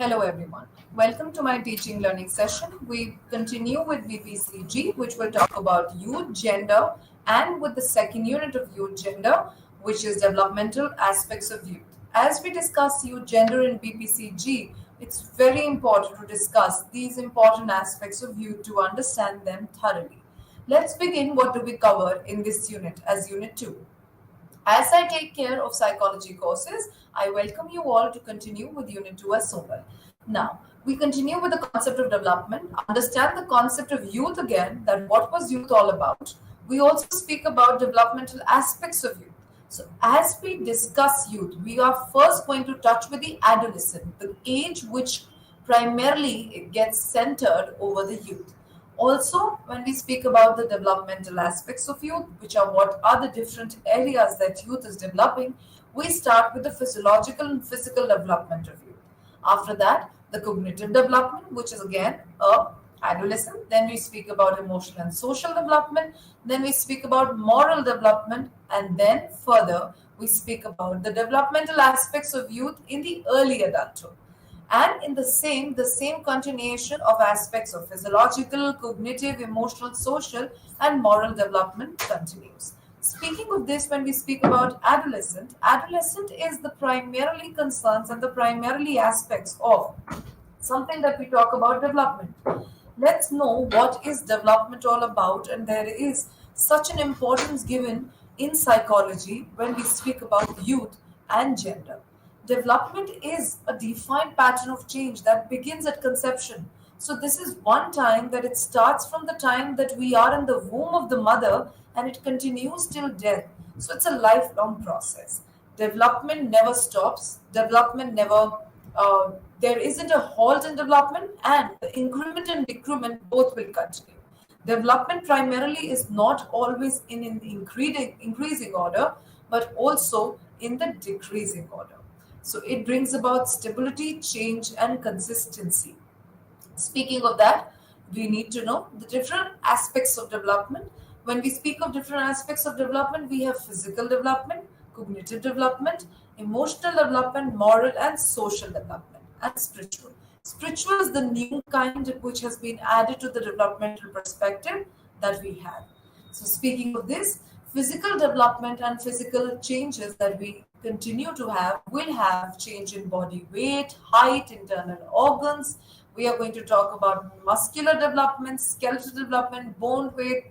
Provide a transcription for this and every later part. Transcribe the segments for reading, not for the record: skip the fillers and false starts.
Hello everyone. Welcome to my teaching learning session. We continue with VPCG, which will talk about youth, gender, and with the second unit of youth, gender, which is developmental aspects of youth. As we discuss youth, gender in VPCG, it's very important to discuss these important aspects of youth to understand them thoroughly. Let's begin. What do we cover in this unit as unit 2? As I take care of psychology courses, I welcome you all to continue with Unit 2 as well. Now, we continue with the concept of development, understand the concept of youth again, that what was youth all about. We also speak about developmental aspects of youth. So, as we discuss youth, we are first going to touch with the adolescent, the age which primarily it gets centered over the youth. Also, when we speak about the developmental aspects of youth, which are what are the different areas that youth is developing, we start with the physiological and physical development of youth. After that, the cognitive development, which is again a adolescent. Then we speak about emotional and social development. Then we speak about moral development, and then further we speak about the developmental aspects of youth in the early adulthood, and in the same continuation of aspects of physiological, cognitive, emotional, social, and moral development continues. Speaking of this, when we speak about adolescent is the primarily concerns and the primarily aspects of something that we talk about development. Let's know what is development all about, and there is such an importance given in psychology when we speak about youth and gender. Development is a defined pattern of change that begins at conception. So, this is one time that it starts from the time that we are in the womb of the mother and it continues till death. So, it's a lifelong process. Development never stops, development never, there isn't a halt in development, and the increment and decrement both will continue. Development primarily is not always in the increasing order, but also in the decreasing order. So it brings about stability, change, and consistency. Speaking of that, we need to know the different aspects of development. When we speak of different aspects of development, we have physical development, cognitive development, emotional development, moral and social development, and spiritual. Spiritual is the new kind which has been added to the developmental perspective that we have. So, speaking of this, physical development and physical changes that we continue to have will have change in body weight, height, internal organs. We are going to talk about muscular development, skeletal development, bone weight,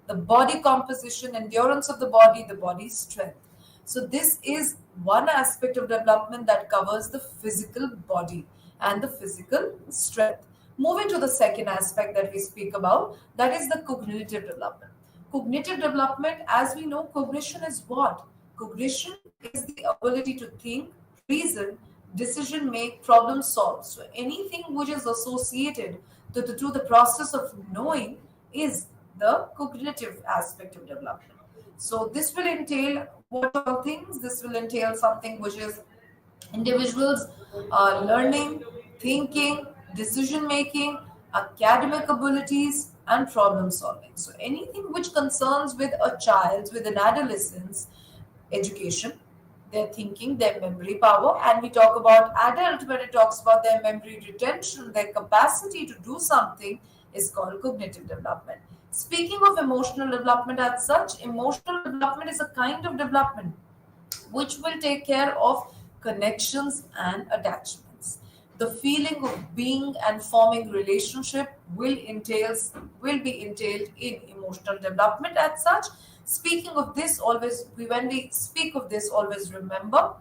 the body composition, endurance of the body strength. So, this is one aspect of development that covers the physical body and the physical strength. Moving to the second aspect that we speak about, that is the cognitive development. Cognitive development, as we know, cognition is what? Cognition is the ability to think, reason, decision make, problem solve. So anything which is associated to the process of knowing is the cognitive aspect of development. So this will entail what all things? This will entail something which is individuals learning, thinking, decision making, academic abilities, and problem solving. So anything which concerns with a child, with an adolescent's education, their thinking, their memory power, and we talk about adult when it talks about their memory retention, their capacity to do something is called cognitive development. Speaking of emotional development as such, emotional development is a kind of development which will take care of connections and attachments. The feeling of being and forming relationship will be entailed in emotional development as such. Speaking of this, when we speak of this, always remember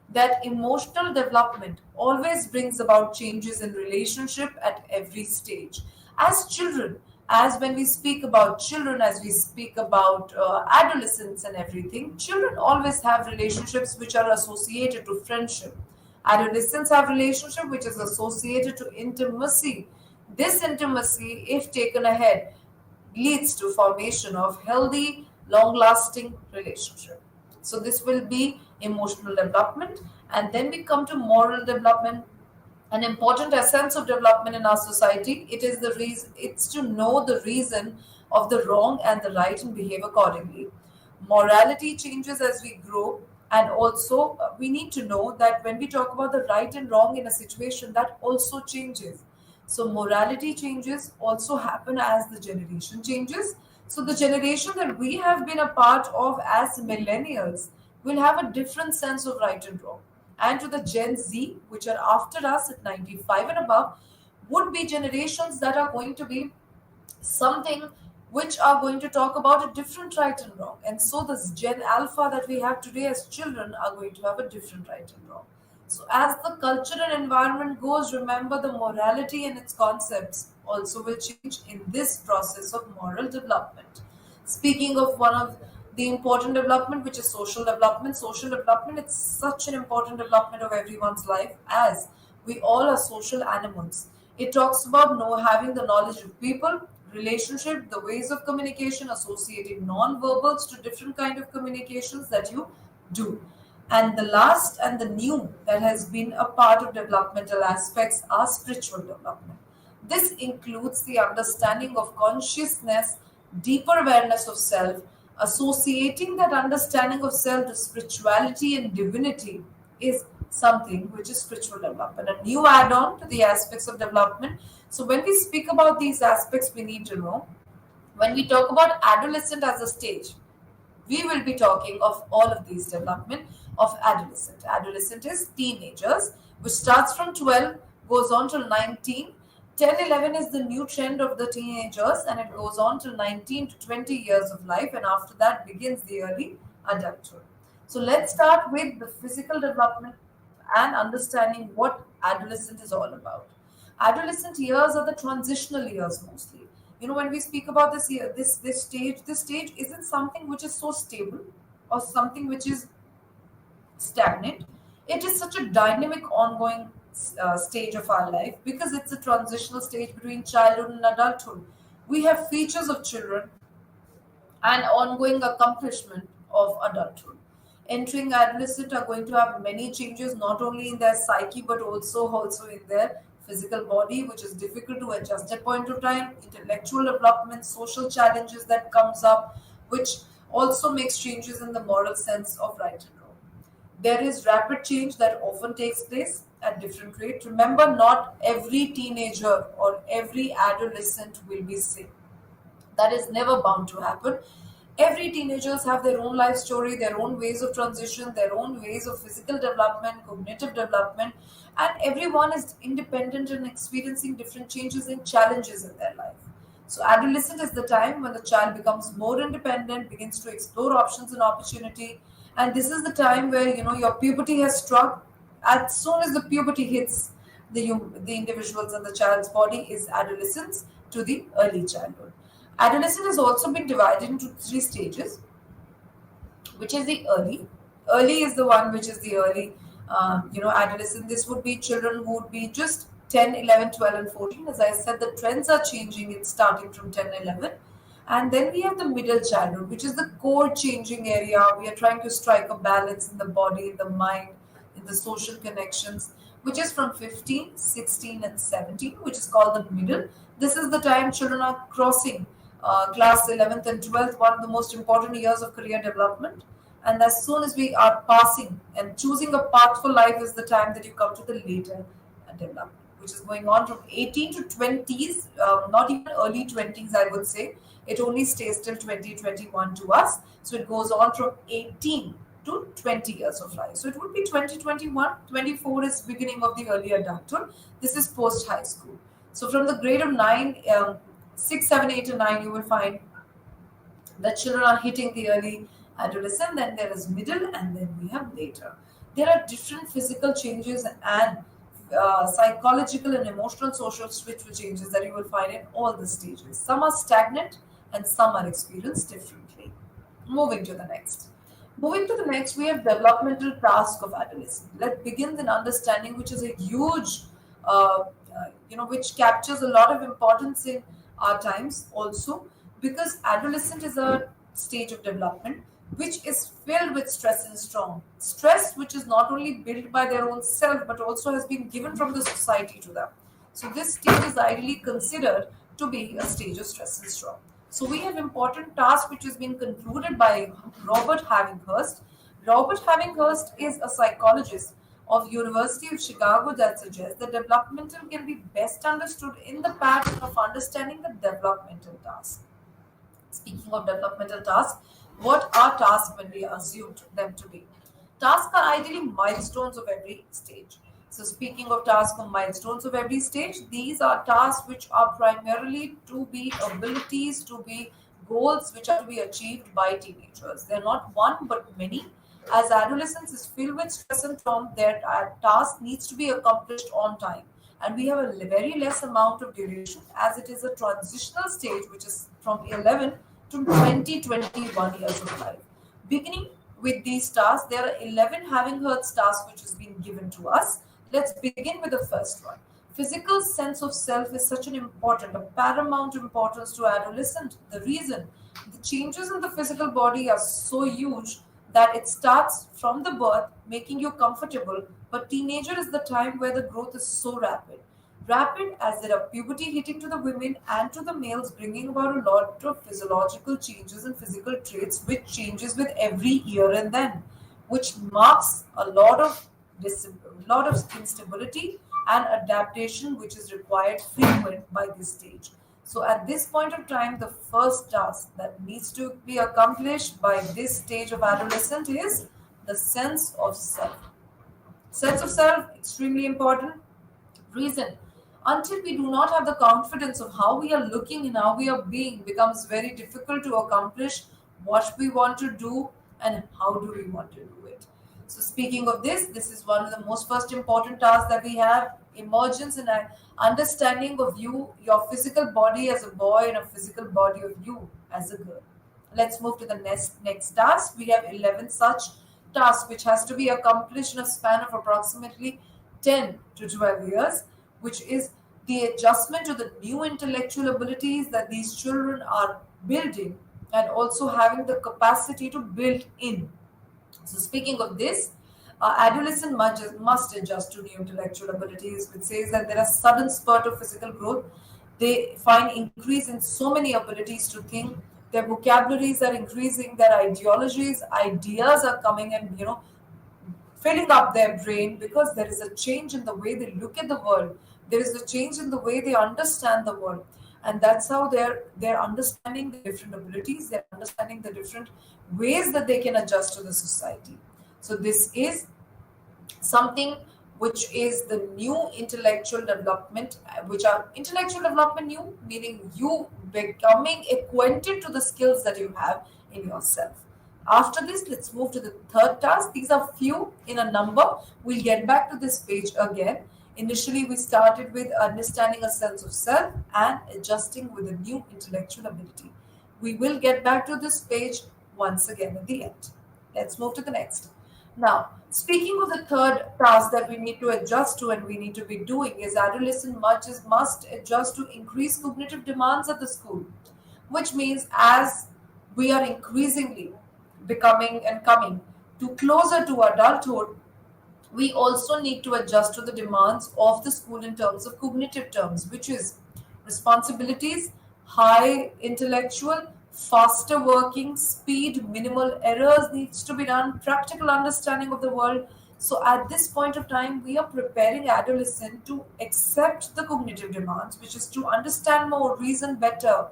that emotional development always brings about changes in relationship at every stage. As children, as when we speak about children, as we speak about adolescents and everything, children always have relationships which are associated to friendship. Adolescents have relationship which is associated to intimacy. This intimacy, if taken ahead, leads to formation of healthy, long-lasting relationship. So this will be emotional development, and then we come to moral development, an important essence of development in our society. It is the reason, it's to know the reason of the wrong and the right and behave accordingly. Morality changes as we grow, And also, we need to know that when we talk about the right and wrong in a situation, that also changes. So morality changes also happen as the generation changes. So the generation that we have been a part of as millennials will have a different sense of right and wrong. And to the Gen Z, which are after us at 95 and above, would be generations that are going to be something which are going to talk about a different right and wrong. And so this Gen Alpha that we have today as children are going to have a different right and wrong. So as the culture and environment goes, remember the morality and its concepts also will change in this process of moral development. Speaking of one of the important development, which is social development, it's such an important development of everyone's life as we all are social animals. It talks about having the knowledge of people, relationship, the ways of communication, associating non-verbals to different kind of communications that you do. And the last and the new that has been a part of developmental aspects are spiritual development. This includes the understanding of consciousness, deeper awareness of self, associating that understanding of self to spirituality and divinity is something which is spiritual development, a new add on to the aspects of development. So, when we speak about these aspects, we need to know when we talk about adolescent as a stage, we will be talking of all of these development of adolescent. Adolescent is teenagers, which starts from 12, goes on till 19. 10, 11 is the new trend of the teenagers, and it goes on till 19 to 20 years of life, and after that begins the early adulthood. So let's start with the physical development and understanding what adolescent is all about. Adolescent years are the transitional years mostly. When we speak about this year, this stage isn't something which is so stable or something which is stagnant. It is such a dynamic, ongoing stage of our life because it's a transitional stage between childhood and adulthood. We have features of children and ongoing accomplishment of adulthood. Entering adolescent are going to have many changes, not only in their psyche but also in their physical body, which is difficult to adjust at point of time. Intellectual development, social challenges that comes up, which also makes changes in the moral sense of right and wrong. There is rapid change that often takes place at different rate. Remember, not every teenager or every adolescent will be same. That is never bound to happen. Every teenagers have their own life story, their own ways of transition, their own ways of physical development, cognitive development, and everyone is independent and experiencing different changes and challenges in their life. So adolescent is the time when the child becomes more independent, begins to explore options and opportunity, and this is the time where your puberty has struck. As soon as the puberty hits the individuals and the child's body is adolescence to the early childhood. Adolescence has also been divided into three stages, which is the early. Early is the one which is the early, adolescent. This would be children who would be just 10, 11, 12, and 14. As I said, the trends are changing. It's starting from 10, 11. And then we have the middle childhood, which is the core changing area. We are trying to strike a balance in the body, in the mind, in the social connections, which is from 15, 16, and 17, which is called the middle. This is the time children are crossing class 11th and 12th, one of the most important years of career development. And as soon as we are passing and choosing a path for life is the time that you come to the later development, which is going on from 18 to 20s, not even early 20s, I would say. It only stays till 2021 to us. So it goes on from 18 to 20 years of life. So it would be 2021. 24 is beginning of the early adulthood. This is post high school. So from the grade of 9, 6, 7, 8, and 9, you will find that children are hitting the early adolescent, then there is middle, and then we have later. There are different physical changes and psychological and emotional social spiritual changes that you will find in all the stages. Some are stagnant and some are experienced differently. Moving to the next. Moving to the next, we have developmental task of adolescence. Let's begin with understanding, which is a huge, which captures a lot of importance in our times also, because adolescent is a stage of development which is filled with stress and storm. Stress which is not only built by their own self but also has been given from the society to them. So this stage is ideally considered to be a stage of stress and storm. So we have important task which has been concluded by Robert Havinghurst, Robert Havinghurst is a psychologist of University of Chicago that suggests that developmental can be best understood in the pattern of understanding the developmental task. Speaking of developmental tasks, what are tasks when we assume them to be? Tasks are ideally milestones of every stage. So, speaking of tasks or milestones of every stage, these are tasks which are primarily to be abilities, to be goals which are to be achieved by teenagers. They're not one but many. As adolescence is filled with stress and trauma, their task needs to be accomplished on time, and we have a very less amount of duration as it is a transitional stage which is from 11 to 20 21 years of life. Beginning with these stars, there are 11 having heard stars which has been given to us. Let's begin with the first one. Physical sense of self is such an important, a paramount importance to adolescent. The reason the changes in the physical body are so huge that it starts from the birth, making you comfortable, but teenager is the time where the growth is so rapid. Rapid as there are puberty hitting to the women and to the males, bringing about a lot of physiological changes and physical traits, which changes with every year and then, which marks a lot of instability and adaptation, which is required frequent by this stage. So at this point of time, the first task that needs to be accomplished by this stage of adolescent is the sense of self. Sense of self, extremely important. Reason, until we do not have the confidence of how we are looking and how we are being, becomes very difficult to accomplish what we want to do and how do we want to do it. So speaking of this is one of the most first important tasks that we have: emergence and an understanding of you, your physical body as a boy and a physical body of you as a girl. Let's move to the next task. We have 11 such tasks which has to be accomplished in a span of approximately 10 to 12 years, which is the adjustment to the new intellectual abilities that these children are building and also having the capacity to build in. So, speaking of this, adolescent must adjust to new intellectual abilities, which says that there are sudden spurt of physical growth. They find increase in so many abilities to think. Their vocabularies are increasing. Their ideologies, ideas are coming, and filling up their brain because there is a change in the way they look at the world. There is a change in the way they understand the world, and that's how they're understanding the different abilities. They're understanding the different ways that they can adjust to the society. So this is something which is the new intellectual development, which are intellectual development new, meaning you becoming acquainted to the skills that you have in yourself. After this, let's move to the third task. These are few in a number. We'll get back to this page again. Initially, we started with understanding a sense of self and adjusting with a new intellectual ability. We will get back to this page once again at the end. Let's move to the next. Now, speaking of the third task that we need to adjust to and we need to be doing is adolescent must adjust to increased cognitive demands at the school, which means as we are increasingly becoming and coming to closer to adulthood, we also need to adjust to the demands of the school in terms of cognitive terms, which is responsibilities, high intellectual, faster working, speed, minimal errors needs to be done, practical understanding of the world. So at this point of time, we are preparing adolescent to accept the cognitive demands, which is to understand more, reason better,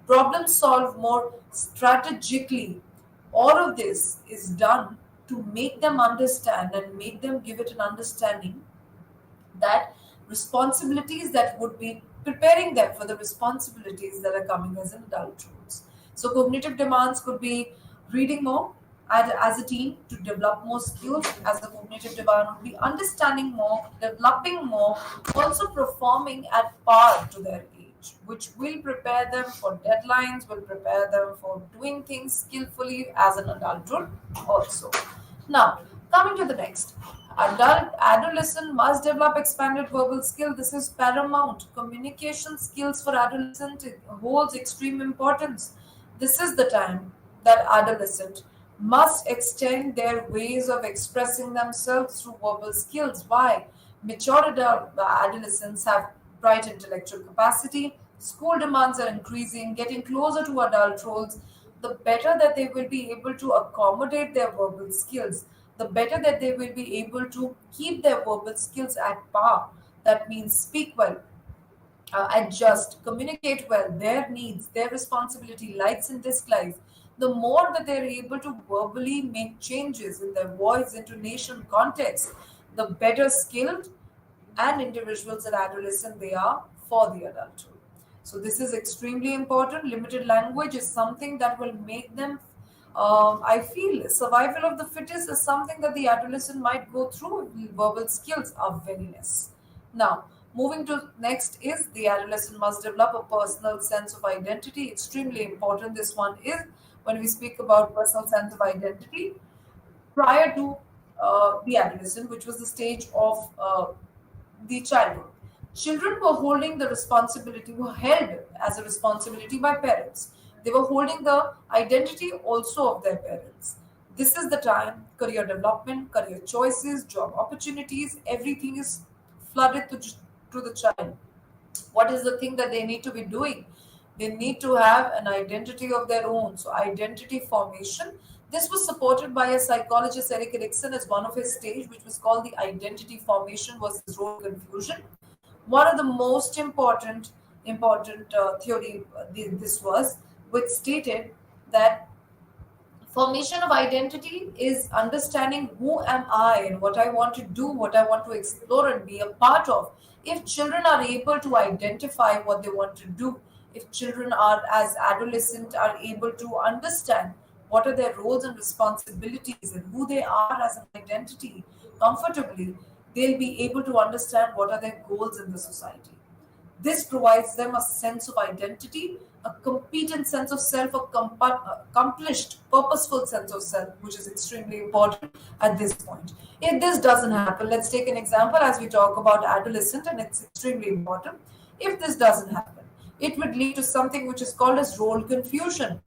problem solve more strategically. All of this is done to make them understand and make them give it an understanding that responsibilities that would be preparing them for the responsibilities that are coming as an adulthood. So cognitive demands could be reading more as a teen to develop more skills. As a cognitive demand would be understanding more, developing more, also performing at par to their age, which will prepare them for deadlines, will prepare them for doing things skillfully as an adulthood also. Now, coming to the next. Adolescent must develop expanded verbal skill. This is paramount. Communication skills for adolescent holds extreme importance. This is the time that adolescent must extend their ways of expressing themselves through verbal skills. Why? Mature adolescents have bright intellectual capacity. School demands are increasing, getting closer to adult roles. the better that they will be able to accommodate their verbal skills, the better that they will be able to keep their verbal skills at par. That means speak well, adjust, communicate well, their needs, their responsibility, likes and dislikes. The more that they're able to verbally make changes in their voice, intonation, context, the better skilled and individuals and adolescent they are for the adulthood. So this is extremely important. Limited language is something that will make them. I feel survival of the fittest is something that the adolescent might go through. Verbal skills are very less. Now, moving to next is the adolescent must develop a personal sense of identity. Extremely important. This one is when we speak about personal sense of identity prior to the adolescent, which was the stage of the childhood. Children were holding the responsibility, were held as a responsibility by parents. They were holding the identity also of their parents. This is the time career development, career choices, job opportunities, everything is flooded to the child. What is the thing that they need to be doing? They need to have an identity of their own. So identity formation. This was supported by a psychologist, Eric Erikson, as one of his stage, which was called the identity formation versus role confusion. One of the most important theory this was, which stated that formation of identity is understanding who am I and what I want to do, what I want to explore and be a part of. If children are able to identify what they want to do, if children are as adolescent are able to understand what are their roles and responsibilities and who they are as an identity comfortably, they'll be able to understand what are their goals in the society. This provides them a sense of identity, a competent sense of self, a accomplished, purposeful sense of self, which is extremely important at this point. If this doesn't happen, let's take an example as we talk about adolescent, and it's extremely important. If this doesn't happen, it would lead to something which is called as role confusion.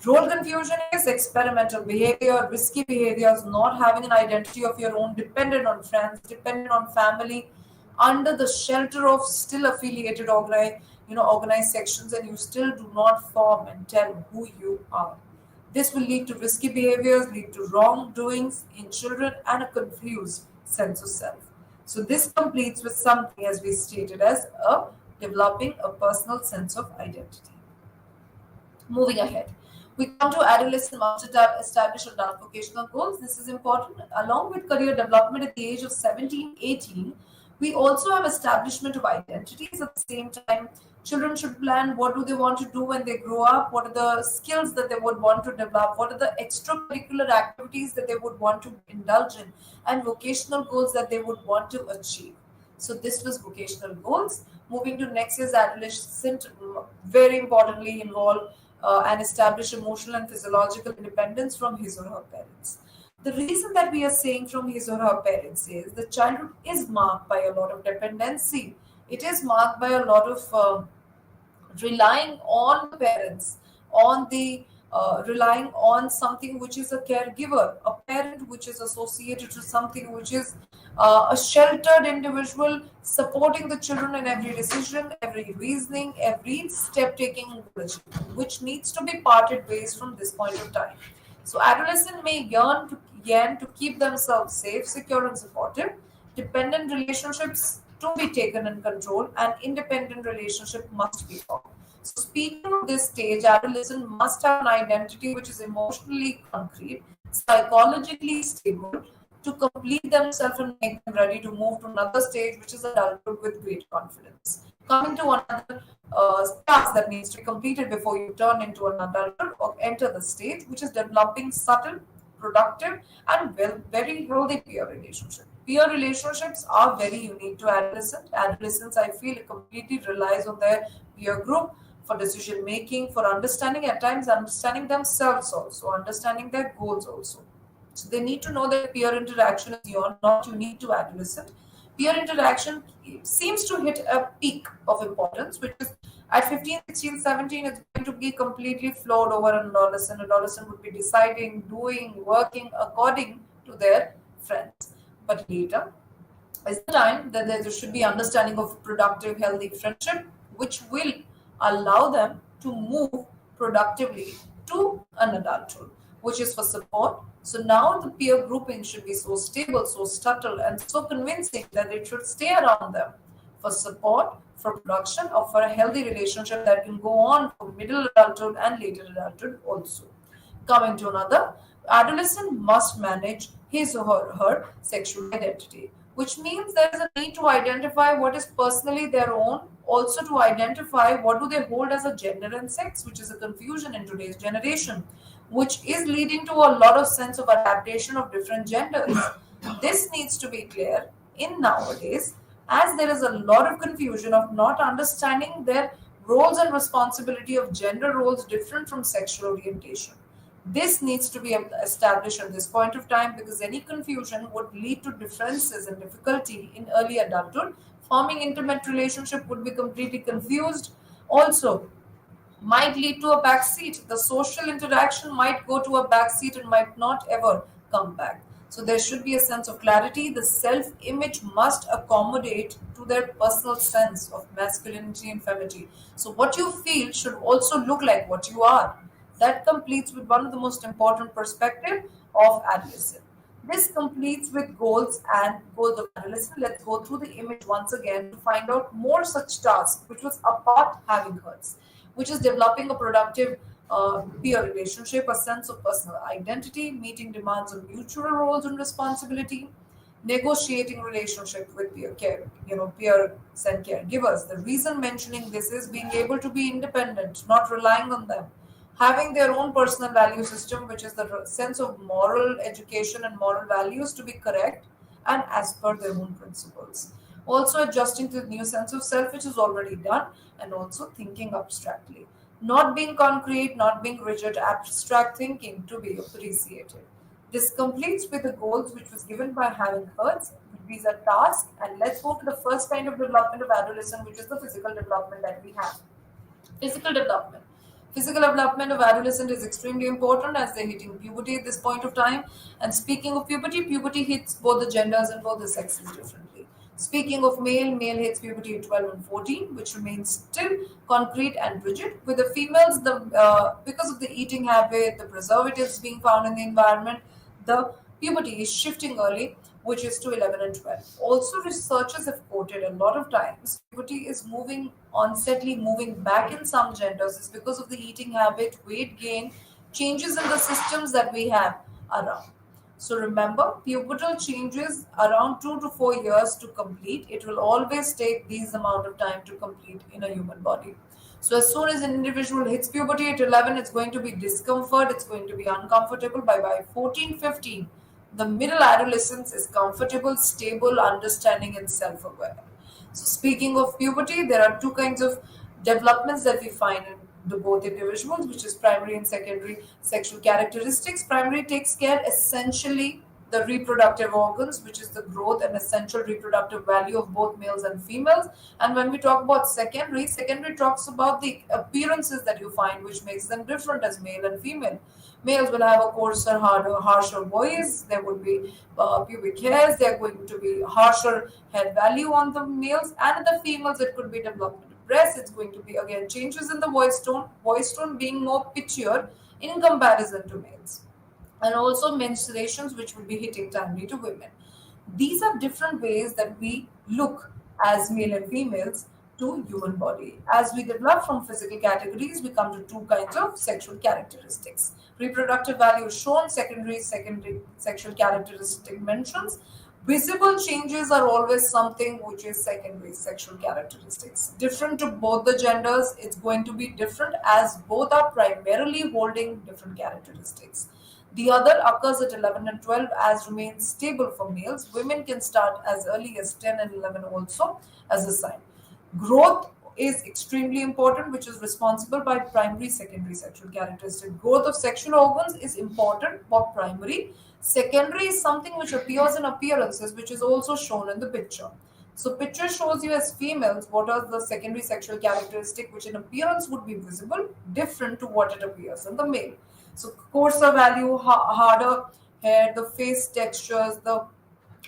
Role confusion is experimental behavior, risky behaviors, not having an identity of your own, dependent on friends, dependent on family, under the shelter of still affiliated organized sections, and you still do not form and tell who you are. This will lead to risky behaviors, lead to wrongdoings in children, and a confused sense of self. So this completes with something as we stated as a developing a personal sense of identity. Moving ahead, we come to adolescent must establish adult vocational goals. This is important. Along with career development at the age of 17, 18, we also have establishment of identities at the same time. Children should plan what do they want to do when they grow up, what are the skills that they would want to develop, what are the extracurricular activities that they would want to indulge in, and vocational goals that they would want to achieve. So this was vocational goals. Moving to next is adolescent, very importantly involve and establish emotional and physiological independence from his or her parents. The reason that we are saying from his or her parents is the childhood is marked by a lot of dependency. It is marked by a lot of relying on the parents, on the relying on something which is a caregiver, a parent which is associated to something which is a sheltered individual supporting the children in every decision, every reasoning, every step taking, which needs to be parted ways from this point of time. So adolescent may yearn to keep themselves safe, secure, and supportive. Dependent relationships to be taken in control, and independent relationship must be formed. So speaking of this stage, adolescent must have an identity which is emotionally concrete, psychologically stable, to complete themselves and make them ready to move to another stage, which is adulthood with great confidence. Coming to another task that needs to be completed before you turn into an adulthood or enter the stage, which is developing subtle, productive, and very healthy peer relationships. Peer relationships are very unique to adolescents. Adolescents, I feel, completely relies on their peer group for decision making, for understanding, at times understanding themselves also, understanding their goals also. So they need to know that peer interaction is not unique to adolescent. Peer interaction seems to hit a peak of importance, which is at 15, 16, 17, it's going to be completely flowed over an adolescent. Adolescent would be deciding, doing, working according to their friends. But later is the time that there should be understanding of productive, healthy friendship, which will allow them to move productively to an adulthood, which is for support. So now the peer grouping should be so stable, so subtle, and so convincing that it should stay around them for support, for production, or for a healthy relationship that can go on for middle adulthood and later adulthood also. Coming to another, adolescent must manage his or her sexual identity, which means there is a need to identify what is personally their own, also to identify what do they hold as a gender and sex, which is a confusion in today's generation, which is leading to a lot of sense of adaptation of different genders. This needs to be clear in nowadays, as there is a lot of confusion of not understanding their roles and responsibility of gender roles different from sexual orientation. This needs to be established at this point of time because any confusion would lead to differences and difficulty in early adulthood. Forming intimate relationship would be completely confused. Also, might lead to a backseat. The social interaction might go to a backseat and might not ever come back. So there should be a sense of clarity. The self image must accommodate to their personal sense of masculinity and femininity. So what you feel should also look like what you are. That completes with one of the most important perspective of adolescent. This completes with goals and goals of adolescent. Let's go through the image once again to find out more such tasks, which was apart having hurts, which is developing a productive peer relationship, a sense of personal identity, meeting demands on mutual roles and responsibility, negotiating relationship with peer care, peers and caregivers. The reason mentioning this is being able to be independent, not relying on them, having their own personal value system, which is the sense of moral education and moral values to be correct and as per their own principles. Also adjusting to the new sense of self, which is already done, and also thinking abstractly. Not being concrete, not being rigid, abstract thinking to be appreciated. This completes with the goals which was given by having Hertz. These are tasks, and let's go to the first kind of development of adolescent, which is the physical development that we have. Physical development. Physical development of adolescent is extremely important as they're hitting puberty at this point of time. And speaking of puberty, puberty hits both the genders and both the sexes differently. Speaking of male, male hits puberty at 12 and 14, which remains still concrete and rigid. With the females, because of the eating habit, the preservatives being found in the environment, the puberty is shifting early, which is to 11 and 12. Also, researchers have quoted a lot of times puberty is moving onsetly moving back in some genders is because of the eating habit, weight gain, changes in the systems that we have around. So remember, pubertal changes around 2 to 4 years to complete. It will always take these amount of time to complete in a human body. So as soon as an individual hits puberty at 11, it's going to be discomfort, it's going to be uncomfortable. By 14, 15, the middle adolescence is comfortable, stable, understanding, and self-aware. So speaking of puberty, there are two kinds of developments that we find in the both individuals, which is primary and secondary sexual characteristics. Primary takes care essentially the reproductive organs, which is the growth and essential reproductive value of both males and females. And when we talk about secondary, secondary talks about the appearances that you find, which makes them different as male and female. Males will have a coarser, harder, harsher voice. There would be pubic hairs. There are going to be harsher head value on the males, and the females it could be development of breasts. It's going to be again changes in the voice tone being more pitchier in comparison to males, and also menstruations, which will be hitting timely to women. These are different ways that we look as male and females to human body. As we develop from physical categories, we come to two kinds of sexual characteristics. Reproductive value is shown, secondary sexual characteristic mentions. Visible changes are always something which is secondary sexual characteristics. Different to both the genders, it's going to be different as both are primarily holding different characteristics. The other occurs at 11 and 12 as remains stable for males. Women can start as early as 10 and 11 also as a sign. Growth is extremely important, which is responsible by primary, secondary sexual characteristic. Growth of sexual organs is important for primary. Secondary is something which appears in appearances, which is also shown in the picture. So picture shows you as females what are the secondary sexual characteristic which in appearance would be visible, different to what it appears in the male. So coarser value, harder hair, the face textures, the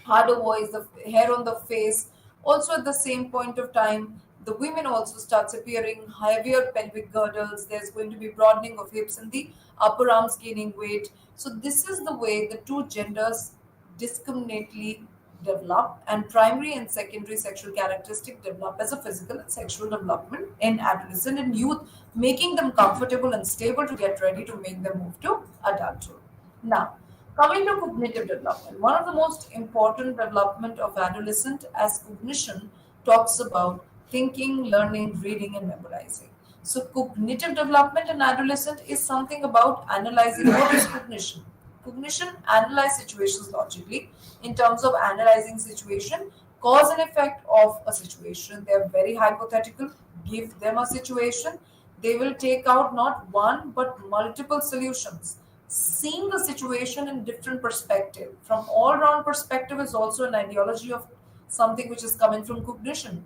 harder voice, the hair on the face. Also at the same point of time, The women also starts appearing heavier pelvic girdles. There's going to be broadening of hips and the upper arms gaining weight. So this is the way the two genders discriminately develop, and primary and secondary sexual characteristics develop as a physical and sexual development in adolescent and youth, making them comfortable and stable to get ready to make them move to adulthood. Now, coming to cognitive development, one of the most important development of adolescent as cognition talks about thinking, learning, reading, and memorizing. So, cognitive development in adolescent is something about analyzing. What is cognition? Cognition analyze situations logically in terms of analyzing situation, cause and effect of a situation. They are very hypothetical. Give them a situation, they will take out not one but multiple solutions, seeing the situation in different perspective. From all round perspective is also an ideology of something which is coming from cognition.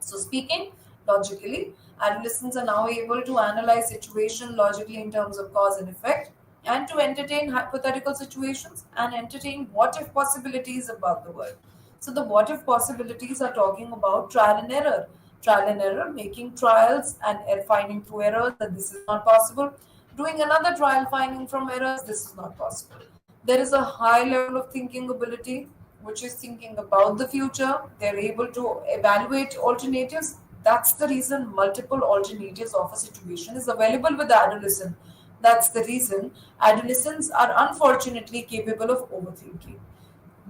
So, speaking logically, adolescents are now able to analyze situation logically in terms of cause and effect, and to entertain hypothetical situations and entertain what if possibilities about the world. So, the what if possibilities are talking about trial and error, making trials and finding through errors that this is not possible, doing another trial, finding from errors this is not possible. There is a high level of thinking ability, which is thinking about the future. They're able to evaluate alternatives. That's the reason multiple alternatives of a situation is available with the adolescent. That's the reason adolescents are unfortunately capable of overthinking.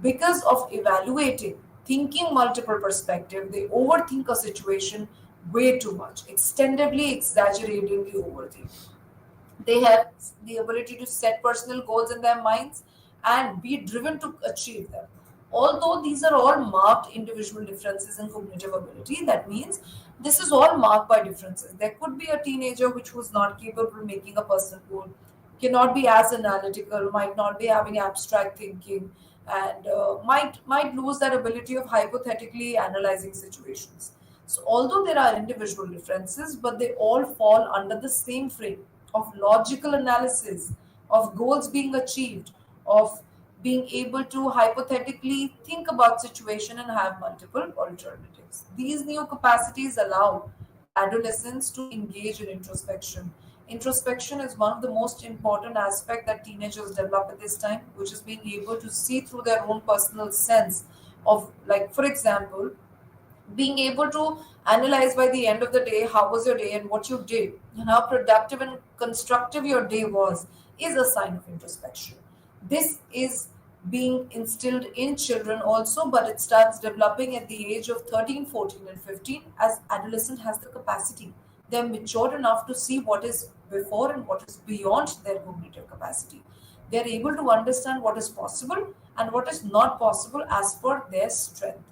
Because of evaluating, thinking multiple perspective, they overthink a situation way too much, extendedly, exaggeratingly overthink. They have the ability to set personal goals in their minds and be driven to achieve them. Although these are all marked individual differences in cognitive ability, that means this is all marked by differences. There could be a teenager which was not capable of making a personal goal, cannot be as analytical, might not be having abstract thinking, and might lose that ability of hypothetically analyzing situations. So, although there are individual differences, but they all fall under the same frame of logical analysis, of goals being achieved, of being able to hypothetically think about situation and have multiple alternatives. These new capacities allow adolescents to engage in introspection. Introspection is one of the most important aspects that teenagers develop at this time, which is being able to see through their own personal sense of, like, for example, being able to analyze by the end of the day how was your day and what you did and how productive and constructive your day was is a sign of introspection. This is being instilled in children also, but it starts developing at the age of 13, 14, and 15 as adolescent has the capacity. They're mature enough to see what is before and what is beyond their cognitive capacity. They're able to understand what is possible and what is not possible as per their strength.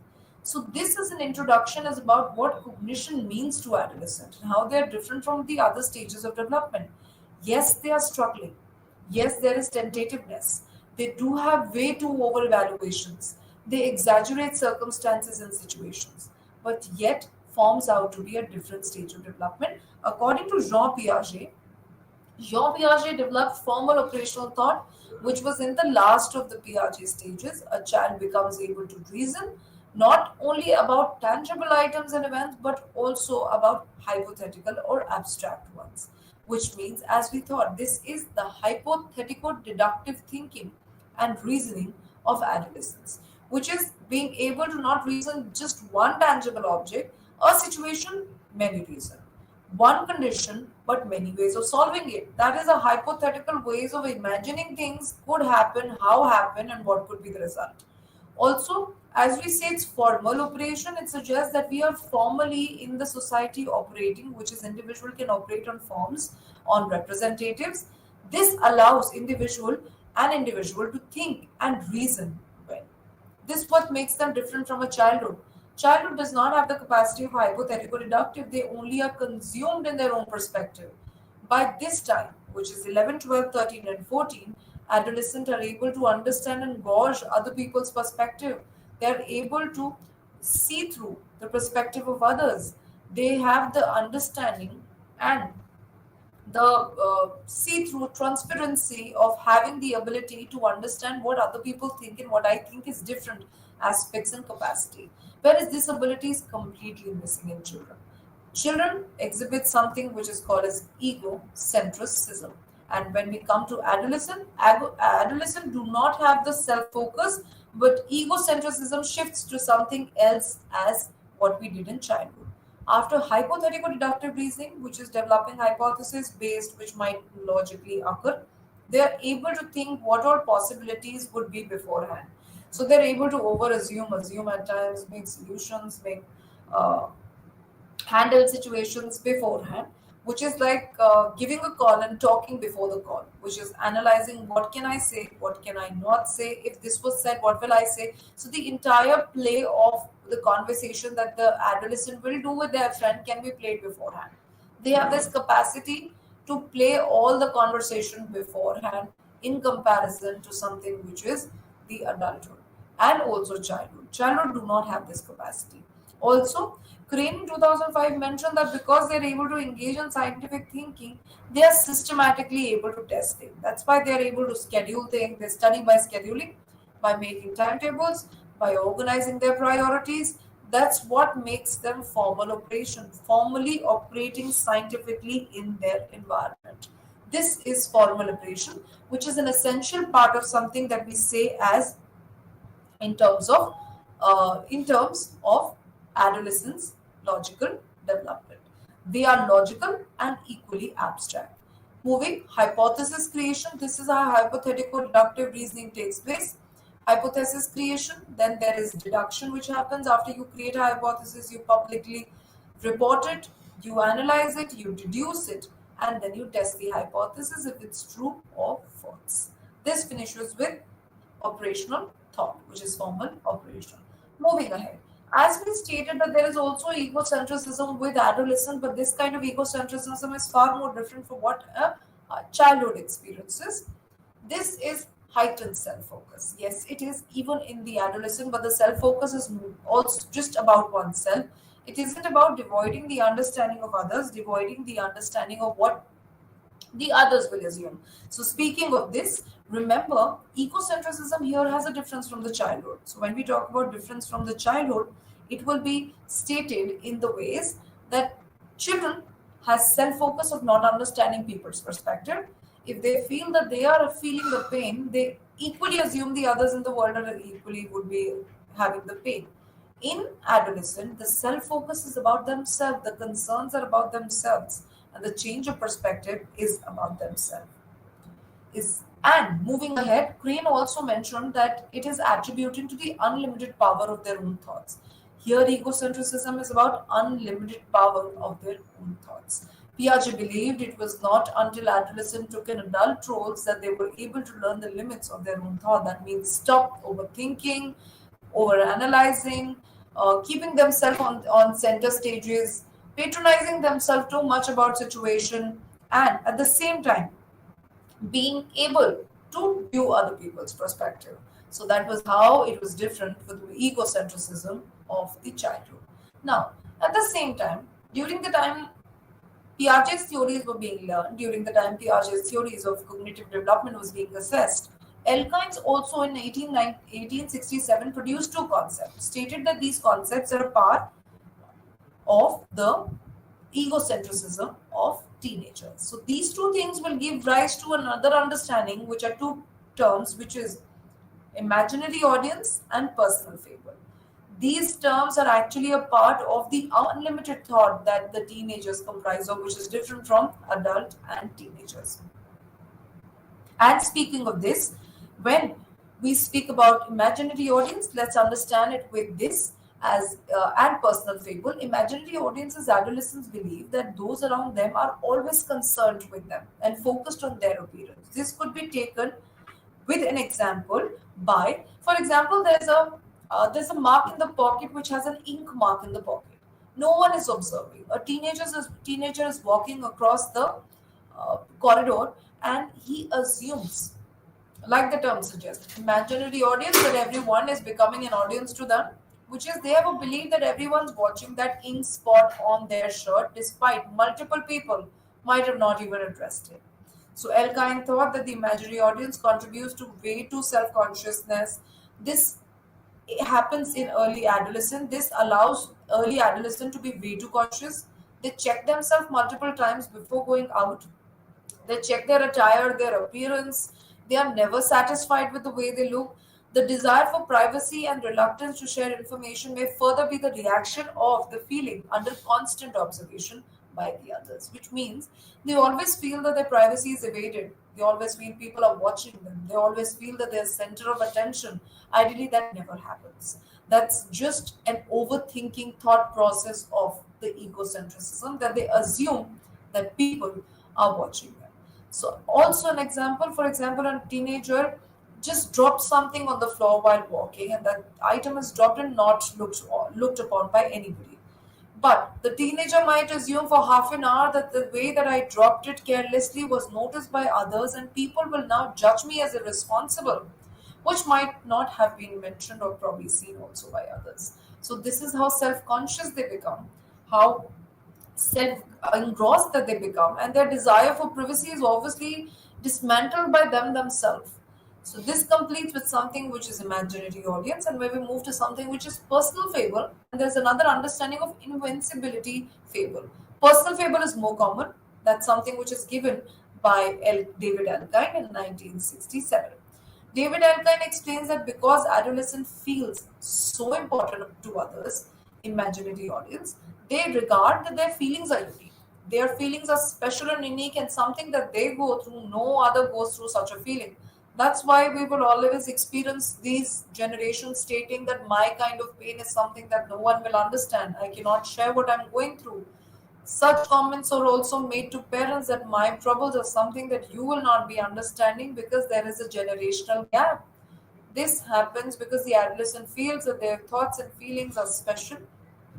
So this is an introduction is about what cognition means to adolescent and how they are different from the other stages of development. Yes, they are struggling. Yes, there is tentativeness. They do have way too over evaluations. They exaggerate circumstances and situations, but yet forms out to be a different stage of development. According to Jean Piaget developed formal operational thought, which was in the last of the Piaget stages. A child becomes able to reason not only about tangible items and events, but also about hypothetical or abstract ones. Which means, as we thought, this is the hypothetical deductive thinking and reasoning of adolescence, which is being able to not reason just one tangible object, a situation, many reasons, one condition but many ways of solving it. That is a hypothetical ways of imagining things could happen, how happen, and what could be the result. Also, as we say, it's formal operation. It suggests that we are formally in the society operating, which is individual can operate on forms, on representatives. This allows individual to think and reason well. This what makes them different from a childhood. Childhood does not have the capacity of hypothetical deductive. They only are consumed in their own perspective. By this time, which is 11, 12, 13, and 14, adolescents are able to understand and gauge other people's perspective. They are able to see through the perspective of others. They have the understanding and the see-through transparency of having the ability to understand what other people think and what I think is different. aspects and capacity, whereas this ability is completely missing in children. Children exhibit something which is called as egocentrism. And when we come to adolescent do not have the self-focus, but egocentrism shifts to something else as what we did in childhood. After hypothetical deductive reasoning, which is developing hypothesis based, which might logically occur, they are able to think what all possibilities would be beforehand. So they're able to over assume at times, make solutions, make uh, handle situations beforehand, which is like giving a call and talking before the call, which is analyzing what can I say, what can I not say, if this was said, what will I say. So the entire play of the conversation that the adolescent will do with their friend can be played beforehand. They have this capacity to play all the conversation beforehand in comparison to something which is the adulthood and also childhood. Childhood do not have this capacity. Also, Crane in 2005 mentioned that because they're able to engage in scientific thinking, they are systematically able to test things. That's why they're able to schedule things. They study by scheduling, by making timetables, by organizing their priorities. That's what makes them formal operation, formally operating scientifically in their environment. This is formal operation, which is an essential part of something that we say as in terms of adolescence logical development. They are logical and equally abstract. Moving hypothesis creation. This is how hypothetical deductive reasoning takes place. Hypothesis creation, then there is deduction, which happens after you create a hypothesis, you publicly report it, you analyze it, you deduce it, and then you test the hypothesis if it's true or false. This finishes with operational thought, which is formal operation. Moving ahead. As we stated that there is also egocentrism with adolescent, but this kind of egocentrism is far more different from what a childhood experiences. This is heightened self-focus. Yes, it is even in the adolescent, but the self-focus is also just about oneself. It isn't about devoiding the understanding of others, devoiding the understanding of what the others will assume. So, speaking of this, remember, ecocentrism here has a difference from the childhood. So, when we talk about difference from the childhood, it will be stated in the ways that children has self-focus of not understanding people's perspective. If they feel that they are feeling the pain, they equally assume the others in the world are equally would be having the pain. In adolescent, the self-focus is about themselves, the concerns are about themselves, and the change of perspective is about themselves. Is and moving ahead, Crane also mentioned that it is attributing to the unlimited power of their own thoughts. Here, egocentrism is about unlimited power of their own thoughts. Piaget believed it was not until adolescents took an adult roles that they were able to learn the limits of their own thought. That means stop overthinking, overanalyzing, keeping themselves on center stages, patronizing themselves too much about situation, and at the same time being able to view other people's perspective. So that was how it was different with the egocentrism of the childhood. Now, at the same time, during the time Piaget's theories were being learned, during the time Piaget's theories of cognitive development was being assessed, Elkins also in 1867 produced two concepts, stated that these concepts are a part of the egocentrism of teenagers. So these two things will give rise to another understanding, which are two terms, which is imaginary audience and personal fable. These terms are actually a part of the unlimited thought that the teenagers comprise of, which is different from adult and teenagers. And speaking of this, when we speak about imaginary audience, let's understand it with this as and personal fable. Imaginary audiences, adolescents believe that those around them are always concerned with them and focused on their appearance. This could be taken with an example by, for example, there's a mark in the pocket which has an ink mark in the pocket. No one is observing. A teenager is walking across the corridor, and he assumes, like the term suggests, imaginary audience, that everyone is becoming an audience to them, which is they have a belief that everyone's watching that ink spot on their shirt, despite multiple people might have not even addressed it. So Elkine thought that the imaginary audience contributes to way to self-consciousness. This it happens in early adolescence. This allows early adolescent to be way too conscious. They check themselves multiple times before going out. They check their attire, their appearance. They are never satisfied with the way they look. The desire for privacy and reluctance to share information may further be the reaction of the feeling under constant observation by the others, which means they always feel that their privacy is evaded. They always feel people are watching them. They always feel that they're center of attention. Ideally, that never happens. That's just an overthinking thought process of the egocentrism that they assume that people are watching them. So, also an example, for example, a teenager just drops something on the floor while walking, and that item is dropped and not looked upon by anybody. But the teenager might assume for half an hour that the way that I dropped it carelessly was noticed by others, and people will now judge me as irresponsible, which might not have been mentioned or probably seen also by others. So, this is how self conscious they become, how self engrossed that they become, and their desire for privacy is obviously dismantled by them themselves. So this completes with something which is imaginary audience, and where we move to something which is personal fable, and there's another understanding of invincibility fable. Personal fable is more common. That's something which is given by David Elkine in 1967. David Elkine explains that because adolescent feels so important to others, imaginary audience, they regard that their feelings are unique. Their feelings are special and unique, and something that they go through, no other goes through such a feeling. That's why we will always experience these generations stating that my kind of pain is something that no one will understand. I cannot share what I'm going through. Such comments are also made to parents that my troubles are something that you will not be understanding because there is a generational gap. This happens because the adolescent feels that their thoughts and feelings are special,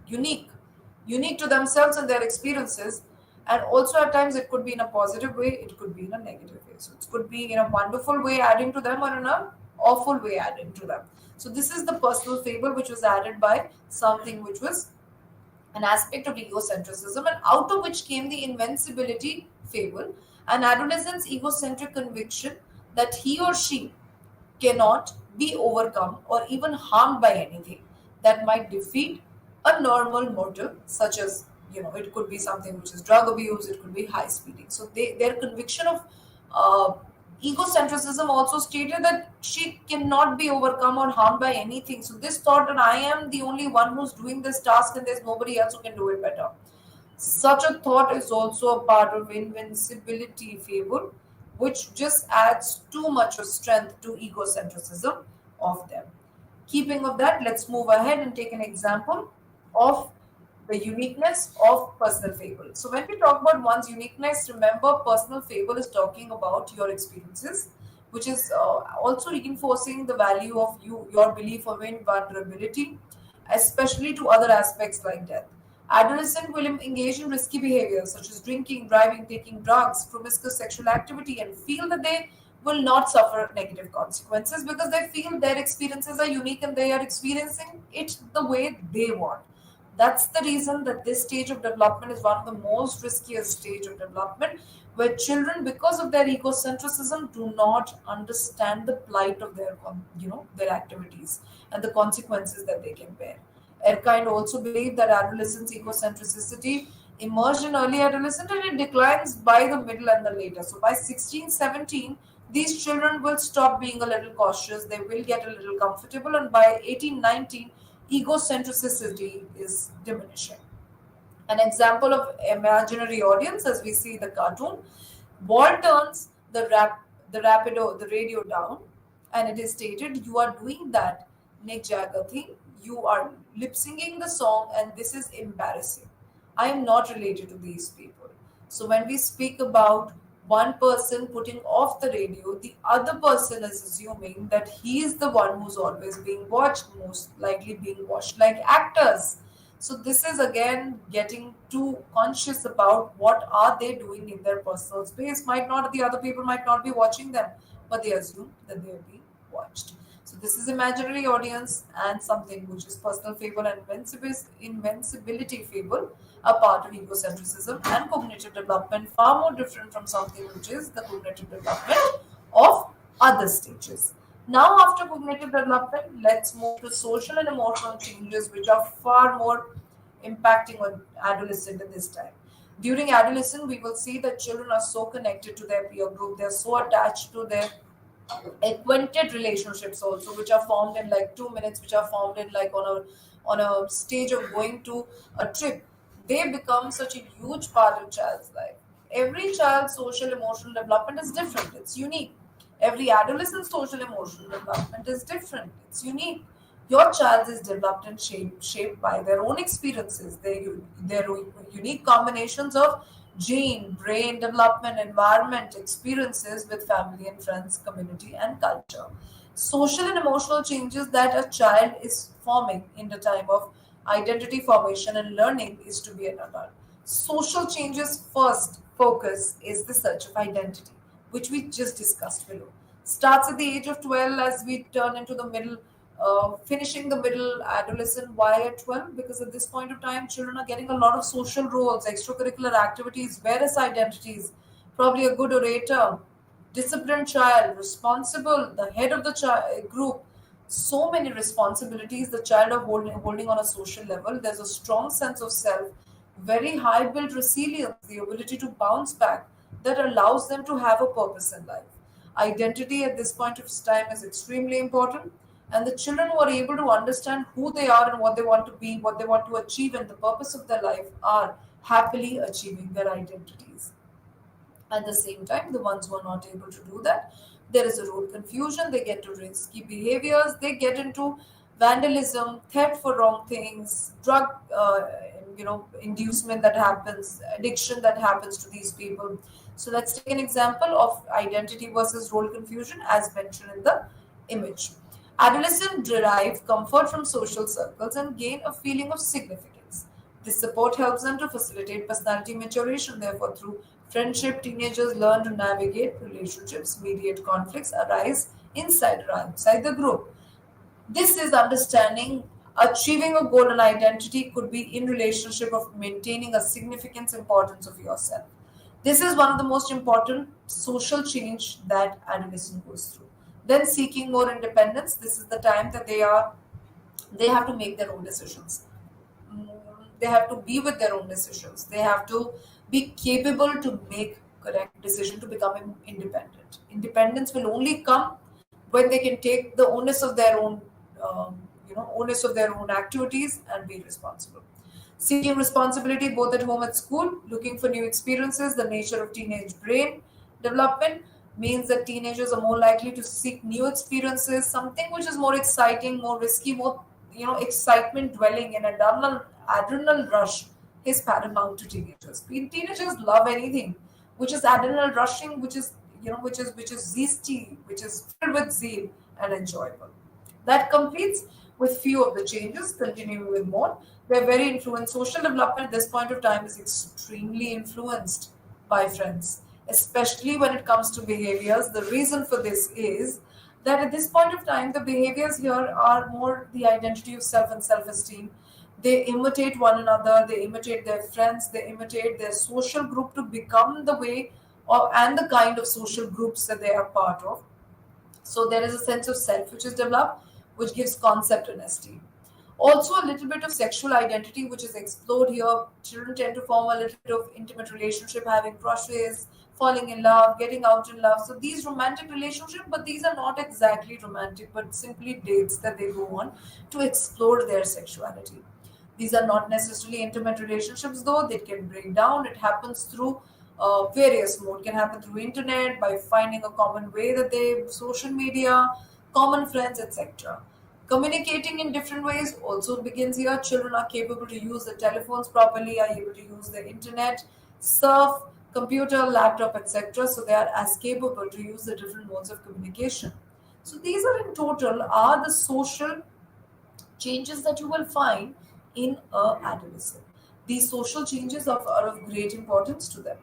unique, unique to themselves and their experiences. And also at times it could be in a positive way, it could be in a negative way. So it could be in a wonderful way adding to them or in a awful way adding to them. So this is the personal fable which was added by something which was an aspect of egocentrism, and out of which came the invincibility fable, an adolescent's egocentric conviction that he or she cannot be overcome or even harmed by anything that might defeat a normal mortal, such as, it could be something which is drug abuse, it could be high speeding. So their conviction of uh, egocentrism also stated that she cannot be overcome or harmed by anything. So this thought that I am the only one who's doing this task and there's nobody else who can do it better. Such a thought is also a part of invincibility fable, which just adds too much of strength to egocentrism of them. Keeping of that, let's move ahead and take an example of the uniqueness of personal fable. So when we talk about one's uniqueness, remember personal fable is talking about your experiences, which is also reinforcing the value of your belief of invulnerability, especially to other aspects like death. Adolescent will engage in risky behaviors such as drinking, driving, taking drugs, promiscuous sexual activity, and feel that they will not suffer negative consequences because they feel their experiences are unique and they are experiencing it the way they want. That's the reason that this stage of development is one of the most riskiest stage of development, where children, because of their egocentrism, do not understand the plight of their activities and the consequences that they can bear. Erkind also believed that adolescence egocentricity emerged in early adolescence and it declines by the middle and the later. So by 16, 17, these children will stop being a little cautious, they will get a little comfortable, and by 18, 19, egocentricity is diminishing. An example of imaginary audience, as we see the cartoon, ball turns the radio down, and it is stated, "You are doing that Nick Jagger thing. You are lip syncing the song, and this is embarrassing. I am not related to these people." So when we speak about one person putting off the radio, the other person is assuming that he is the one who's always being watched, most likely being watched like actors. So this is again getting too conscious about what are they doing in their personal space. Might not the other people might not be watching them, but they assume that they are being watched. So this is imaginary audience and something which is personal fable and invincibility fable, a part of egocentrism and cognitive development, far more different from something which is the cognitive development of other stages. Now, after cognitive development, let's move to social and emotional changes, which are far more impacting on adolescent at this time. During adolescence, we will see that children are so connected to their peer group, they're so attached to their acquainted relationships also, which are formed in like 2 minutes, which are formed in like on a stage of going to a trip. They become such a huge part of child's life. Every child's social emotional development is different, it's unique. Every adolescent's social emotional development is different, it's unique. Your child is developed and shaped by their own experiences, their unique combinations of gene, brain development, environment, experiences with family and friends, community, and culture. Social and emotional changes that a child is forming in the time of identity formation and learning is to be an adult. Social changes first focus is the search of identity, which we just discussed below. Starts at the age of 12 as we turn into the middle, finishing the middle adolescent. Why at 12? Because at this point of time, children are getting a lot of social roles, extracurricular activities, various identities, probably a good orator, disciplined child, responsible, the head of the group. So many responsibilities the child are holding on a social level. There's a strong sense of self, very high built resilience, the ability to bounce back that allows them to have a purpose in life. Identity at this point of time is extremely important, and the children who are able to understand who they are and what they want to be, what they want to achieve, and the purpose of their life are happily achieving their identities. At the same time, the ones who are not able to do that, there is a road confusion. They get to risky behaviors. They get into vandalism, theft for wrong things, drug, inducement that happens, addiction that happens to these people. So let's take an example of identity versus role confusion, as mentioned in the image. Adolescents derive comfort from social circles and gain a feeling of significance. This support helps them to facilitate personality maturation. Therefore, through friendship, teenagers learn to navigate relationships, mediate conflicts, arise inside or outside the group. This is understanding achieving a goal and identity could be in relationship of maintaining a significance importance of yourself. This is one of the most important social change that adolescent goes through. Then seeking more independence, this is the time that they have to make their own decisions. Mm, they have to be with their own decisions. They have to be capable to make correct decision to become independent. Independence will only come when they can take the onus of their own, onus of their own activities and be responsible. Seeking responsibility both at home and school, looking for new experiences. The nature of teenage brain development means that teenagers are more likely to seek new experiences, something which is more exciting, more risky, more excitement dwelling in adrenal rush is paramount to teenagers. Teenagers love anything which is adrenal rushing, which is zesty, which is filled with zeal and enjoyable. That completes with few of the changes. Continuing with more, they're very influenced. Social development at this point of time is extremely influenced by friends, especially when it comes to behaviors. The reason for this is that at this point of time, the behaviors here are more the identity of self and self-esteem. They imitate one another, they imitate their friends, they imitate their social group to become the way and the kind of social groups that they are part of. So there is a sense of self which is developed, which gives concept and esteem. Also, a little bit of sexual identity, which is explored here. Children tend to form a little bit of intimate relationship, having crushes, falling in love, getting out in love. So these romantic relationships, but these are not exactly romantic, but simply dates that they go on to explore their sexuality. These are not necessarily intimate relationships, though they can break down. It happens through various mode. It can happen through internet by finding a common way that they social media, common friends, etc. Communicating in different ways also begins here. Children are capable to use the telephones properly, are able to use the internet, surf, computer, laptop, etc. So they are as capable to use the different modes of communication. So these are in total are the social changes that you will find in a adolescent. These social changes are of great importance to them.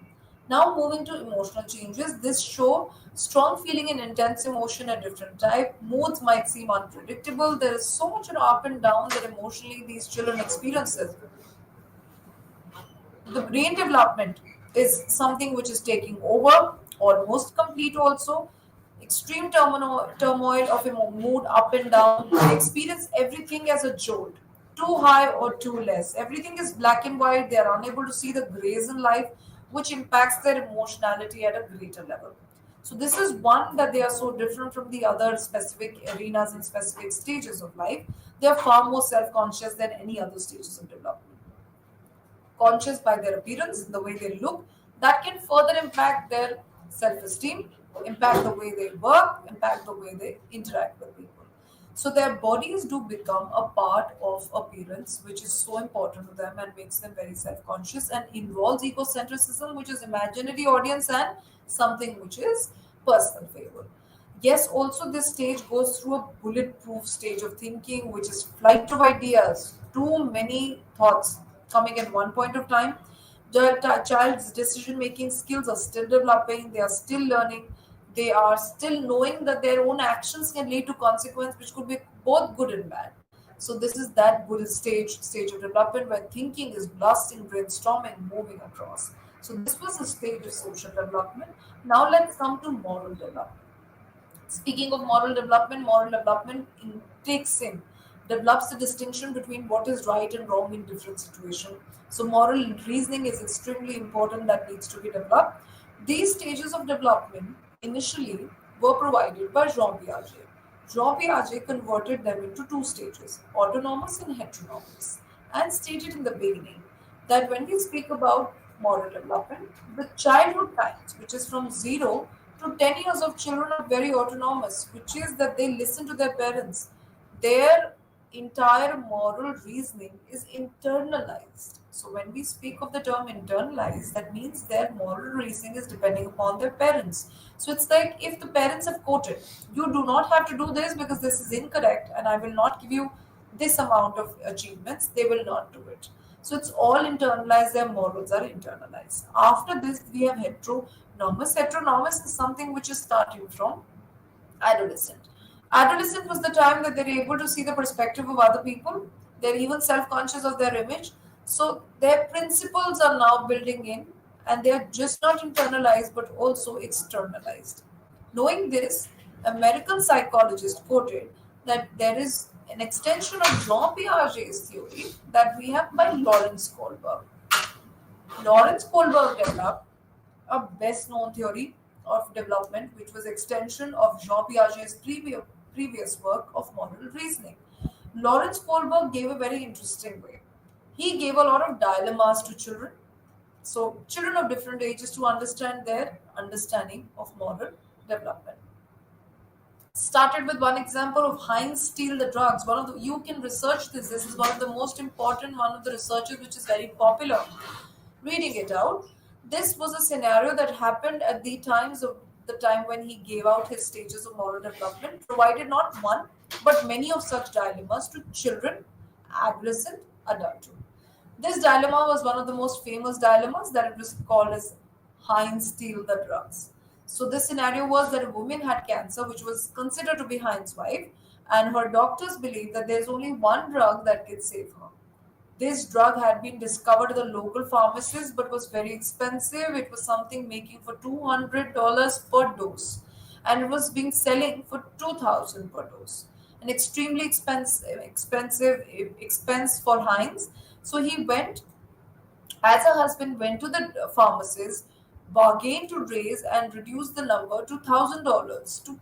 Now moving to emotional changes, this show strong feeling and intense emotion at different type. Moods might seem unpredictable. There is so much up and down that emotionally these children experiences. The brain development is something which is taking over, almost complete also. extreme turmoil of a mood up and down. They experience everything as a jolt, too high or too less. Everything is black and white. They are unable to see the grays in life, which impacts their emotionality at a greater level. So, this is one that they are so different from the other specific arenas and specific stages of life. They are far more self conscious than any other stages of development, conscious by their appearance, the way they look, that can further impact their self esteem, impact the way they work, impact the way they interact with people. So their bodies do become a part of appearance, which is so important to them and makes them very self conscious and involves egocentrism, which is imaginary audience, and something which is personal favor. Yes, also this stage goes through a bulletproof stage of thinking, which is flight of ideas, too many thoughts coming at one point of time. The child's decision making skills are still developing, they are still learning, they are still knowing that their own actions can lead to consequence which could be both good and bad. So this is that bull stage of development where thinking is blasting, brainstorming, moving across. So this was a stage of social development. Now let's come to moral development. Speaking of moral development takes in, develops the distinction between what is right and wrong in different situations. So, moral reasoning is extremely important that needs to be developed. These stages of development initially were provided by Jean Piaget. Jean Piaget converted them into two stages, autonomous and heteronomous, and stated in the beginning that when we speak about moral development, the childhood times, which is from 0 to 10 years of children, are very autonomous, which is that they listen to their parents. Their entire moral reasoning is internalized. So, when we speak of the term internalized, that means their moral reasoning is depending upon their parents. So, it's like if the parents have quoted, you do not have to do this because this is incorrect, and I will not give you this amount of achievements, they will not do it. So it's all internalized, their morals are internalized. After this, we have heteronomous. Heteronomous is something which is starting from adolescent. Adolescent was the time that they're able to see the perspective of other people. They're even self-conscious of their image. So their principles are now building in, and they are just not internalized but also externalized. Knowing this, American psychologist quoted that there is an extension of Jean Piaget's theory that we have by Lawrence Kohlberg. Lawrence Kohlberg developed a best known theory of development, which was extension of Jean Piaget's previous work of moral reasoning. Lawrence Kohlberg gave a very interesting way. He gave a lot of dilemmas to children, so children of different ages, to understand their understanding of moral development. Started with one example of Heinz steal the drugs. One of the, you can research this. This is one of the most important one of the researches which is very popular. Reading it out, this was a scenario that happened at the time when he gave out his stages of moral development, provided not one but many of such dilemmas to children, adolescent, adulthood. This dilemma was one of the most famous dilemmas that it was called as Heinz steal the drugs. So this scenario was that a woman had cancer, which was considered to be Heinz's wife, and her doctors believed that there's only one drug that can save her. This drug had been discovered at the local pharmacist but was very expensive. It was something making for $200 per dose, and it was being selling for 2000 per dose. An extremely expensive expense for Heinz. So he went, as a husband, went to the pharmacist, bargained to raise and reduce the number to $1,000 to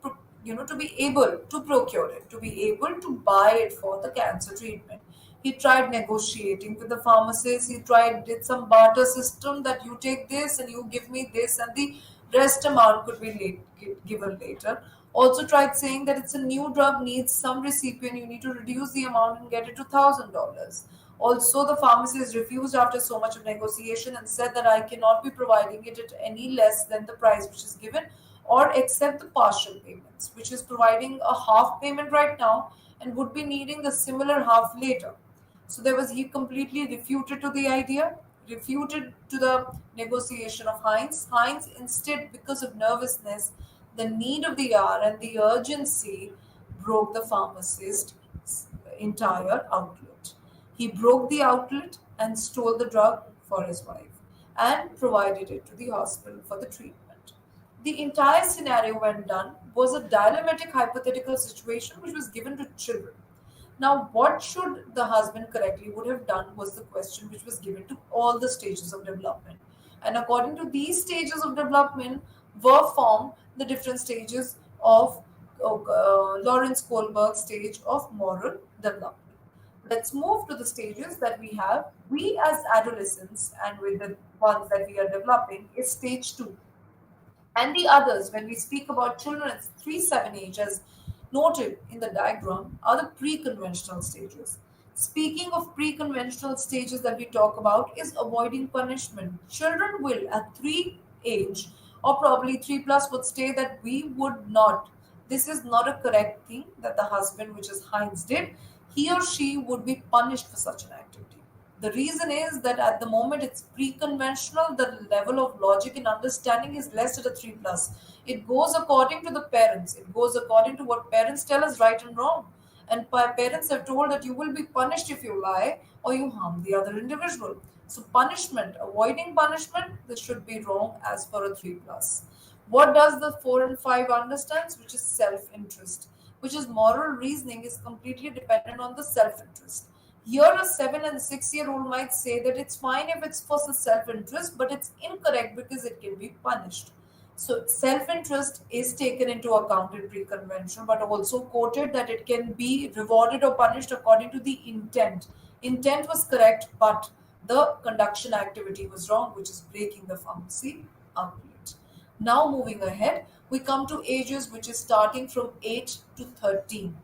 to be able to procure it, to be able to buy it for the cancer treatment. He tried negotiating with the pharmacist. He tried did some barter system that you take this and you give me this, and the rest amount could be given later. Also tried saying that it's a new drug, needs some recipient. You need to reduce the amount and get it to $1,000. Also, the pharmacist refused after so much of negotiation and said that I cannot be providing it at any less than the price which is given, or accept the partial payments, which is providing a half payment right now and would be needing the similar half later. So there was he completely refuted to the idea, refuted to the negotiation of Heinz. Heinz instead, because of nervousness, the need of the hour and the urgency, broke the pharmacist's entire outlet. He broke the outlet and stole the drug for his wife and provided it to the hospital for the treatment. The entire scenario, when done, was a dilemmatic hypothetical situation which was given to children. Now, what should the husband correctly would have done was the question which was given to all the stages of development. And according to these stages of development, were formed the different stages of Lawrence Kohlberg stage of moral development. Let's move to the stages that we have. We as adolescents and with the ones that we are developing is stage 2, and the others, when we speak about children at 3-7 age, as noted in the diagram, are the pre-conventional stages. Speaking of pre-conventional stages that we talk about is avoiding punishment. Children will at 3 age or probably 3 plus would say that we would not. This is not a correct thing that the husband, which is Heinz, did. He or she would be punished for such an activity. The reason is that at the moment it's pre-conventional, the level of logic and understanding is less at a 3 plus. It goes according to the parents. It goes according to what parents tell us right and wrong. And parents are told that you will be punished if you lie or you harm the other individual. So punishment, avoiding punishment, this should be wrong as per a 3 plus. What does the 4 and 5 understands? Which is self-interest, which is moral reasoning is completely dependent on the self-interest. Here, a 7 and 6 year old might say that it's fine if it's for self interest, but it's incorrect because it can be punished. So, self interest is taken into account in pre conventional, but also quoted that it can be rewarded or punished according to the intent. Intent was correct, but the conduction activity was wrong, which is breaking the pharmacy outlet. Now, moving ahead, we come to ages which is starting from 8 to 13.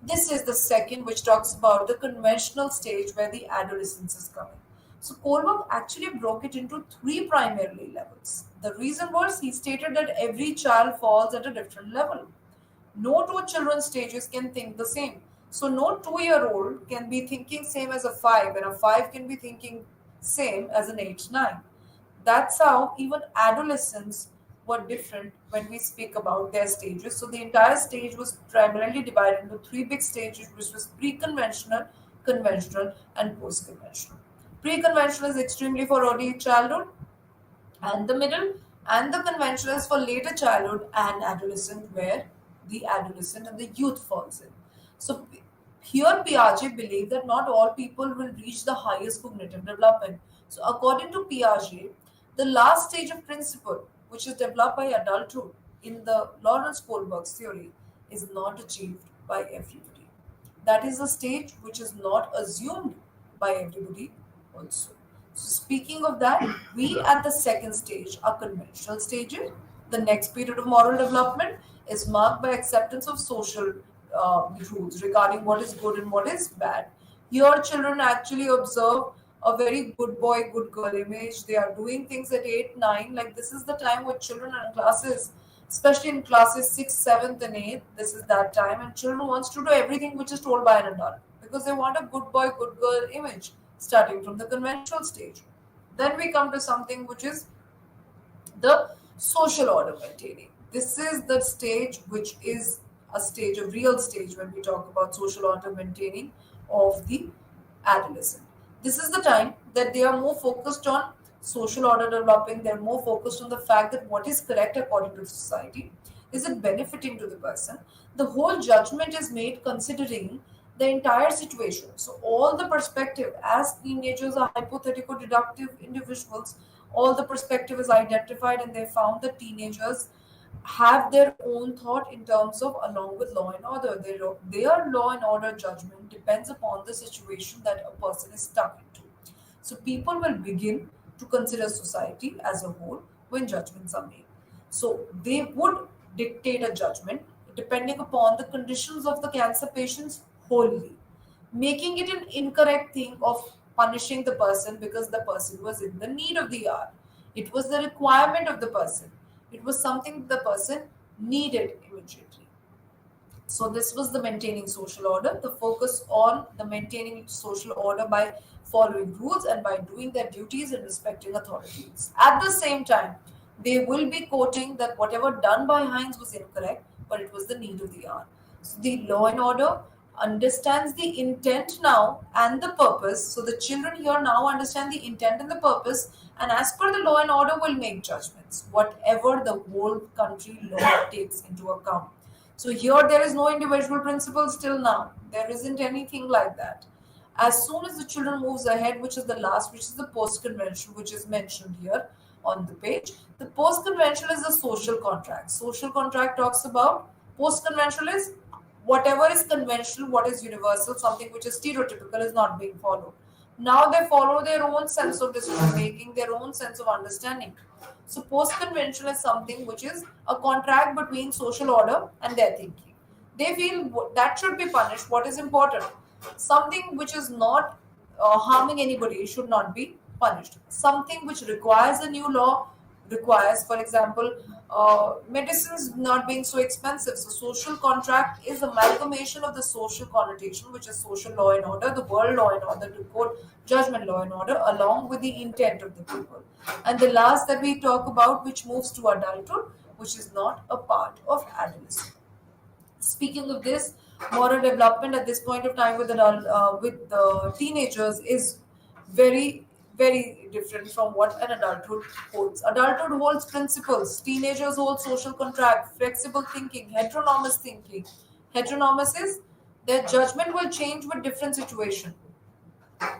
This is the second, which talks about the conventional stage where the adolescence is coming. So Kohlberg actually broke it into three primarily levels. The reason was he stated that every child falls at a different level. No two children's stages can think the same. So no 2-year-old can be thinking same as a 5, and a 5 can be thinking same as an 8, 9. That's how even adolescents were different when we speak about their stages. So the entire stage was primarily divided into three big stages, which was pre-conventional, conventional, and post-conventional. Pre-conventional is extremely for early childhood, and the middle, and the conventional is for later childhood and adolescent, where the adolescent and the youth falls in. So here Piaget believed that not all people will reach the highest cognitive development. So according to Piaget, the last stage of principle, which is developed by adulthood in the Lawrence Kohlberg's theory, is not achieved by everybody. That is a stage which is not assumed by everybody also. So speaking of that, we at the second stage are conventional stages. The next period of moral development is marked by acceptance of social rules regarding what is good and what is bad. Here, children actually observe a very good boy, good girl image. They are doing things at 8, 9. Like this is the time where children are in classes, especially in classes 6, 7th, and 8th. This is that time, and children wants to do everything which is told by an adult because they want a good boy, good girl image starting from the conventional stage. Then we come to something which is the social order maintaining. This is the stage which is a stage, a real stage when we talk about social order maintaining of the adolescent. This is the time that they are more focused on social order developing, they're more focused on the fact that what is correct according to society, is it benefiting to the person? The whole judgment is made considering the entire situation. So all the perspective, as teenagers are hypothetical deductive individuals, all the perspective is identified and they found that teenagers have their own thought in terms of along with law and order. Their law and order judgment depends upon the situation that a person is stuck into. So people will begin to consider society as a whole when judgments are made. So they would dictate a judgment depending upon the conditions of the cancer patients wholly, making it an incorrect thing of punishing the person because the person was in the need of the hour. It was the requirement of the person. It was something the person needed immediately. So this was the maintaining social order, the focus on the maintaining social order by following rules and by doing their duties and respecting authorities. At the same time, they will be quoting that whatever done by Heinz was incorrect, but it was the need of the hour. So the law and order understands the intent now and the purpose. So the children here now understand the intent and the purpose, and as per the law and order, will make judgments, whatever the whole country law takes into account. So here there is no individual principles till now. There isn't anything like that. As soon as the children moves ahead, which is the last, which is the post-conventional, which is mentioned here on the page. The post-conventional is the social contract. Social contract talks about, post-conventional is whatever is conventional, what is universal, something which is stereotypical is not being followed. Now they follow their own sense of decision making, their own sense of understanding. So post-conventional is something which is a contract between social order and their thinking. They feel that should be punished. What is important? Something which is not harming anybody should not be punished. Something which requires a new law requires, for example, medicines not being so expensive. So social contract is amalgamation of the social connotation, which is social law and order, the world law and order, the court judgment law and order, along with the intent of the people. And the last that we talk about, which moves to adulthood, which is not a part of adolescence. Speaking of this, moral development at this point of time with the teenagers is very different from what an adulthood holds. Adulthood holds principles. Teenagers hold social contract, flexible thinking, heteronomous thinking. Heteronomous is their judgment will change with different situation.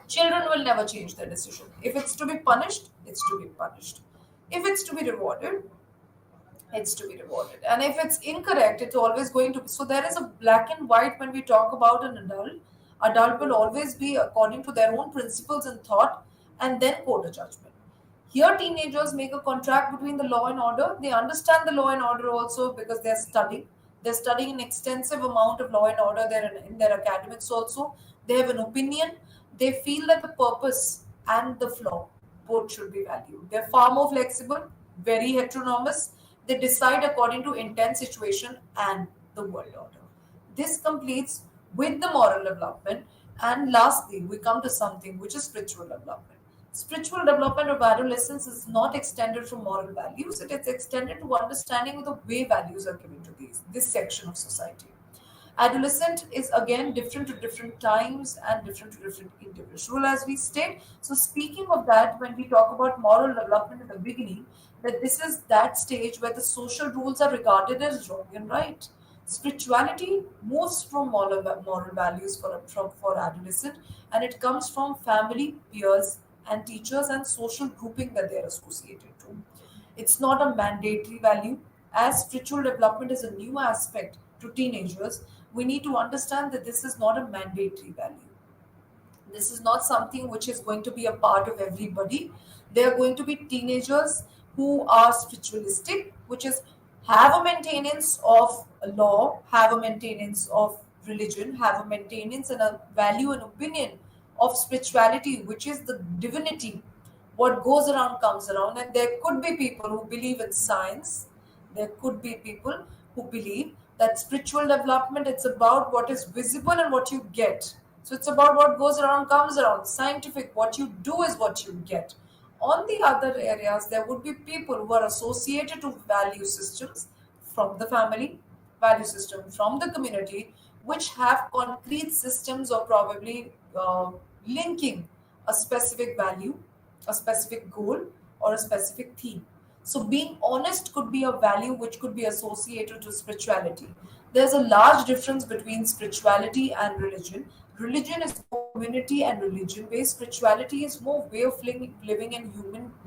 Children will never change their decision. If it's to be punished, it's to be punished. If it's to be rewarded, it's to be rewarded. And if it's incorrect, it's always going to be. So there is a black and white when we talk about an adult. Adult will always be according to their own principles and thought and then quote a judgment. Here, teenagers make a contract between the law and order. They understand the law and order also because they're studying. They're studying an extensive amount of law and order. They're in their academics also. They have an opinion. They feel that the purpose and the flaw both should be valued. They're far more flexible, very heteronomous. They decide according to intent, situation, and the world order. This completes with the moral development. And lastly, we come to something which is spiritual development. Spiritual development of adolescence is not extended from moral values, it is extended to understanding of the way values are given to this section of society. Adolescent is again different to different times and different to different individual, as we state. So speaking of that, when we talk about moral development in the beginning, that this is that stage where the social rules are regarded as wrong and right. Spirituality moves from moral values for adolescent, and it comes from family, peers, and teachers and social grouping that they are associated to. It's not a mandatory value. As spiritual development is a new aspect to teenagers, we need to understand that this is not a mandatory value. This is not something which is going to be a part of everybody. There are going to be teenagers who are spiritualistic, which is have a maintenance of a law, have a maintenance of religion, have a maintenance and a value and opinion of spirituality, which is the divinity. What goes around comes around, and there could be people who believe in science. There could be people who believe that spiritual development, it's about what is visible and what you get. So it's about what goes around comes around. Scientific, what you do is what you get. On the other areas, there would be people who are associated to value systems from the family, value system from the community, which have concrete systems or probably linking a specific value, a specific goal, or a specific theme. So, being honest could be a value which could be associated to spirituality. There's a large difference between spirituality and religion. Religion is more community and religion based. Spirituality is more way of living and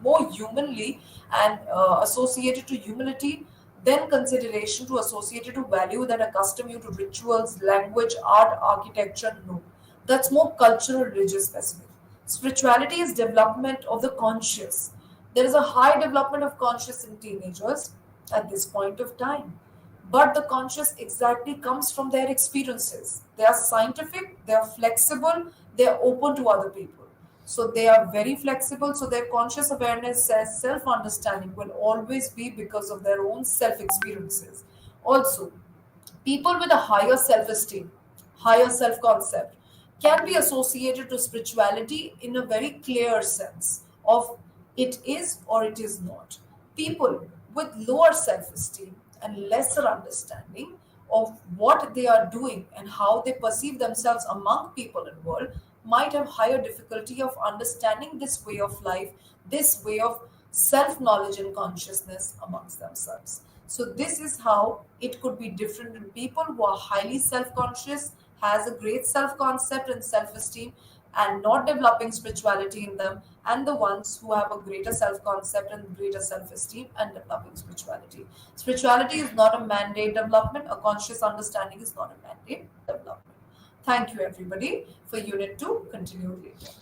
more humanly and associated to humility than consideration to associated to value that accustom you to rituals, language, art, architecture. No, that's more cultural, religious specific. Spirituality is development of the conscious. There is a high development of conscious in teenagers at this point of time. But the conscious exactly comes from their experiences. They are scientific, they are flexible, they are open to other people. So they are very flexible. So their conscious awareness says self understanding will always be because of their own self experiences. Also, people with a higher self esteem, higher self concept can be associated to spirituality in a very clear sense of it is or it is not. People with lower self esteem and lesser understanding of what they are doing and how they perceive themselves among people in world might have higher difficulty of understanding this way of life, this way of self knowledge and consciousness amongst themselves. So this is how it could be different in people who are highly self conscious, has a great self concept and self esteem, and not developing spirituality in them, and the ones who have a greater self concept and greater self esteem and developing spirituality. Spirituality is not a mandate development, a conscious understanding is not a mandate development. Thank you, everybody, for Unit 2. Continue later.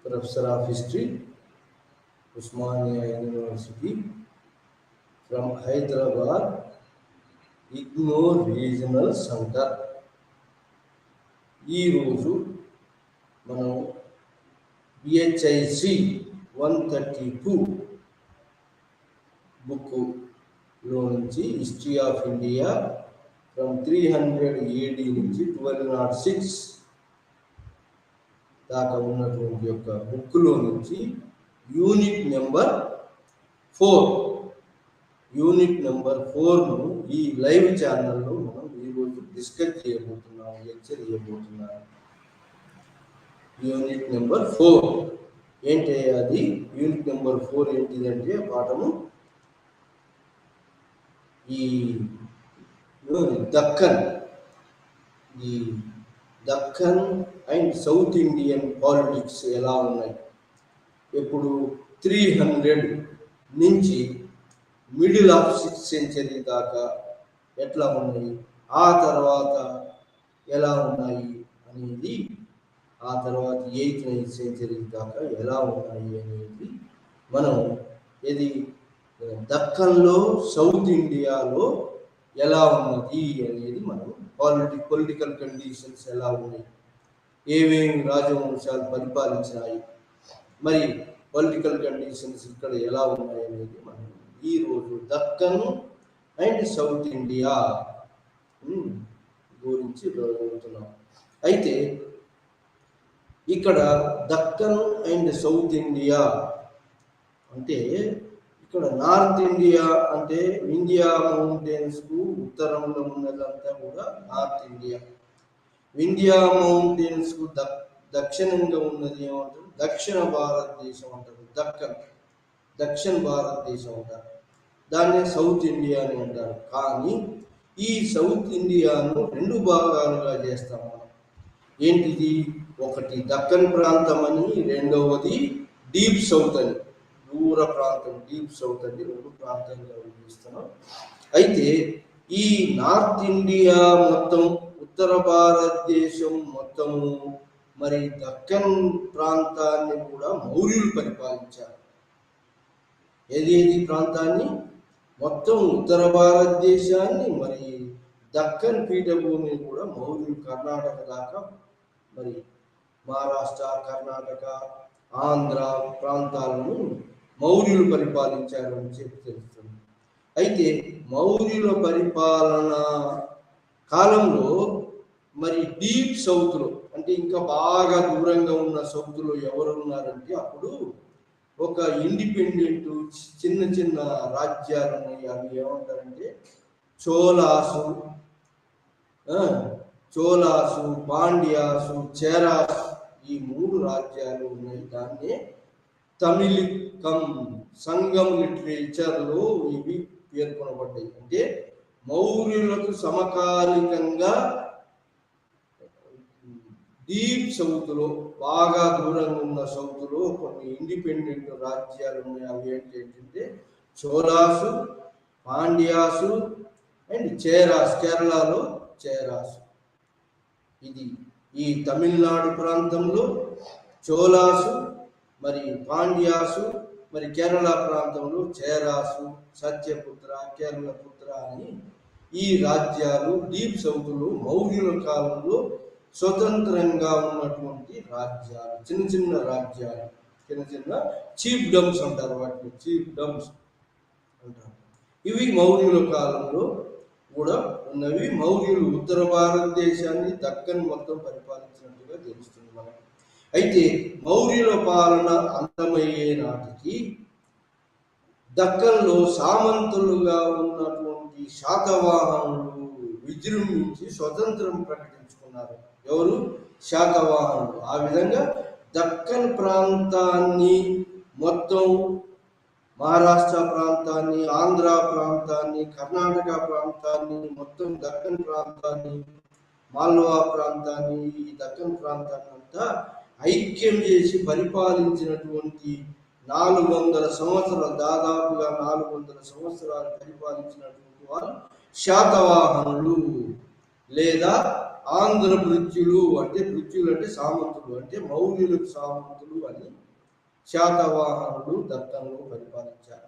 Professor of History, Usmania University, from Hyderabad, IGNOR Regional Center. ఈరోజు మనం BHIC 132 బుక్లో నుంచి history of India from 300 AD నుంచి 1206 దాకా ఉన్నటువంటి యొక్క బుక్లో నుంచి యూనిట్ నెంబర్ 4ను ఈ లైవ్ ఛానల్లో మనం ఈరోజు డిస్కస్ చేయబోతున్నాం, లెక్చర్ చేయబోతున్నాం. యూనిట్ నెంబర్ 4 ఏంటి అది? యూనిట్ నెంబర్ 4 ఏంటిదంటే పాఠము ఈ Deccan and south Indian politics ఎలా ఉన్నాయి, ఇప్పుడు 300 నుంచి మిడిల్ ఆఫ్ 6th century దాకా ఎట్లా ఉన్నాయి, ఆ తర్వాత ఎలా ఉన్నాయి అనేది, ఆ తర్వాత 8th 9th century దాకా ఎలా ఉన్నాయి అనేది మనం ఇది దక్కన్లో సౌత్ ఇండియాలో ఎలా ఉన్నది అనేది మనం పొలిటికల్ కండిషన్స్ ఎలా ఉన్నాయి, ఏమేమి రాజవంశాలు పరిపాలించినాయి, మరి పొలిటికల్ కండిషన్స్ ఇక్కడ ఎలా ఉన్నాయి అనేది మనం ఈరోజు దక్కన్ అండ్ సౌత్ ఇండియా గురించి చదువుతున్నాం. అయితే ఇక్కడ దక్కన్ అండ్ సౌత్ ఇండియా అంటే ఇక్కడ నార్త్ ఇండియా అంటే వింధ్యా మౌంటైన్స్కు ఉత్తరంలో ఉన్నదంతా కూడా నార్త్ ఇండియా. వింధ్యా మౌంటైన్స్కు దక్షిణంగా ఉన్నది ఏమంటారు? దక్షిణ భారతదేశం అంటారు. దక్షిణ భారతదేశం అంటారు. దాన్నే సౌత్ ఇండియా అని అంటారు. కానీ ఈ సౌత్ ఇండియాను 2 భాగాలుగా చేస్తాం మనం. ఏంటిది? ఒకటి దక్కన్ ప్రాంతం అని, రెండవది డీప్ సౌత్ అని, దూర ప్రాంతం డీప్ సౌత్ అని 2 ప్రాంతాలుగా విభజిస్తున్నాం. అయితే ఈ నార్త్ ఇండియా మొత్తం, ఉత్తర భారతదేశం మొత్తము, మరి దక్కన్ ప్రాంతాన్ని కూడా మౌర్యులు పరిపాలించారు. ఏది ప్రాంతాన్ని? మొత్తం ఉత్తర భారతదేశాన్ని, మరి దక్కన్ పీఠభూమిని కూడా మౌర్యులు కర్ణాటక దాకా, మరి మహారాష్ట్ర, కర్ణాటక, ఆంధ్ర ప్రాంతాలను మౌర్యులు పరిపాలించారు అని చెప్పి తెలుస్తుంది. అయితే మౌర్యుల పరిపాలన కాలంలో మరి డీప్ సౌత్లో అంటే ఇంకా బాగా దూరంగా ఉన్న సౌత్లో ఎవరు ఉన్నారంటే అప్పుడు ఒక ఇండిపెండెంట్ చిన్న చిన్న రాజ్యాలు ఉన్నాయి. అవి ఏమంటారంటే చోళాసు, పాండ్యాసు, చేరాసు, ఈ 3 రాజ్యాలు ఉన్నాయి. దాన్నే తమిళికం సంగం లిటరేచర్లో ఇవి పేర్కొనబడ్డాయి. అంటే మౌర్యులకు సమకాలికంగా డీప్ సౌత్లో, బాగా దూరంగా ఉన్న సౌత్లో కొన్ని ఇండిపెండెంట్ రాజ్యాలు ఉన్నాయి. అవి ఏంటంటే చోళాసు, పాండ్యాసు అండ్ చేరాస్, కేరళలో చేరాసు. ఇది ఈ తమిళనాడు ప్రాంతంలో చోళాసు, మరి పాండ్యాసు, మరి కేరళ ప్రాంతంలో చేరాసు, సత్యపుత్ర, కేరళపుత్ర అని ఈ రాజ్యాలు డీప్ సౌత్లో మౌర్యుల కాలంలో స్వతంత్రంగా ఉన్నటువంటి రాజ్యాలు, చిన్న చిన్న రాజ్యాలు, చిన్న చీఫ్ డమ్స్ అంటారు వాటిని, చీఫ్ డమ్స్ అంటారు. ఇవి మౌర్యుల కాలంలో కూడా ఉన్నవి. మౌర్యులు ఉత్తర భారతదేశాన్ని, దక్కన్ మొత్తం పరిపాలించినట్టుగా తెలుస్తుంది మనకు. అయితే మౌర్యుల పాలన అంతమయ్యే నాటికి దక్కన్లో సామంతులుగా ఉన్నటువంటి శాతవాహనులు విజృంభించి స్వతంత్రం ప్రకటించుకున్నారు. ఎవరు? శాతవాహనులు. ఆ విధంగా దక్కన్ ప్రాంతాన్ని మొత్తం, మహారాష్ట్ర ప్రాంతాన్ని, ఆంధ్ర ప్రాంతాన్ని, కర్ణాటక ప్రాంతాన్ని, మొత్తం దక్కన్ ప్రాంతాన్ని, మాల్వా ప్రాంతాన్ని, ఈ దక్కన్ ప్రాంతాన్ని అంతా ఐక్యం చేసి పరిపాలించినటువంటి 400 సంవత్సరాలు, దాదాపుగా 400 సంవత్సరాలు పరిపాలించినటువంటి వారు శాతవాహనులు. లేదా ఆంధ్ర భృత్యులు అంటే సామంతులు అంటే మౌర్యులకు సామంతులు అని శాతవాహనులు దక్కన్లో పరిపాలించారు.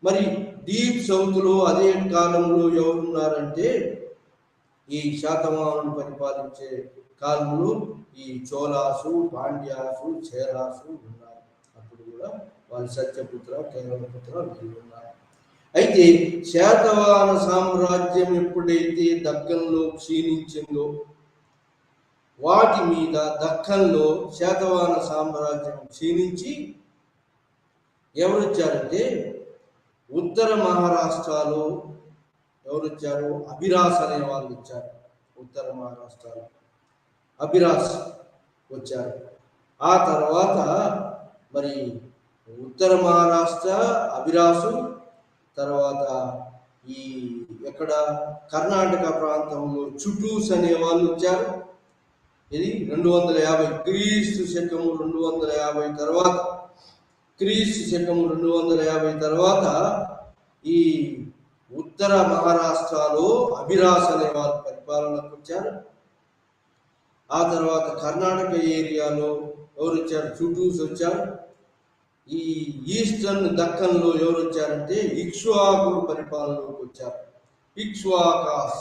మరి డీప్ సౌత్లో అదే కాలంలో ఎవరున్నారంటే ఈ శాతవాహనులు పరిపాలించే కాలంలో ఈ చోళాసు, పాండ్యాసు, చేరాసు ఉన్నారు. అప్పుడు కూడా వాళ్ళు సత్యపుత్ర, కేరళపుత్ర వీళ్ళు ఉన్నారు. అయితే శాతవాహన సామ్రాజ్యం ఎప్పుడైతే దక్కన్లో క్షీణించిందో వాటి మీద దక్కన్లో శాతవాహన సామ్రాజ్యం క్షీణించి ఎవరు వచ్చారంటే ఉత్తర మహారాష్ట్రలో ఎవరు వచ్చారు? అభిరాస్ అనే వాళ్ళు వచ్చారు. ఉత్తర మహారాష్ట్రలో అభిరాస్ వచ్చారు. ఆ తర్వాత మరి ఉత్తర మహారాష్ట్ర అభిరాసు, తర్వాత ఈ ఎక్కడ కర్ణాటక ప్రాంతంలో చుటూస్ అనే వాళ్ళు వచ్చారు. ఇది 250 క్రీస్తు శకము 250 తర్వాత, క్రీస్తు శకము 250 తర్వాత ఈ ఉత్తర మహారాష్ట్రలో అభిరాస్ అనే వాళ్ళు పరిపాలనకు వచ్చారు. ఆ తర్వాత కర్ణాటక ఏరియాలో ఎవరు వచ్చారు? చుటూస్ వచ్చారు. ఈ ఈస్టర్న్ దక్కన్లో ఎవరు వచ్చారంటే ఇక్ష్వాకులు పరిపాలనలోకి వచ్చారు. ఇక్ష్వాకాస్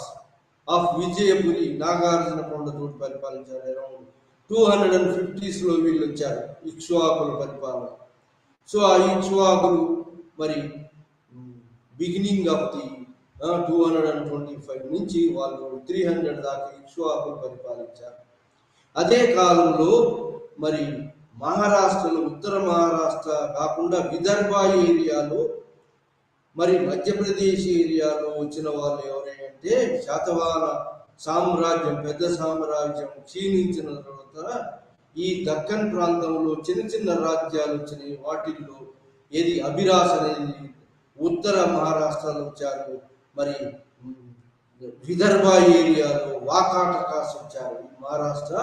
ఆఫ్ విజయపురి, నాగార్జున కొండతో పరిపాలించారు. అరౌండ్ 250s వీళ్ళు వచ్చారు ఇక్ష్వాకుల పరిపాలన. సో ఆ ఇక్ష్వాకులు మరి బిగినింగ్ ఆఫ్ ది 225 నుంచి వాళ్ళు 300 దాకా ఇక్ష్వాకులు పరిపాలించారు. అదే కాలంలో మరి మహారాష్ట్రలో ఉత్తర మహారాష్ట్ర కాకుండా విదర్భ ఏరియాలో మరి మధ్యప్రదేశ్ ఏరియాలో వచ్చిన వాళ్ళు ఎవరంటే శాతవాహన సామ్రాజ్యం, పెద్ద సామ్రాజ్యం క్షీణించిన తర్వాత ఈ దక్కన్ ప్రాంతంలో చిన్న చిన్న రాజ్యాలు వచ్చినాయి. వాటిల్లో ఏది అభిరాస్ అనేది ఉత్తర మహారాష్ట్రలో వచ్చారు. మరి విదర్భ ఏరియాలో వాకాటకాస్ వచ్చారు. మహారాష్ట్ర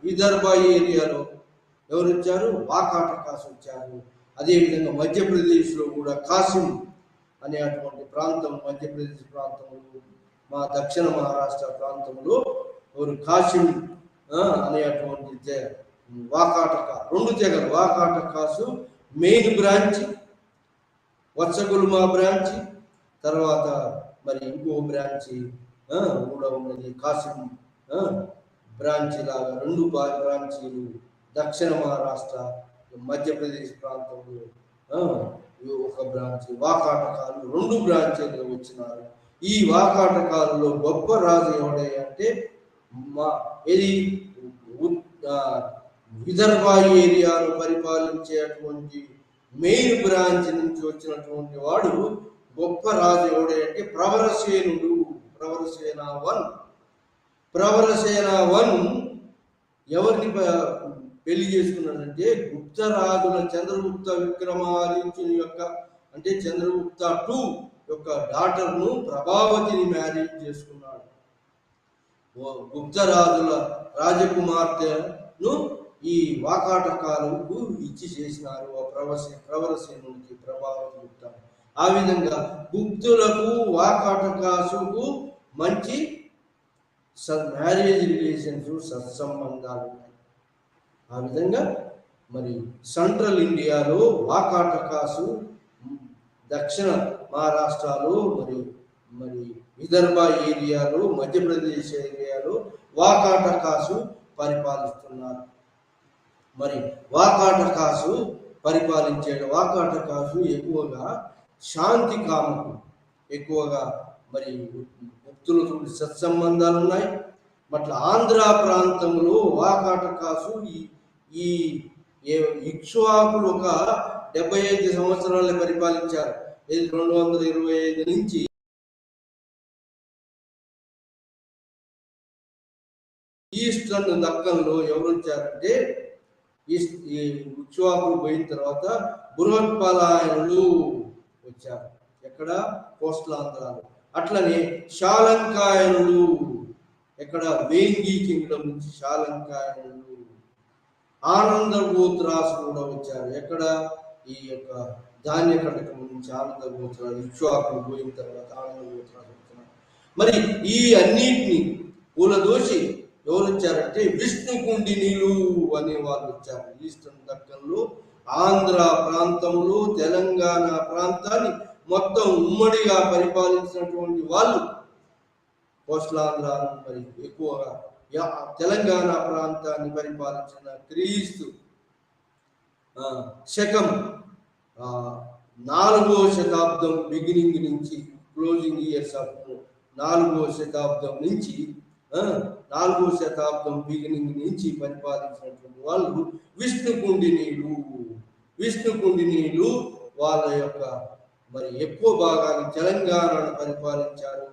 విదర్భ ఏరియాలో ఎవరు వచ్చారు? వాకాటకాస్ వచ్చారు. అదేవిధంగా మధ్యప్రదేశ్లో కూడా కాసిం అనే అటువంటి ప్రాంతం, మధ్యప్రదేశ్ ప్రాంతంలో, మా దక్షిణ మహారాష్ట్ర ప్రాంతంలో ఎవరు కాసిం అనే అటువంటి వాకాటక, 2 తెగలు వాకాటకాసు మెయిన్ బ్రాంచ్, వత్సగుల్మా బ్రాంచ్, తర్వాత మరి ఇంకో బ్రాంచి కూడా ఉన్నది కాసిం బ్రాంచ్ లాగా 2 బ్రాంచీలు దక్షిణ మహారాష్ట్ర మధ్యప్రదేశ్ ప్రాంతంలో ఒక బ్రాంచ్. వాకాటకాలు 2 బ్రాంచీలుగా వచ్చినారు. ఈ వాకాటకాలలో గొప్ప రాజు ఎవడే అంటే ఇది విదర్భ ఏరియాను పరిపాలించేటువంటి మెయిన్ బ్రాంచ్ నుంచి వచ్చినటువంటి వాడు గొప్ప రాజు ఎవడే అంటే ప్రవరసేనుడు. ప్రవరసేన 1 ఎవరిని పెళ్లి చేసుకున్నాడంటే గుప్తరాజుల చంద్రగుప్త విక్రమాదిత్యుని యొక్క అంటే చంద్రగుప్త 2 యొక్క డాటర్ను ప్రభావతిని మ్యారేజ్ చేసుకున్నాడు. గుప్తరాజుల రాజకుమార్తెను ఈ వాకాటకాలకు ఇచ్చి చేసినారు ఆ ప్రవరసేనుడికి ప్రభావతి గుప్త. ఆ విధంగా గుప్తులకు వాకాటకాసుకు మంచి మ్యారేజ్ రిలేషన్స్, సత్సంబంధాలు ఉన్నాయి. ఆ విధంగా మరి సెంట్రల్ ఇండియాలో వాకాటకాసు, దక్షిణ మహారాష్ట్రలో మరి విదర్భ ఏరియాలో, మధ్యప్రదేశ్ ఏరియాలో వాకాటకాసు పరిపాలిస్తున్నారు. మరి వాకాటకాసు ఎక్కువగా శాంతి కామకు, ఎక్కువగా మరి భక్తులతో సత్సంబంధాలు ఉన్నాయి. మట్ల ఆంధ్ర ప్రాంతంలో వాకాటకాసు ఈ ఇక్ష్వాకులు ఒక 75 సంవత్సరాలు పరిపాలించారు. 225 నుంచి ఈస్టర్న్ దక్కన్లో ఎవరు వచ్చారంటే ఈ ఇక్ష్వాకులు పోయిన తర్వాత బృహత్పలాయనులు వచ్చారు. ఎక్కడ? కోస్టలాంధ్రాలో. అట్లనే శాలంకాయనులు, ఎక్కడ? వేంగి కింగ్డమ్ నుంచి శాలంకాయనులు. ఆనంద గోత్రాసు కూడా వచ్చారు. ఎక్కడ? ఈ యొక్క ధాన్య కటకం నుంచి ఆనంద గోత్రాలు, ఇక్ష్వాకులు పోయిన తర్వాత ఆనంద గోత్రాలు వచ్చారు. మరి ఈ అన్నిటిని పూలదోసి ఎవరు వచ్చారంటే విష్ణుకుండినీలు అనే వాళ్ళు వచ్చారు. ఈస్టర్న్ దక్కన్లో ఆంధ్ర ప్రాంతంలో తెలంగాణ ప్రాంతాన్ని మొత్తం ఉమ్మడిగా పరిపాలించినటువంటి వాళ్ళు కోస్టలాంధ్ర మరి ఎక్కువగా తెలంగాణ ప్రాంతాన్ని పరిపాలించిన క్రీస్తు శకం 4వ శతాబ్దం బిగినింగ్ నుంచి క్లోజింగ్ ఇయర్స్ ఆఫ్ 4వ శతాబ్దం నుంచి 4వ శతాబ్దం బిగినింగ్ నుంచి పరిపాలించినటువంటి వాళ్ళు విష్ణుకుండినీలు వాళ్ళ యొక్క మరి ఎక్కువ భాగాన్ని తెలంగాణను పరిపాలించారు.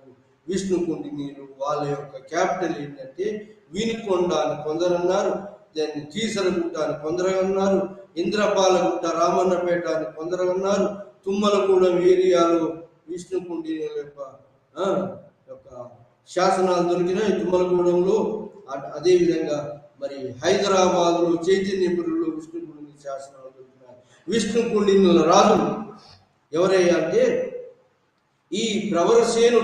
విష్ణుకుండినీలు వాళ్ళ యొక్క క్యాపిటల్ ఏంటంటే వీనికొండ అని కొందరు అన్నారు, దాన్ని కీసరగుట్ట అని కొందరు అన్నారు, ఇంద్రపాలగుట్ట రామన్నపేట అని కొందరు అన్నారు, తుమ్మలగూడెం ఏరియాలో విష్ణుకుండినీల యొక్క శాసనాలు దొరికినాయి తుమ్మలగూడెంలో. అదేవిధంగా మరి హైదరాబాద్లో చైతన్యపురిలో విష్ణుకుండిని శాసనాలు దొరికినాయి. విష్ణుకుండినుల రాజు ఎవరయ్యా అంటే ఈ ప్రవరసేన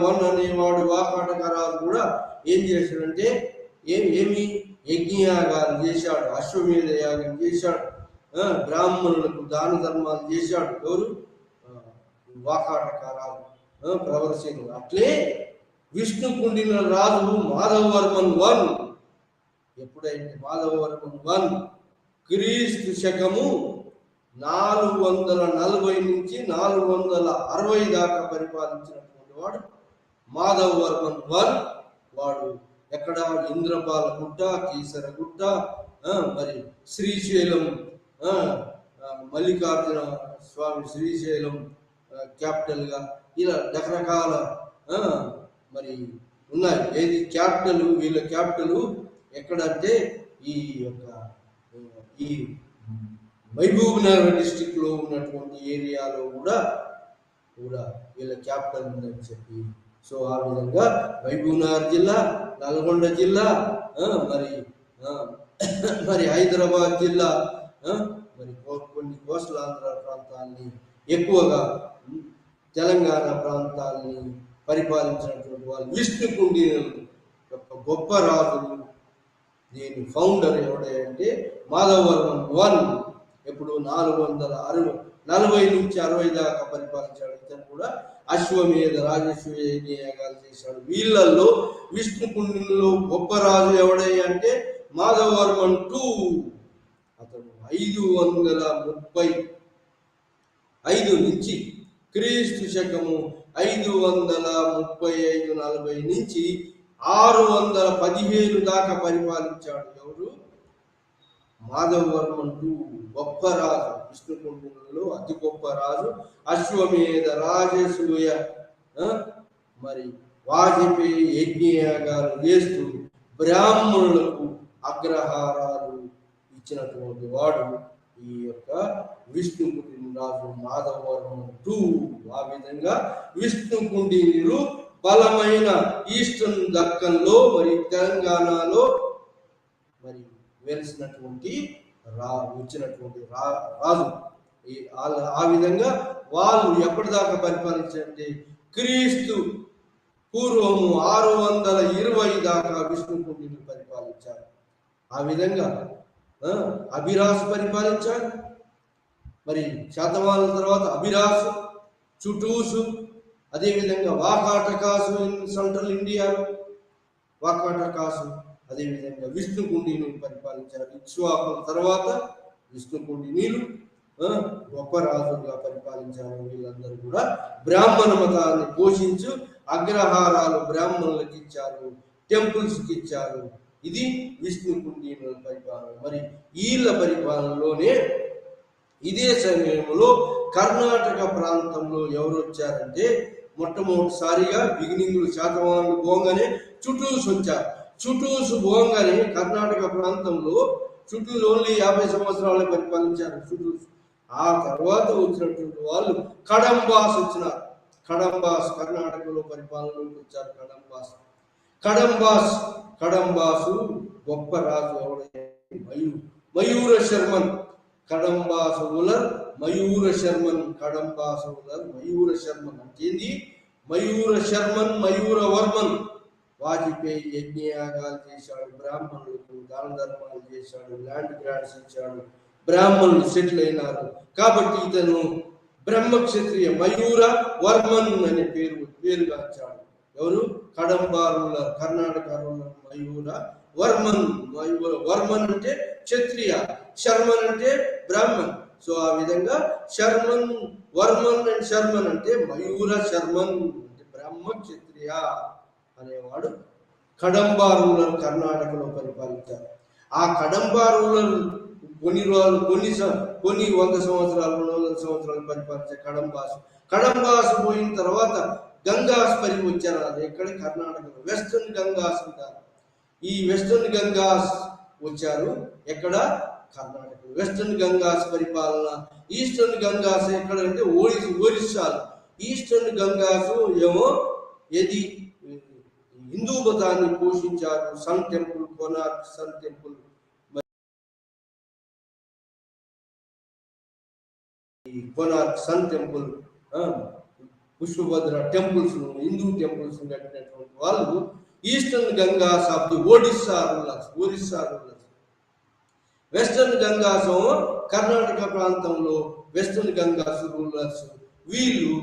1 అనేవాడు వాకాటకరాజు కూడా ఏం చేశాడంటే ఏమి యజ్ఞయాగాలు చేశాడు, అశ్వమేధ యాగం చేశాడు, బ్రాహ్మణులకు దాన ధర్మాలు చేశాడు. ఎవరు? వాకాటకరాజు ప్రవరసేనుడు. అట్లే విష్ణుకుండిన రాజు మాధవవర్మన్ 1 ఎప్పుడైతే మాధవవర్మన్ 1 క్రీస్తు శకము 440 నుంచి 460 దాకా పరిపాలించినటువంటి వాడు మాధవవర్మన్ 1. వాడు ఎక్కడ? ఇంద్రపాలగుట్ట, కీసరగుట్ట, మరి శ్రీశైలం, మల్లికార్జున స్వామి శ్రీశైలం క్యాపిటల్గా ఇలా రకరకాల మరి ఉన్నాయి. ఏది క్యాపిటల్? వీళ్ళ క్యాపిటల్ ఎక్కడంటే ఈ మహబూబ్నగర్ డిస్టిక్ లో ఉన్నటువంటి ఏరియాలో కూడా వీళ్ళ క్యాపిటల్ ఉందని చెప్పి, సో ఆ విధంగా మహబూబ్నగర్ జిల్లా, నల్గొండ జిల్లా, మరి హైదరాబాద్ జిల్లా, మరి కొన్ని కోస్టలాంధ్ర ప్రాంతాన్ని ఎక్కువగా తెలంగాణ ప్రాంతాన్ని పరిపాలించినటువంటి వాళ్ళు విష్ణుకుండినుల యొక్క గొప్ప రాజులు. దీని ఫౌండర్ ఎవడంటే మాధవవర్మన్ 1. ఎప్పుడు 440 నుంచి 60 దాకా పరిపాలించాడు. ఇతను కూడా అశ్వమేధ రాజశ్వేయ యాగాలు చేశాడు. వీళ్ళల్లో విష్ణుకుండిలో గొప్ప రాజు ఎవడయ్యా అంటే మాధవవర్మన్ 2. అతను 535 నుంచి క్రీస్తు శకము 535-40 నుంచి 617 దాకా పరిపాలించాడు. ఎవరు? మాధవవర్మన్ 2 గొప్ప రాజు. విష్ణుకుండిలో అతి గొప్ప రాజు. అశ్వమేధ రాజసూయ మరి వాజపేయి యజ్ఞయాగాలు చేస్తూ బ్రాహ్మణులకు అగ్రహారాలు ఇచ్చినటువంటి వాడు ఈ యొక్క విష్ణుకుండిని రాజు మాధవవర్మన్ 2. ఆ విధంగా విష్ణుకుండినులు బలమైన ఈస్టర్న్ దక్కన్లో మరి తెలంగాణలో మరి వెలిసినటువంటి వచ్చినటువంటి రాజు. ఆ విధంగా వాళ్ళు ఎప్పటిదాకా పరిపాలించారంటే క్రీస్తు పూర్వము 620 దాకా విష్ణుకుండిని పరిపాలించారు. ఆ విధంగా అభిరాసు పరిపాలించారు. మరి శాతవాహనుల తర్వాత అభిరాసు, చుటూసు, అదేవిధంగా వాకాటకాసు సెంట్రల్ ఇండియాలో వాకాటకాసు, అదేవిధంగా విష్ణుకుండిని పరిపాలించారు. ఇక్ష్వాకుల తర్వాత విష్ణుకుండినీలు గొప్ప రాజుగా పరిపాలించారు. వీళ్ళందరూ కూడా బ్రాహ్మణ మతాన్ని పోషించు అగ్రహారాలు బ్రాహ్మణులకు ఇచ్చారు, టెంపుల్స్కి ఇచ్చారు. ఇది విష్ణుకుండినుల పరిపాలన. మరి వీళ్ళ పరిపాలనలోనే ఇదే సమయంలో కర్ణాటక ప్రాంతంలో ఎవరు వచ్చారంటే మొట్టమొదటిసారిగా బిగినింగ్లు శాతవాహనులు పోగానే చుటూసు వచ్చారు. చుటూసు పోగానే కర్ణాటక ప్రాంతంలో చుటూసు ఓన్లీ 50 సంవత్సరాలు పరిపాలించారు చుటూసు. ఆ తర్వాత వచ్చినటువంటి వాళ్ళు కడంబాస్ వచ్చినారు. కడంబాస్ కర్ణాటకలో పరిపాలనలోకి వచ్చారు. కడంబాసు గొప్ప రాజు ఎవరైతే మయూర శర్మన్. కడంబాసు ఉలర్ మయూర శర్మన్. కడంబాసు ఉలర్ మయూర శర్మన్ అంటే మయూర శర్మన్, మయూర వర్మన్. వాజ్పేయి యజ్ఞయాగాలు చేశాడు, బ్రాహ్మణులకు దాన ధర్మాలు చేశాడు, ల్యాండ్ గ్రాంట్స్ ఇచ్చాడు, బ్రాహ్మణులు సెటిల్ అయినారు. కాబట్టి ఇతను బ్రహ్మక్షత్రియ మయూర వర్మన్ అనే పేరుగాంచాడు. ఎవరు? కడంబా రూలర్, కర్ణాటక రూలర్ మయూర వర్మన్. మయూర వర్మన్ అంటే క్షత్రియ, శర్మన్ అంటే బ్రాహ్మణ్. సో ఆ విధంగా శర్మన్, వర్మన్ అండ్ శర్మన్ అంటే మయూర శర్మన్ అంటే బ్రహ్మ క్షత్రియ అనేవాడు కడంబా రూలర్ కర్ణాటకలో పరిపాలించారు. ఆ కడంబా రూలర్ కొన్ని 100 సంవత్సరాలు 200 సంవత్సరాలు పరిపాలించే కడంబాసు పోయిన తర్వాత గంగాస్ వచ్చారు. అది ఎక్కడ? కర్ణాటకలో వెస్టర్న్ గంగాస్ అంటారు. ఈ వెస్టర్న్ గంగాస్ వచ్చారు. ఎక్కడ? కర్ణాటక. వెస్టర్న్ గంగాస్ పరిపాలన. ఈస్టర్న్ గంగాస్ ఎక్కడ అంటే ఒరిస్సాలో. ఈస్టర్న్ గంగాసు ఏమో ఏది హిందూ మతాన్ని పోషించారు. Sun temple, Konark sun temple, Konark sun temple, Pushpabhadra temples, Hindu temples కట్టినటువంటి వాళ్ళు eastern Gangas of the Orissa rulers. Western Gangas Karnataka ప్రాంతంలో వెస్టర్న్ గంగాస్ రూలర్స్. వీళ్ళు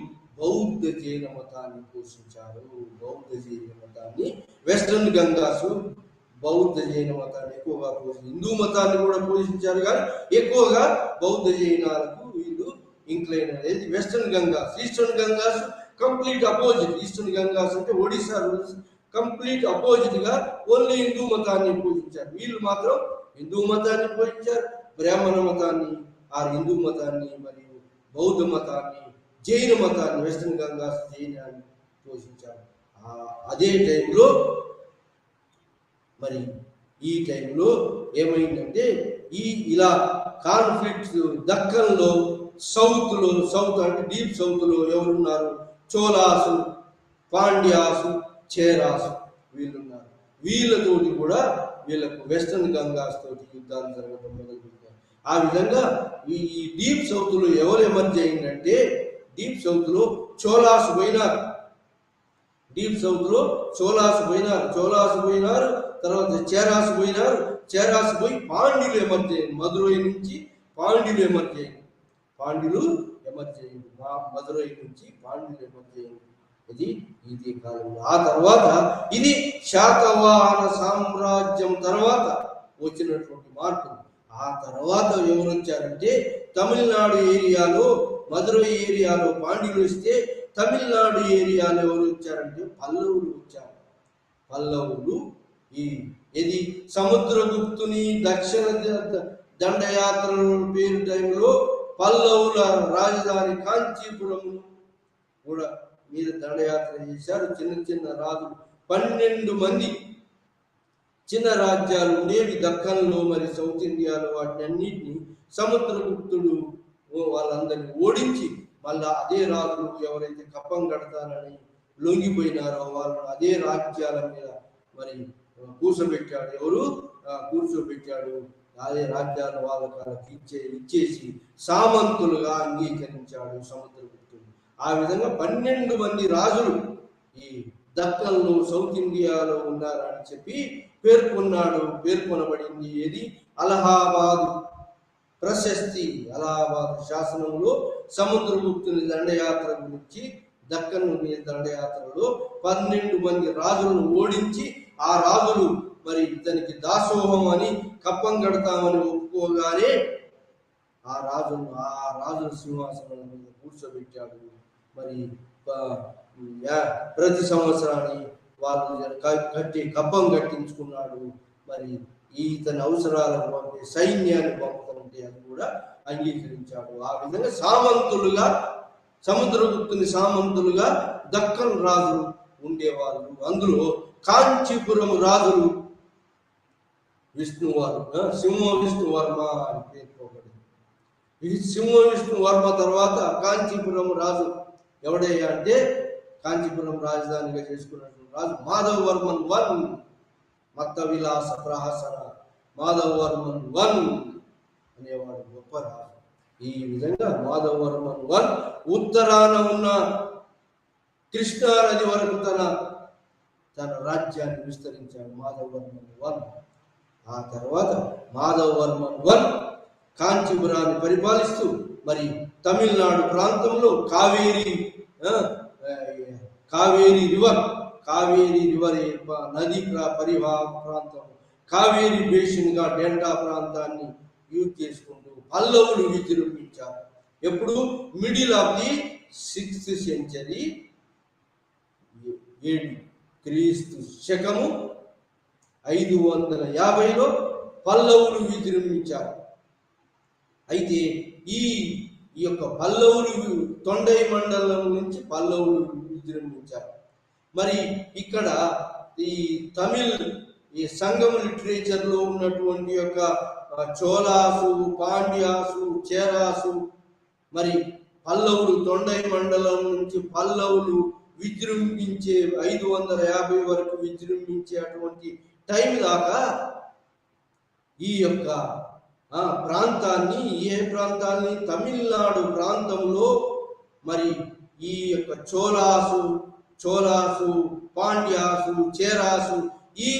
బౌద్ధ జైన మతాన్ని పోషించారు. వెస్టర్న్ గంగాసు బౌద్ధ జైన మతాన్ని ఎక్కువగా హిందూ మతాన్ని కూడా పోషించారు, కానీ ఎక్కువగా బౌద్ధ జైనాలకు వీళ్ళు ఇంక్లైన్ అనేది. Western Ganga's. Eastern Ganga's complete opposite. Eastern Ganga's అంటే ఒడిశా రూల్స్ కంప్లీట్ అపోజిట్ గా ఓన్లీ హిందూ మతాన్ని పోషించారు. వీళ్ళు మాత్రం హిందూ మతాన్ని పోషించారు, బ్రాహ్మణ మతాన్ని, హిందూ మతాన్ని మరియు బౌద్ధ మతాన్ని, జైన మతాన్ని, వెస్టర్న్ గంగాస్ జైనాన్ని పోషించారు. అదే టైంలో మరి ఈ టైంలో ఏమైందంటే ఇలా కాన్ఫ్లిక్ట్స్ దక్కన్లో సౌత్ అంటే డీప్ సౌత్లో ఎవరున్నారు? చోళాసు, పాండ్యాసు, చేరాసు వీళ్ళున్నారు. వీళ్ళతోటి కూడా వీళ్ళకు వెస్టర్న్ గంగాస్ తోటి యుద్ధాలు జరగడం మొదలుపెట్టారు. ఆ విధంగా ఈ డీప్ సౌత్లో ఎవరు ఎమర్జ్ అయిందంటే, డీప్ సౌత్లో చోళాసు పోయినారు. చోళాసు పోయినారు, తర్వాత చేరాసు పోయి పాండ్యులు ఎమర్జ్ అయ్యింది. మదురై నుంచి పాండ్యులు ఎమర్జ్ అయ్యింది. మదురై నుంచి పాండ్యులు ఎమర్జ్ అయ్యింది. ఇది కాలంలో. ఆ తర్వాత ఇది శాతవాహన సామ్రాజ్యం తర్వాత వచ్చినటువంటి మార్పులు. ఆ తర్వాత ఎవరు వచ్చారంటే తమిళనాడు ఏరియాలో, మదురై ఏరియాలో పాండ్యులు వస్తే తమిళనాడు ఏరియాలో ఎవరు వచ్చారంటే పల్లవులు వచ్చారు. పల్లవులు ఇది సముద్రగుప్తుని దక్షిణ దండయాత్రల పేరు టైంలో పల్లవుల రాజధాని కాంచీపురం కూడా మీద దండయాత్ర చేశారు. చిన్న రాజులు 12 మంది చిన్న రాజ్యాలు ఉండేవి దక్కన్లో, మరి సౌత్ ఇండియాలో. వాటిని అన్నింటినీ సముద్రగుప్తుడు వాళ్ళందరినీ ఓడించి మళ్ళా అదే రాజులు ఎవరైతే కప్పం కడతారని లొంగిపోయినారో వాళ్ళు అదే రాజ్యాల మీద మరి కూర్చోబెట్టాడు. అదే రాజ్యాల వాళ్ళకి ఇచ్చేసి సామంతులుగా అంగీకరించాడు సముద్రగుప్తుడు. ఆ విధంగా 12 మంది రాజులు ఈ దక్కన్లో సౌత్ ఇండియాలో ఉన్నారని చెప్పి పేర్కొనబడింది. ఏది? అలహాబాద్ ప్రశస్తి, అలహాబాద్ శాసనంలో సముద్రగుప్తుని దండయాత్ర గురించి, దక్కన్ దండయాత్రలో 12 మంది రాజులను ఓడించి ఆ రాజులు మరి ఇతనికి దాసోహం అని కప్పం కడతామని ఒప్పుకోగానే ఆ రాజుల సింహాసనం మీద కూర్చోబెట్టాడు. మరి ప్రతి సంవత్సరాన్ని వాళ్ళు కట్టి కప్పం కట్టించుకున్నాడు. మరి ఇతని అవసరాలను పంపే సైన్యాన్ని పంపుతుంటే అది కూడా అంగీకరించాడు. ఆ విధంగా సముద్రగుప్తుని సామంతులుగా దక్కన్ రాజులు ఉండేవాళ్ళు. అందులో కాంచీపురం రాజులు సింహ విష్ణువర్మ అని పేర్కోబడింది. ఈ సింహ విష్ణువర్మ తర్వాత కాంచీపురం రాజు ఎవడయ్యా అంటే, కాంచీపురం రాజధానిగా చేసుకున్నటువంటి రాజు మాధవవర్మన్ 1, మత్త విలాస ప్రహసన మాధవవర్మన్ 1 అనేవాడు గొప్ప రాజు. ఈ విధంగా మాధవవర్మన్ 1 ఉత్తరాన ఉన్న కృష్ణా నది వరకు తన రాజ్యాన్ని విస్తరించాడు మాధవవర్మన్ వన్. ఆ తర్వాత మాధవవర్మన్ వన్ కాంచీపురాన్ని పరిపాలిస్తూ మరి తమిళనాడు ప్రాంతంలో కావేరీ రివర్ నది పరివాహ ప్రాంతం, కావేరీ బేసిన్ గా డెల్టా ప్రాంతాన్ని యూజ్ చేసుకుంటూ పల్లవులు విజృంభించారు. ఎప్పుడు middle of the 6th century క్రీస్తు శకము 550లో పల్లవులు విజృంభించారు. అయితే ఈ యొక్క పల్లవులు తొండై మండలం నుంచి పల్లవులు విజృంభించారు. మరి ఇక్కడ ఈ తమిళ్ ఈ సంగమ లిటరేచర్ లో ఉన్నటువంటి యొక్క చోళాసు, పాండ్యాసు, చేరాసు, మరి పల్లవులు తొండై మండలం నుంచి పల్లవులు విజృంభించే 550 వరకు విజృంభించే అటువంటి టైం దాకా ఈ యొక్క ప్రాంతాన్ని తమిళనాడు ప్రాంతంలో మరి ఈ యొక్క చోళాసు, పాండ్యాసు, చేరాసు ఈ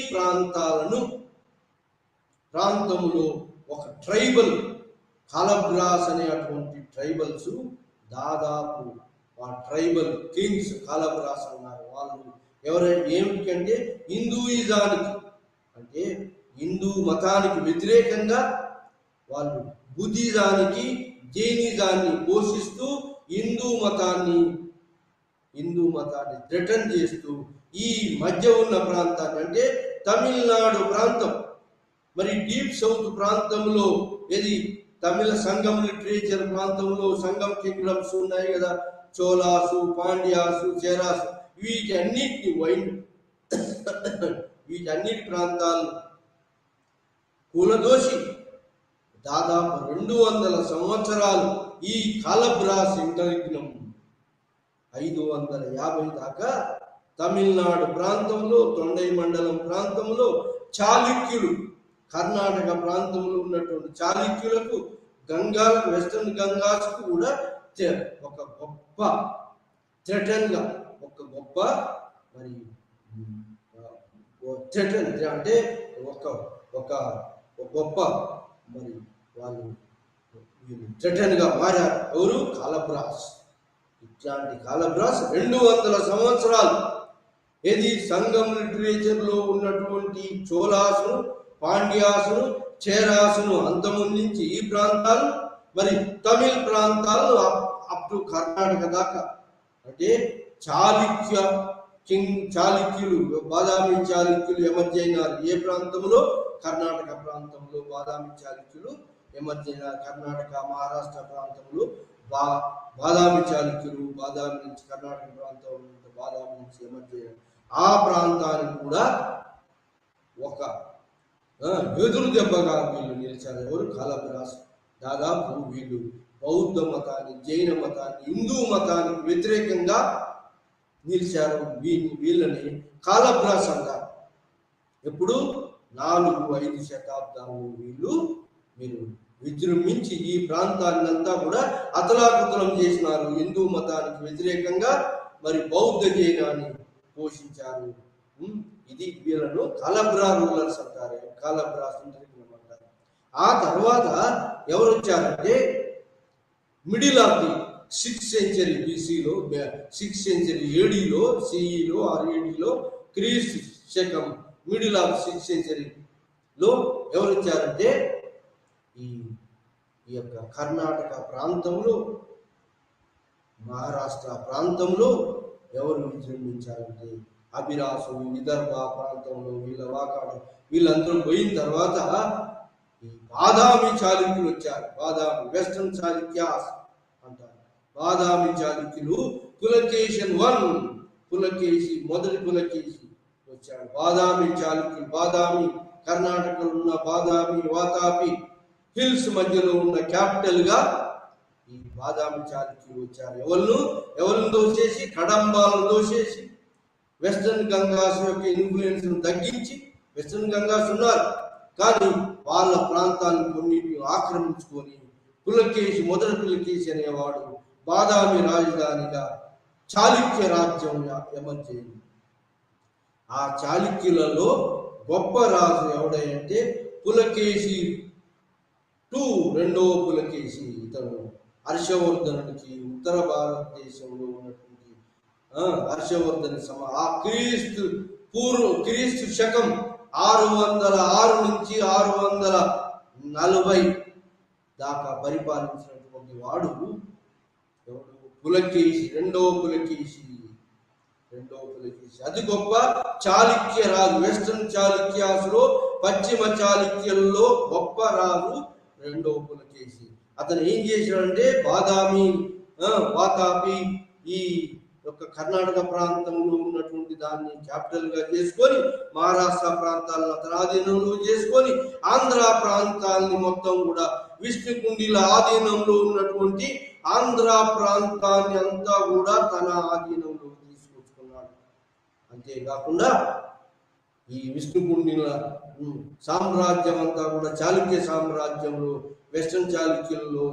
ప్రాంతంలో ఒక ట్రైబల్ కాలబ్రాస్ అనేటువంటి ట్రైబల్స్ దాదాపు ఆ ట్రైబల్ కింగ్స్ కాలబ్రాస్ అన్నారు. వాళ్ళు ఎవరైనా ఏమిటంటే హిందూయిజానికి అంటే హిందూ మతానికి వ్యతిరేకంగా వాళ్ళు బుద్ధిజానికి జైనిజాన్ని పోషిస్తూ హిందూ మతాన్ని థ్రెటన్ చేస్తూ ఈ మధ్య ఉన్న ప్రాంతాన్ని అంటే తమిళనాడు ప్రాంతం మరి డీప్ సౌత్ ప్రాంతంలో ఏది తమిళ సంగం లిటరేచర్ ప్రాంతంలో సంగం కింగ్డమ్స్ ఉన్నాయి కదా, చోళాసు, పాండ్యాసు, చేరాసు, వీటన్నిటి ప్రాంతాలు కూలదోసి దాదాపు 200 సంవత్సరాలు ఈ కాలబ్రాస్ ఇంటర్గ్నం 550 దాకా తమిళనాడు ప్రాంతంలో తొండై మండలం ప్రాంతంలో చాళుక్యులు, కర్ణాటక ప్రాంతంలో ఉన్నటువంటి చాళుక్యులకు వెస్టర్న్ గంగాస్కు కూడా ఒక గొప్ప థ్రెటన్గా ఒక గొప్ప మరి థ్రెటన్ అంటే ఒక గొప్ప మరి వాళ్ళు థ్రెటన్గా మారారు. ఎవరు? కాలబ్రాస్. ఇట్లాంటి కాలబ్రాస్ 200 సంవత్సరాలు ఏది సంగం లిటరేచర్ లో ఉన్నటువంటి చోళాసును, పాండ్యాసును, చేరాసును అంతమొందించి ఈ ప్రాంతాలు మరి తమిళ ప్రాంతాలను అప్ టు కర్ణాటక దాకా అంటే చాళుక్యులు బాదామి చాళుక్యులు ఎమర్జ్ అయినారు. ఏ ప్రాంతంలో? కర్ణాటక ప్రాంతంలో బాదామి చాళుక్యులు ఎమర్జ్ అయినారు. కర్ణాటక, మహారాష్ట్ర ప్రాంతంలో బాదామి చాళుక్యులు బాదామి నుంచి కర్ణాటక ప్రాంతం బాదామి నుంచి ఎమర్జ్ అయినారు. ఆ ప్రాంతానికి కూడా ఒక ఎదురు దెబ్బగా వీళ్ళు నిలిచారు. ఎవరు? కాలబ్రాస్. దాదాపు వీళ్ళు బౌద్ధ మతాన్ని, జైన మతాన్ని, హిందూ మతానికి వ్యతిరేకంగా నిలిచారు. వీళ్ళని కాలబ్రాస్ అంటారు. ఎప్పుడు? 4-5 శతాబ్దాలు వీళ్ళు మీరు విజృంభించి ఈ ప్రాంతాన్నంతా కూడా అతలాకుతలం చేసినారు. హిందూ మతానికి వ్యతిరేకంగా మరి బౌద్ధ జైనాన్ని పోషించారు. ఇది వీళ్ళను కాలబ్రా రూలర్స్ అంటారు, కాలబ్రాస్ అంటారు. ఆ తర్వాత ఎవరు వచ్చారంటే middle of the 6th century బీసీలో, 6th సెంచరీ ఏడీలో, సిఈలో ఆర్ ఏడీలో క్రీస్తు శకం మిడిల్ ఆఫ్ 6th సెంచరీలో ఎవరు వచ్చారంటే ఈ యొక్క కర్ణాటక ప్రాంతంలో, మహారాష్ట్ర ప్రాంతంలో ఎవరు విజృంభించారంటే అభిరాసు, విదర్భ ప్రాంతంలో వీళ్ళందరూ పోయిన తర్వాత ఈ బాదామి చాళుక్యులు వచ్చారు. బాదామి వెస్టర్న్ చాళుక్యాస్ అంటారు. బాదామి చాళుక్యులు మొదటి పులకేశి వచ్చాడు. బాదామి చాళుక్యులు బాదామి కర్ణాటకలో ఉన్న బాదామి వాతాపి హిల్స్ మధ్యలో ఉన్న క్యాపిటల్ గా ఈ బాదామి చాళుక్యులు వచ్చారు. ఎవరిని దోచేసి? కడంబాలను దోచేసి వెస్టర్న్ గంగాస్ యొక్క ఇన్ఫ్లుయెన్స్ తగ్గించి, వెస్టర్న్ గంగాస్ ఉన్నారు కానీ వాళ్ళ ప్రాంతాలను కొన్నిటిని ఆక్రమించుకొని మొదటి పులకేశి అనేవాడు బాదామి రాజధానిగా చాళుక్య రాజ్యం ఎమర్జైంది. ఆ చాళుక్యులలో గొప్ప రాజు ఎవడంటే పులకేశి రెండవ పులకేశి. ఇతను హర్షవర్ధనుడికి ఉత్తర భారతదేశంలో ఉన్నటువంటి హర్షవర్ధని ఆ క్రీస్తు శకం 606 నుంచి 640 దాకా పరిపాలించినటువంటి వాడు ఎవడు? పులకేశి, రెండవ పులకేశి. అది గొప్ప చాళుక్య రాజు. వెస్టర్న్ చాళుక్యాసులో, పశ్చిమ చాళుక్యుల్లో గొప్ప రాజు రెండవ పులకేశి. అతను ఏం చేశాడంటే బాదామి, వాతాపి, ఈ యొక్క కర్ణాటక ప్రాంతంలో ఉన్నటువంటి దాన్ని క్యాపిటల్ గా చేసుకొని, మహారాష్ట్ర ప్రాంతాలను అతని ఆధీనంలో చేసుకొని, ఆంధ్ర ప్రాంతాలని మొత్తం కూడా విష్ణుకుండిల ఆధీనంలో ఉన్నటువంటి ఆంధ్ర ప్రాంతాన్ని అంతా కూడా తన ఆధీనంలో తీసుకొచ్చుకున్నాడు. అంతేకాకుండా ఈ విష్ణుకుండిల సామ్రాజ్యం అంతా కూడా చాళుక్య సామ్రాజ్యంలో, వెస్టర్న్ చాళుక్యుల్లో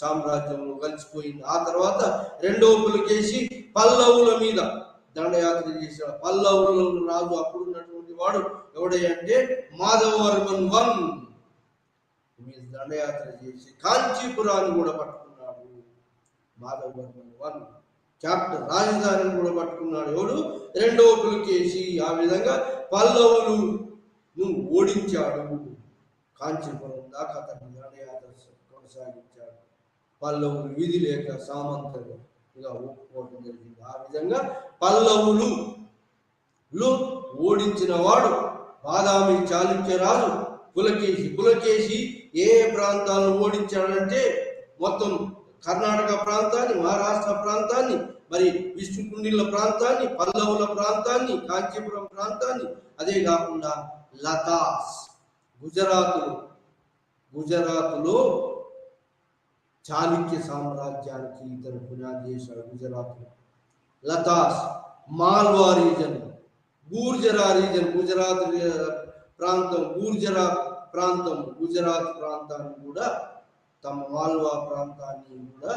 సామ్రాజ్యంలో కలిసిపోయింది. ఆ తర్వాత రెండవ పులకేశి పల్లవుల మీద దండయాత్ర చేశాడు. పల్లవుల రాజు అప్పుడు ఉన్నటువంటి వాడు ఎవడంటే మాధవవర్మన్ మీద దండయాత్ర చేసి కాంచీపురాన్ని కూడా పట్టుకున్నాడు. మాధవవర్మన్ క్యాపిటల్ రాజధానిని కూడా పట్టుకున్నాడు. ఎవడు? రెండవ పులకేశి. ఆ విధంగా పల్లవులను ఓడించాడు. కాంచీపురం దాకా అతని దండయాత్ర కొనసాగించాడు. పల్లవులు విధి లేక సామంతలుగా ఒప్పుకోవడం జరిగింది. ఆ విధంగా పల్లవులు ఓడించిన వాడు బాదామి చాళుక్య రాజు పులకేశి. ఏ ప్రాంతాలను ఓడించాడంటే మొత్తం కర్ణాటక ప్రాంతాన్ని, మహారాష్ట్ర ప్రాంతాన్ని, మరి విష్ణుకుండిల ప్రాంతాన్ని, పల్లవుల ప్రాంతాన్ని, కాంచీపురం ప్రాంతాన్ని, అదే కాకుండా లతాస్ గుజరాతులో చాళుక్య సామ్రాజ్యానికి ఇతను పునాది చేశాడు. లతాస్, మాల్వా రీజన్, గూర్జరా రీజన్, గుజరాత్ ప్రాంతం, గుజరాత్ ప్రాంతాన్ని కూడా, తమ మాల్వా ప్రాంతాన్ని కూడా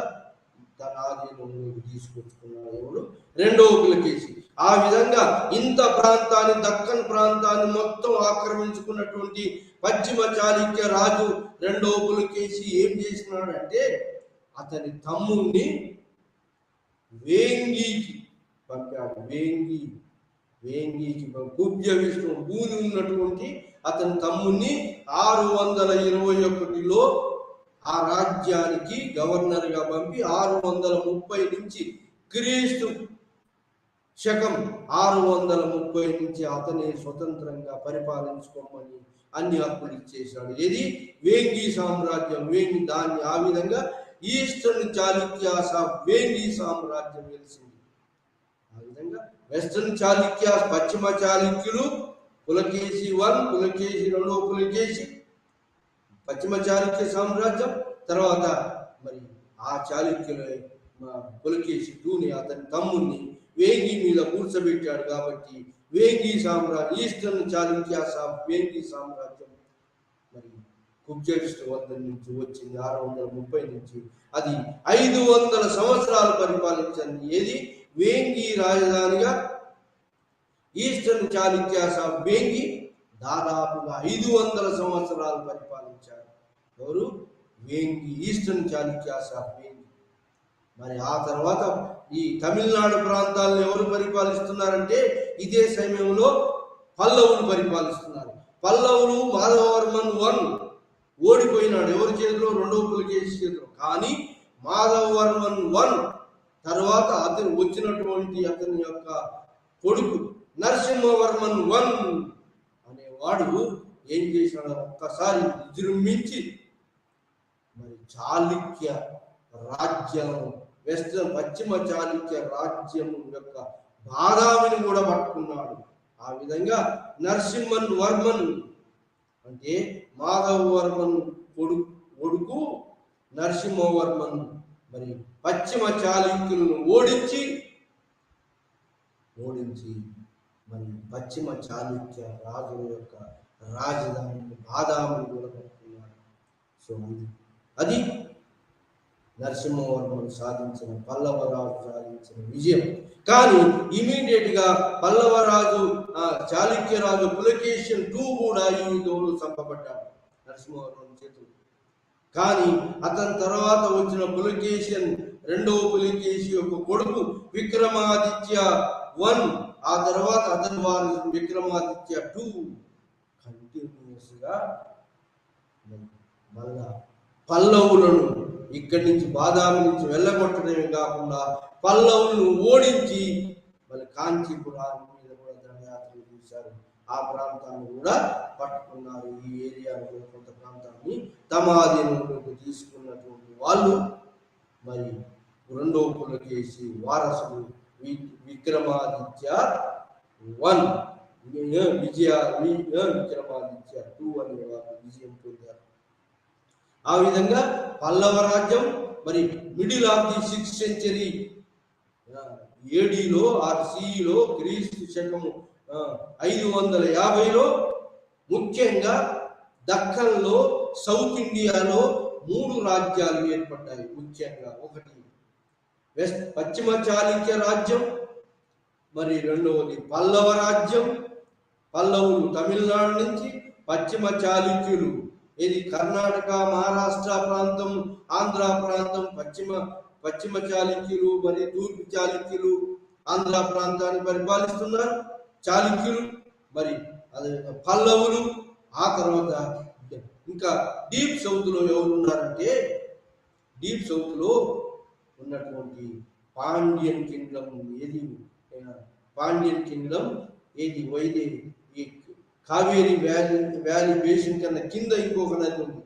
తన ఆధీనంలోకి తీసుకొచ్చుకున్నాడు. ఎవడు? రెండవ పులకేశి. ఆ విధంగా ఇంత ప్రాంతాన్ని, దక్కన్ ప్రాంతాన్ని మొత్తం ఆక్రమించుకున్నటువంటి పశ్చిమ చాళుక్య రాజు రెండవ పులకేశి ఏం చేసినాడంటే అతని తమ్ముణ్ణి వేంగికి పంపాడు. వేంగికి కుబ్జ విష్ణు భూమి ఉన్నటువంటి అతని తమ్ముణ్ణి 621లో ఆ రాజ్యానికి గవర్నర్ గా పంపి 630 నుంచి క్రీస్తు శకం 630 నుంచి అతనే స్వతంత్రంగా పరిపాలించుకోమని అన్ని హక్కులు ఇచ్చేశాడు. ఇది వేంగి సామ్రాజ్యం. దాన్ని ఆ విధంగా ఈస్టర్న్ చాళుక్యాస్ వేంగి సామ్రాజ్యం వెలిసింది. ఆ విధంగా వెస్టర్న్ చాళుక్యాస్, పశ్చిమ చాళుక్యులు, పులకేశి 1, పులకేశి 2, పులకేశి, పశ్చిమ చాళుక్య సామ్రాజ్యం. తర్వాత మరి ఆ చాళుక్యుల పులకేశి 2ని, అతని తమ్ముడిని వేంగి మీద కూర్చోబెట్టాడు. కాబట్టి వేంగి సామ్రాజ్యం, ఈస్టర్న్ చాళుక్యాస్ వేంగి సామ్రాజ్యం మరి కుబ్జ వద్ద నుంచి వచ్చింది. 630 నుంచి అది 500 సంవత్సరాలు పరిపాలించింది. ఏది? వేంగి రాజధానిగా ఈస్టర్న్ చాళుక్యాస్ వేంగి దాదాపుగా 500 సంవత్సరాలు పరిపాలించారు. ఎవరు? వేంగి, ఈస్టర్న్ చాళుక్యాస్ వేంగి. మరి ఆ తర్వాత ఈ తమిళనాడు ప్రాంతాలను ఎవరు పరిపాలిస్తున్నారంటే ఇదే సమయంలో పల్లవులు పరిపాలిస్తున్నారు. పల్లవులు మాధవవర్మన్ 1 ఓడిపోయినాడు. ఎవరి చేతిలో? రెండవ పులకేశి చేతిలో. కానీ మాధవవర్మన్ 1 తర్వాత అతను వచ్చినటువంటి అతని యొక్క కొడుకు నరసింహవర్మన్ 1 అనేవాడు ఏం చేశాడు? ఒక్కసారి విజృంభించి మరి చాళుక్య రాజ్యం, పశ్చిమ చాళుక్య రాజ్యం యొక్క బాదామిని కూడా పట్టుకున్నాడు. ఆ విధంగా నరసింహవర్మన్ అంటే మాధవవర్మన్ కొడుకు నరసింహవర్మన్ మరి పశ్చిమ చాళుక్యులను ఓడించి మరి పశ్చిమ చాళుక్య రాజుల యొక్క రాజధాని బాదామిని కూడా పట్టుకున్నాడు. సో అది నరసింహవర్మను సాధించిన పల్లవరాజు సాధించిన విజయం. కానీ ఇమీడియట్ గా పల్లవరాజు చాళుక్యరాజు పులకేశిన్ II కూడా ఈ యుద్ధంలో చంపబడ్డాడు నరసింహవర్మన్ చేతులు. కానీ అతని తర్వాత వచ్చిన పులకేశిన్ రెండవ పులకేశి యొక్క కొడుకు విక్రమాదిత్య I, ఆ తర్వాత అతని వారసు విక్రమాదిత్య II కంటిన్యూస్ గా మళ్ళా పల్లవులను ఇక్కడి నుంచి బాదామి నుంచి వెళ్ళగొట్టడమే కాకుండా పల్లవులను ఓడించి మళ్ళీ కాంచీపురం మీద కూడా దండయాత్రలు చేశారు. ఆ ప్రాంతాన్ని కూడా పట్టుకున్నారు. ఈ ఏరియాలో కొంత ప్రాంతాన్ని తమ ఆధీనంలోకి తీసుకున్నటువంటి వాళ్ళు మరి రెండో పులకేశి వారసుడు విక్రమాదిత్య I, విక్రమాదిత్య II అనే వారు విజయం పొందారు. ఆ విధంగా పల్లవ రాజ్యం మరి middle of the 6th century ADలో ఆర్ CEలో క్రీస్తు శకము 550లో ముఖ్యంగా దక్కన్లో సౌత్ ఇండియాలో 3 రాజ్యాలు ఏర్పడ్డాయి. ముఖ్యంగా ఒకటి పశ్చిమ చాళుక్య రాజ్యం, మరి రెండవది పల్లవ రాజ్యం. పల్లవులు తమిళనాడు నుంచి, పశ్చిమ చాళుక్యులు ఇది కర్ణాటక మహారాష్ట్ర ప్రాంతం ఆంధ్ర ప్రాంతం, పశ్చిమ చాళుక్యులు మరి తూర్పు చాళుక్యులు ఆంధ్ర ప్రాంతాన్ని పరిపాలిస్తున్నారు చాళుక్యులు. మరి అదే పల్లవులు. ఆ తర్వాత ఇంకా డీప్ సౌత్ లో ఎవరు ఉన్నారంటే డీప్ సౌత్ లో ఉన్నటువంటి పాండ్యన్ కింగ్డమ్. ఏది పాండ్యన్ కింగ్డమ్ ఏది వైదే ఈ కావేరీ వ్యాలీ బేసిన్ కన్నా కింద ఇంకొక నది ఉంది.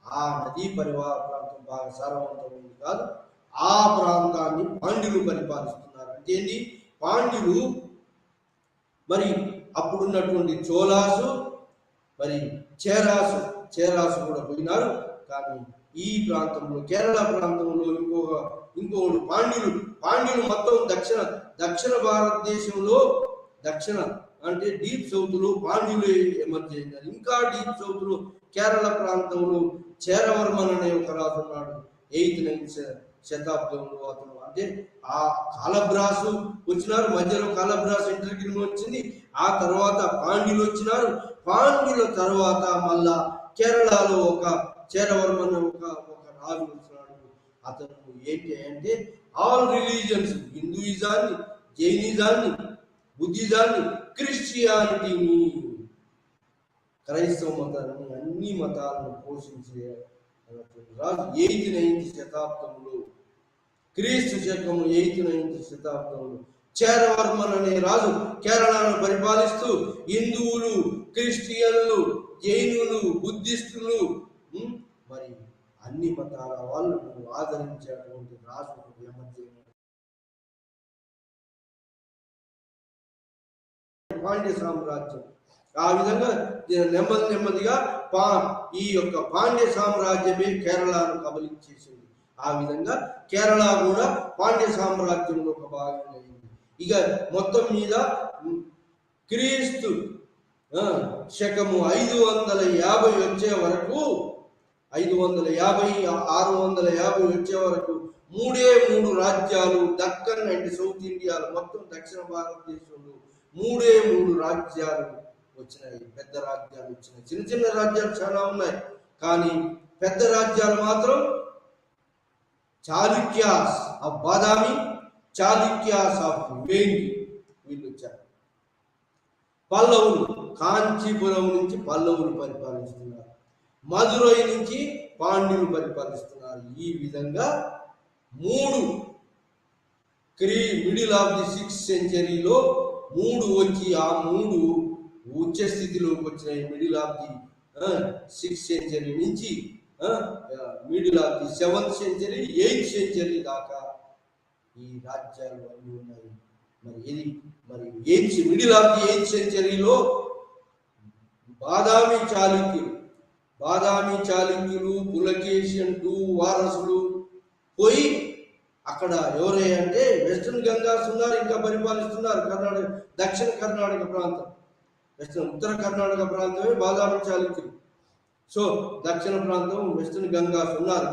ఆ నదీ పరివాహ ప్రాంతం బాగా సారవంతమైంది కాదు. ఆ ప్రాంతాన్ని పాండ్యులు పరిపాలిస్తున్నారు. అంటే ఏంటి, పాండ్యులు మరి అప్పుడున్నటువంటి చోళాసు మరి చేరాసు కూడా పోయినారు. కానీ ఈ ప్రాంతంలో కేరళ ప్రాంతంలో ఇంకోడు పాండ్యులు మొత్తం దక్షిణ భారతదేశంలో దక్షిణ అంటే డీప్ సౌత్ లో పాండ్యులు ఎమర్జ్ అయినారు. ఇంకా డీప్ సౌత్ లో కేరళ ప్రాంతంలో చేరవర్మన్ అనే ఒక రాజు ఉన్నాడు 8th 9th శతాబ్దంలో. అతను అంటే ఆ కాలబ్రాసు వచ్చినారు, మధ్యలో కాలబ్రాసు ఇంటర్గిన్ వచ్చింది. ఆ తర్వాత పాండ్యులు వచ్చినారు. పాండ్యుల తర్వాత మళ్ళా కేరళలో ఒక చేరవర్మన్ ఒక రాజు వచ్చినాడు. అతను ఏంటి అంటే ఆల్ రిలీజియన్స్, హిందూయిజాన్ని, జైనిజాన్ని, బుద్ధిజాన్ని, క్రిస్టియానిటీని, క్రైస్తవ మతాన్ని, అన్ని మతాలను పోషించే రాజు 8th 9th శతాబ్దంలో, క్రీస్తు శకము 8th 9th శతాబ్దంలో చేరవర్మన్ అనే రాజు కేరళను పరిపాలిస్తూ హిందువులు, క్రిస్టియన్లు, జైనులు, బుద్ధిస్టులు మరి అన్ని మతాల వాళ్ళను ఆదరించేటువంటి రాజు పాండ్య సామ్రాజ్యం. ఆ విధంగా నెమ్మదిగా ఈ యొక్క పాండ్య సామ్రాజ్యమే కేరళను కబలించేసింది. ఆ విధంగా కేరళ కూడా పాండ్య సామ్రాజ్యంలో ఒక భాగం అయింది. ఇక మొత్తం మీద క్రీస్తు శకము 550 వచ్చే వరకు 650 వచ్చే వరకు 3 రాజ్యాలు దక్కన్ అండ్ సౌత్ ఇండియాలో మొత్తం దక్షిణ భారతదేశంలో 3 రాజ్యాలు వచ్చినాయి. పెద్ద రాజ్యాలు వచ్చినాయి. చిన్న రాజ్యాలు చాలా ఉన్నాయి. కానీ పెద్ద రాజ్యాలు మాత్రం చాళుక్యాస్ ఆఫ్ బాదామి, చాళుక్యాస్ ఆఫ్ వేంగి వీళ్ళు వచ్చారు. పల్లవులు కాంచీపురం నుంచి పల్లవులు పరిపాలిస్తున్నారు. మదురై నుంచి పాండ్యులు పరిపాలిస్తున్నారు. ఈ విధంగా 3 మిడిల్ ఆఫ్ ది 6th centuryలో 3 వచ్చి ఆ 3 ఉచ్చ స్థితిలోకి వచ్చినాయి. Middle of the 6th century నుంచి middle of the 7th century 8th century దాకా ఈ రాజ్యాలు అన్నీ ఉన్నాయి. మరి మిడిల్ ఆఫ్ ది 8th centuryలో బాదామి చాళుక్యులు పులకేశిన్ II వారసులు పోయి అక్కడ ఎవరే అంటే వెస్టర్న్ గంగాస్ ఉన్నారు, ఇంకా పరిపాలిస్తున్నారు. కర్ణాటక దక్షిణ కర్ణాటక ప్రాంతం, ఉత్తర కర్ణాటక ప్రాంతమే బాదామి చాళుక్యులు. సో దక్షిణ ప్రాంతం వెస్టర్న్ గంగాస్ ఉన్నారు,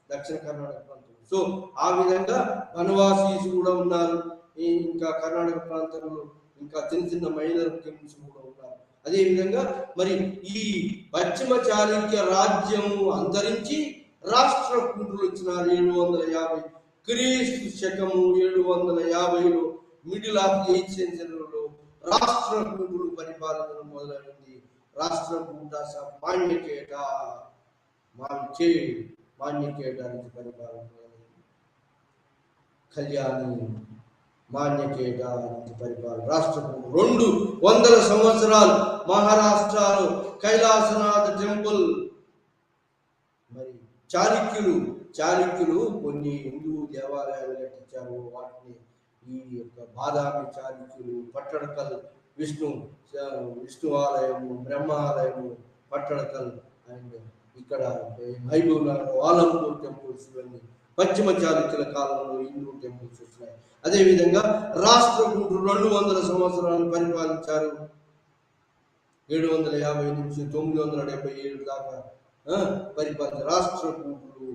దక్షిణ కర్ణాటక ప్రాంతం. సో ఆ విధంగా బనవాసీస్ కూడా ఉన్నారు. ఇంకా కర్ణాటక ప్రాంతంలో ఇంకా చిన్న చిన్న మైనర్ కింగ్స్ కూడా ఉన్నారు. అదేవిధంగా మరి ఈ పశ్చిమ చాళుక్య రాజ్యము అంతరించి రాష్ట్రకూటులు వచ్చినారు 750 క్రీస్తు శకము 750లో మిడిల్ ఆఫ్ ది 8th సెంచరీలో రాష్ట్రకూటులు పరిపాలన మొదలైంది. రాష్ట్రకూట మాన్యకేట మాన్యకేట నుంచి పరిపాలన మొదలైంది. కళ్యాణి మాన్యకేట నుంచి పరిపాలన రాష్ట్రకూటు 200 సంవత్సరాలు మహారాష్ట్రలో కైలాసనాథ్ టెంపుల్. మరి చాళుక్యులు కొన్ని హిందూ దేవాలయాలు కట్టించారు. వాటిని ఈ యొక్క బాదామి చాళుక్యులు పట్టడకల్ విష్ణు ఆలయము, బ్రహ్మ ఆలయము, పట్టడకల్ అండ్ ఇక్కడ మహబూబ్నగర్ ఆలంపూర్ టెంపుల్స్ ఇవన్నీ పశ్చిమ చాళుక్యుల కాలంలో హిందూ టెంపుల్స్ వచ్చినాయి. అదేవిధంగా రాష్ట్రకూటులు 200 సంవత్సరాలు పరిపాలించారు. 750 నుంచి 977 దాకా పరిపాలించారు. రాష్ట్రకూటులు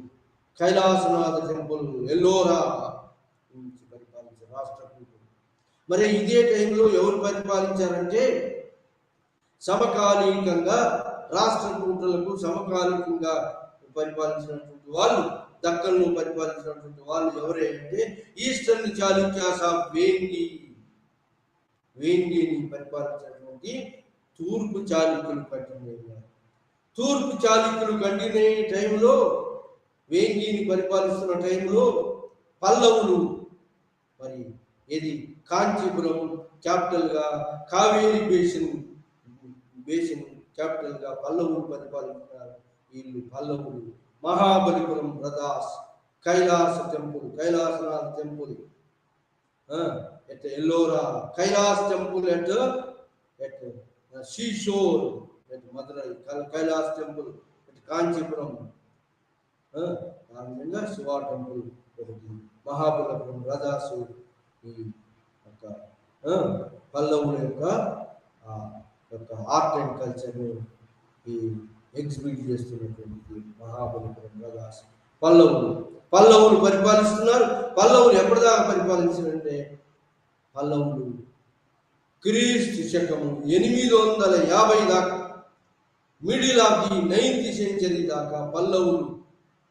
కైలాసనాథ టెంపుల్ ఎల్లోరా నుంచి పరిపాలించారు రాష్ట్రకూటులు. మరి ఇదే టైంలో ఎవరు పరిపాలించారంటే సమకాలీకంగా రాష్ట్రకూటులకు సమకాలీకంగా పరిపాలించినటువంటి వాళ్ళు, దక్కన్ను పరిపాలించినటువంటి వాళ్ళు ఎవరే అంటే ఈస్టర్న్ చాళుక్యాస్ ఆఫ్ వేంగిని పరిపాలించినటువంటి తూర్పు చాళుక్యులు కంటిన్యూ అయ్యారు. తూర్పు చాళుక్యులు కంటిన్యూ అయ్యే టైంలో, వేంగిని పరిపాలిస్తున్న టైంలో పల్లవులు మరి ఏది కాంచీపురం క్యాపిటల్ గా, కావేరీ బేసిన్ క్యాపిటల్ గా పల్లవులు పరిపాలించారు. వీళ్ళు పల్లవులు Mahabalipuram brothers, Kailasanath temple at Ellora, Kailas temple at seashore at Madurai, Kailas temple at Kanchipuram, Shiva temple at Mahabalipuram brothers, పల్లవుల యొక్క ఆర్ట్ అండ్ కల్చర్ని ఈ ఎగ్జిబిట్ చేస్తున్నటువంటి మహాబలిపురం బ్రదర్స్ పల్లవులు పరిపాలిస్తున్నారు. పల్లవులు ఎప్పటిదాకా పరిపాలించారంటే పల్లవులు క్రీస్తు శకము 850 దాకా, middle of the 9th century దాకా పల్లవులు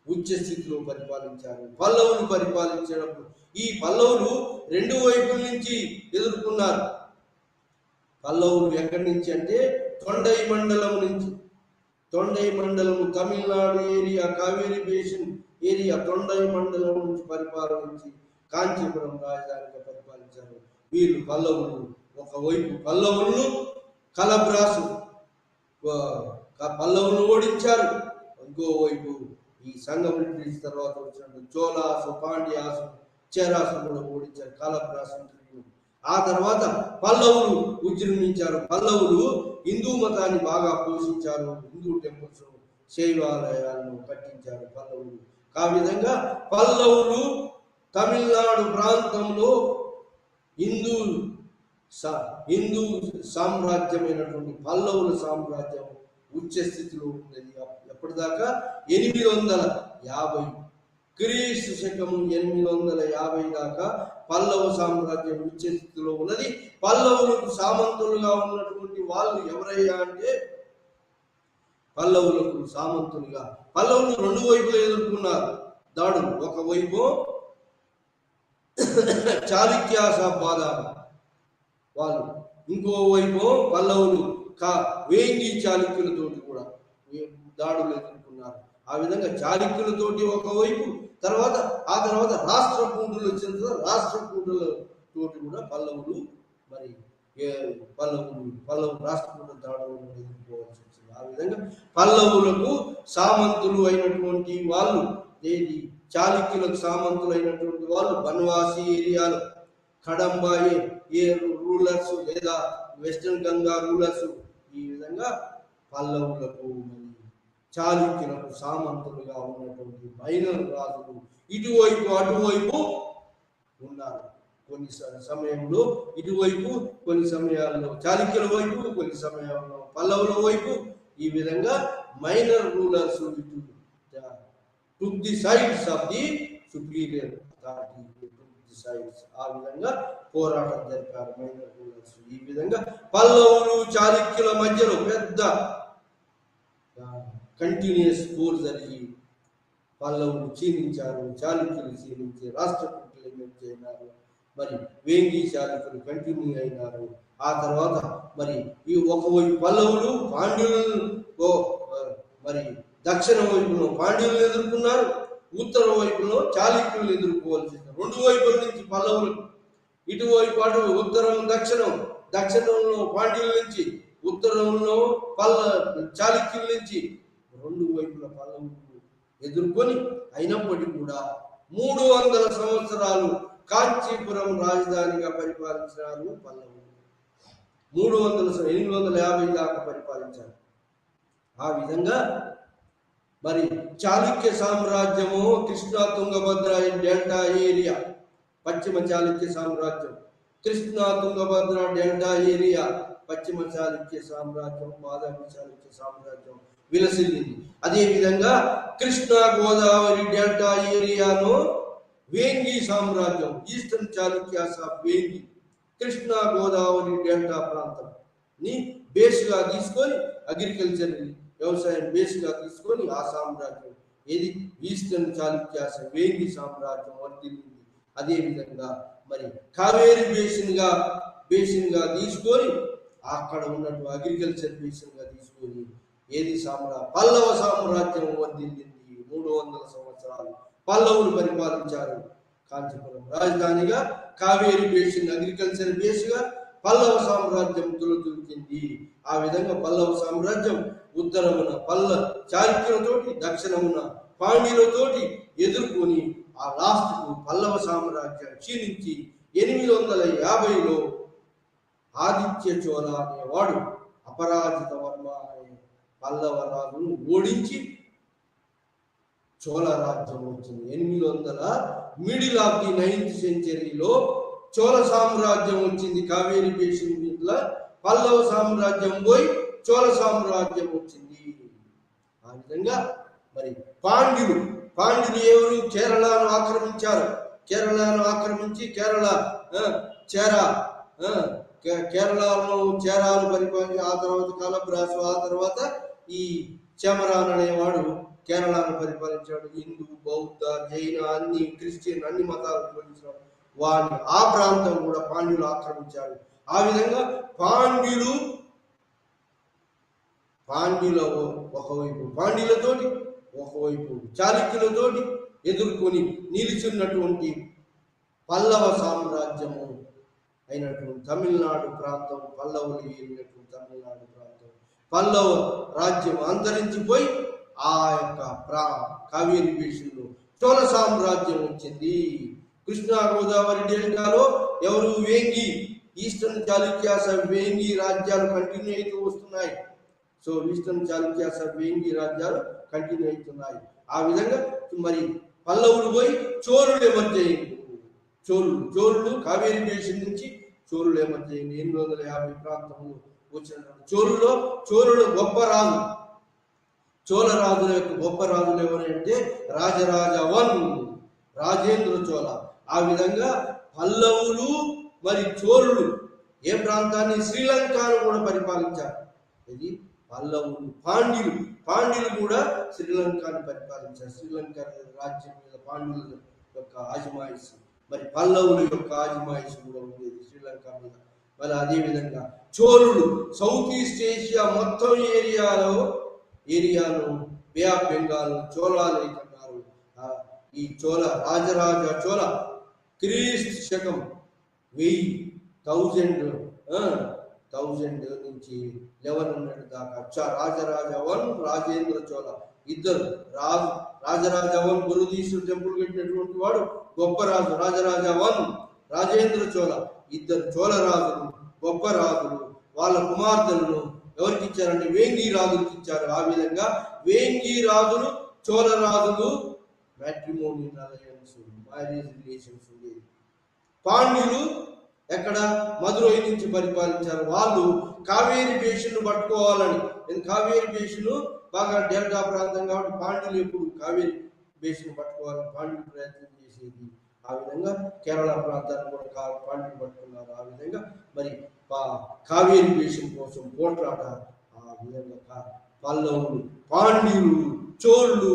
ఉచ్చ స్థితిలో పరిపాలించారు. పల్లవులు పరిపాలించినప్పుడు ఈ పల్లవులు 2 వైపుల నుంచి ఎదుర్కొన్నారు. పల్లవులు ఎక్కడి నుంచి అంటే తొండై మండలం నుంచి, తొండై మండలము Tamil Nadu area, Kaveri basin area, Tondai Mandalam నుంచి పరిపాలించి కాంచీపురం రాజధానిగా పరిపాలించారు. వీళ్ళు పల్లవులు ఒకవైపు పల్లవులను కలబ్రాసు పల్లవులను ఓడించారు. ఇంకోవైపు ఈ సంఘం బ్రిటిష్ తర్వాత వచ్చిన చోళాసు, పాండ్యాసు, చేరాసు కూడా ఓడించారు కలబ్రాసు. ఆ తర్వాత పల్లవులు ఉజ్జృంభించారు. పల్లవులు హిందూ మతాన్ని బాగా పోషించారు. హిందూ టెంపుల్స్, శైవాలయాలను కట్టించారు పల్లవులు. ఆ విధంగా పల్లవులు తమిళనాడు ప్రాంతంలో హిందూ సామ్రాజ్యమైనటువంటి పల్లవుల సామ్రాజ్యం ఉచ్చ స్థితిలో ఉన్నది. ఎప్పటిదాకా 850 క్రీస్తు శకము 850 దాకా పల్లవ సామ్రాజ్యం ఉచ్చ స్థితిలో ఉన్నది. పల్లవులకు సామంతులుగా ఉన్నటువంటి వాళ్ళు ఎవరయ్యా అంటే పల్లవులకు సామంతులుగా పల్లవులు 2 వైపులు ఎదుర్కొన్నారు దాడులు. ఒకవైపు చాళుక్యాస్ ఆఫ్ బాదామి వాళ్ళు, ఇంకోవైపు పల్లవులు వేంగి చాళుక్యులతోటి కూడా దాడులు ఎదుర్కొన్నారు. ఆ విధంగా చాళుక్యులతోటి ఒకవైపు, ఆ తర్వాత రాష్ట్రకూటులు వచ్చిన తర్వాత రాష్ట్రకూటులతోటి కూడా పల్లవులు మరి పల్లవు రాష్ట్రకూట దాడులను ఎదుర్కోవాల్సి వచ్చింది. ఆ విధంగా పల్లవులకు సామంతులు అయినటువంటి వాళ్ళు, ఏది చాళుక్యులకు సామంతులు అయినటువంటి వాళ్ళు బన్వాసి ఏరియాలో కడంబా ఏ రూలర్స్ లేదా వెస్టర్న్ గంగా రూలర్స్, ఈ విధంగా పల్లవులకు చాళుక్యులకు సామంతులుగా ఉన్నటువంటి మైనర్ రాజులు ఇటువైపు అటువైపు ఉన్నారు. కొన్ని సమయంలో ఇటువైపు, కొన్ని సమయాల్లో చాళుక్యుల వైపు, కొన్ని సమయాల్లో పల్లవుల వైపు, ఈ విధంగా minor rulers took the sides of the superior authority decides. ఆ విధంగా పోరాటం జరిపారు మైనర్ రూలర్స్. ఈ విధంగా పల్లవులు చాళుక్యుల మధ్యలో పెద్ద కంటిన్యూస్ పోర్ జరిగి పల్లవులు క్షీణించారు, చాళుక్యులు క్షీణించి రాష్ట్రకూటులు ఎన్నైనారు. మరి వేంగి చాళుక్యులు కంటిన్యూ అయినారు. ఆ తర్వాత మరి ఈ ఒకవైపు పల్లవులు పాండ్యులను మరి దక్షిణ వైపులో పాండ్యులను ఎదుర్కొన్నారు, ఉత్తర వైపులో చాళుక్యులను ఎదుర్కోవాల్సి రెండు వైపుల నుంచి పల్లవులు ఇటువైపు అటు ఉత్తరం దక్షిణం, దక్షిణంలో పాండ్యుల నుంచి, ఉత్తరంలో చాళుక్యుల నుంచి రెండు వైపుల పల్లవులు ఎదుర్కొని అయినప్పటికీ కూడా 300 సంవత్సరాలు కాంచీపురం రాజధానిగా పరిపాలించినారు పల్లవులు. 850 దాకా పరిపాలించారు. ఆ విధంగా మరి చాళుక్య సామ్రాజ్యము కృష్ణా తుంగభద్ర డెల్టా ఏరియా, పశ్చిమ చాళుక్య సామ్రాజ్యం, కృష్ణా తుంగభద్ర డెల్టా ఏరియా, పశ్చిమ చాళుక్య సామ్రాజ్యం, బాదామి చాళుక్య సామ్రాజ్యం విలసిల్లింది. అదేవిధంగా కృష్ణా గోదావరి డెల్టా ఏరియాను వేంగి సామ్రాజ్యం, eastern Chalukyas of Vengi, Krishna Godavari delta ప్రాంతం ని బేస్గా తీసుకొని అగ్రికల్చర్ వ్యవసాయం బేస్గా తీసుకొని ఆ సామ్రాజ్యం ఏది ఈస్టర్న్ చాళుక్యాస్ వేంగి సామ్రాజ్యం వర్ధిల్లింది. అదేవిధంగా మరి కావేరి బేసిన్గా తీసుకొని అక్కడ ఉన్నట్టు అగ్రికల్చర్ బేసిన్గా తీసుకొని ఏది పల్లవ సామ్రాజ్యం వర్ధిల్లింది. 300 సంవత్సరాలు పల్లవులు పరిపాలించారు. కాంచీపురం రాజధానిగా కావేరి బేసిన్ అగ్రికల్చర్ బేస్గా పల్లవ సామ్రాజ్యం తులతూగింది. ఆ విధంగా పల్లవ సామ్రాజ్యం ఉత్తరమున చాళుక్యులతోటి, దక్షిణమున పాండ్యులతోటి ఎదుర్కొని ఆ లాస్ట్కు పల్లవ సామ్రాజ్యం క్షీణించి 850లో ఆదిత్య చోళ అనేవాడు అపరాజిత వర్మ అనే పల్లవ రాజును ఓడించి చోళ రాజ్యం వచ్చింది. 800 మిడిల్ ఆఫ్ ది 9th సెంచరీలో చోళ సామ్రాజ్యం వచ్చింది. కావేరి బేసిన్ మీద పల్లవ సామ్రాజ్యం పోయి చోళ సామ్రాజ్యం వచ్చింది. ఆ విధంగా మరి పాండ్యులు ఎవరు కేరళను ఆక్రమించారు. కేరళను ఆక్రమించి కేరళను చేరాలు పరిపాలించి ఆ తర్వాత కాలబ్రాసు, ఆ తర్వాత ఈ చెమరాన్ అనేవాడు కేరళను పరిపాలించాడు. హిందూ, బౌద్ధ, జైన, అన్ని క్రిస్టియన్ అన్ని మతాలు పరిపాలించాడు. వారిని ఆ ప్రాంతం కూడా పాండ్యులు ఆక్రమించాడు. ఆ విధంగా పాండ్యుల ఒకవైపు పాండ్యులతోటి, ఒకవైపు చాళుక్యులతోటి ఎదుర్కొని నిలిచినటువంటి పల్లవ సామ్రాజ్యము అయినటువంటి తమిళనాడు ప్రాంతం, పల్లవులు ఏలినటువంటి తమిళనాడు ప్రాంతం, పల్లవ రాజ్యం అంతరించిపోయి ఆ యొక్క కావేరి బేసిన్లో చోళ సామ్రాజ్యం వచ్చింది. కృష్ణా గోదావరి డెల్టాలో ఎవరు వేంగి, ఈస్టర్న్ చాళుక్యాస్ వేంగి రాజ్యాలు కంటిన్యూ అవుతూ వస్తున్నాయి. సో ఈస్టర్న్ చాళుక్యాస్ వేంగి రాజ్యాలు కంటిన్యూ అవుతున్నాయి. ఆ విధంగా మరి పల్లవులు పోయి చోళులు ఎమర్జ్ అయ్యింది. చోళులు కావేరి బేసిన్ నుంచి చోళులు ఎమర్జ్ అయ్యింది. 850 ప్రాంతంలో వచ్చిన చోళులు గొప్ప రాజు. చోళ రాజుల యొక్క గొప్ప రాజులు ఎవరంటే రాజరాజ 1 రాజేంద్ర చోళ. ఆ విధంగా పల్లవులు మరి చోళులు ఏ ప్రాంతాన్ని శ్రీలంకను కూడా పరిపాలించారు. ఇది పల్లవులు. పాండ్యులు కూడా శ్రీలంకను పరిపాలించారు. శ్రీలంక రాజ్యం మీద పాండ్యుల యొక్క ఆజమాయిషి, మరి పల్లవుల యొక్క ఆజమాయిషి కూడా ఉండేది శ్రీలంక మీద. మరి అదేవిధంగా చోళులు సౌత్ ఈస్ట్ ఏషియా మొత్తం ఏరియాను బే ఆఫ్ బెంగాల్ చోళాలు అన్నారు. ఈ రాజరాజ చోళ క్రీస్తు శకం 1000 నుంచి 1100 దాకా రాజరాజ 1 రాజేంద్ర చోళ ఇద్దరు రాజరాజ 1 బురుదీశ్వర టెంపుల్ కట్టినటువంటి వాడు గొప్ప రాజు. రాజరాజ 1 రాజేంద్ర చోళ ఇద్దరు చోళ రాజులు, గొప్ప రాజులు. వాళ్ళ కుమార్తెలను ఎవరికి ఇచ్చారంటే వేంగి రాజులకు ఇచ్చారు. ఆ విధంగా వేంగి రాజులు, చోళ రాజులు మ్యాట్రిమోనియల్ అలయన్స్, మ్యారేజ్ రిలేషన్స్ ఉండేది. పాండ్యులు ఎక్కడ మధురై నుంచి పరిపాలించారు. వాళ్ళు కావేరి బేసిన్ పట్టుకోవాలని, కావేరి బేసిన్ బాగా డెల్టా ప్రాంతం కాబట్టి పాండ్యులు ఎప్పుడు కావేరి బేసిన్ పట్టుకోవాలని పాండ్యులు ప్రయత్నం చేశారు. వచ్చేది. ఆ విధంగా కేరళ ప్రాంతాన్ని కూడా పాండ్యులు పట్టుకున్నారు. ఆ విధంగా మరి కావేరి దేశం కోసం పోట్లాట, ఆ విధంగా పల్లవులు, పాండ్యులు, చోళులు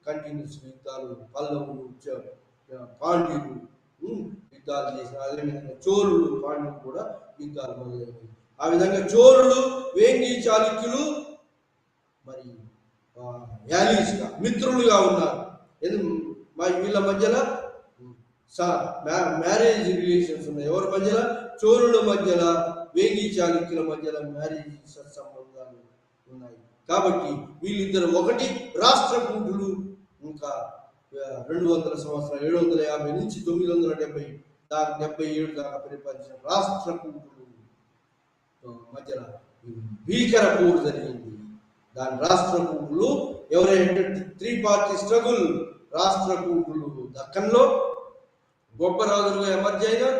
కంటిన్యూస్ యుద్ధాలు, పల్లవులు, పాండ్యులు యుద్ధాలు చేసిన. అదేవిధంగా చోళులు, పాండ్యులు కూడా యుద్ధాలు మొదలైనవి. ఆ విధంగా చోళులు, వేంగి చాళుక్యులు మరి యాలీస్గా మిత్రులుగా ఉన్నారు. వీళ్ళ మధ్యలో మ్యారేజ్ రిలేషన్స్ ఉన్నాయి. ఎవరి మధ్యలో? చోళుల మధ్యలో, వేంగి చాళుక్యుల మధ్యలో మ్యారేజ్ సత్సంబంధాలు ఉన్నాయి. కాబట్టి వీళ్ళిద్దరు ఒకటి రాష్ట్రకూటులు. ఇంకా 200 సంవత్సరాలు 750 నుంచి 977 దాకా పరిపాలించిన రాష్ట్రకూటులు మధ్యలో భీకర పోరు జరిగింది. దాని రాష్ట్రకూటులు ఎవరైతే 3 పార్టీ స్ట్రగుల్. రాష్ట్రకూటులు దక్కన్లో గొప్ప రాజులుగా ఎమర్జ్ అయినారు.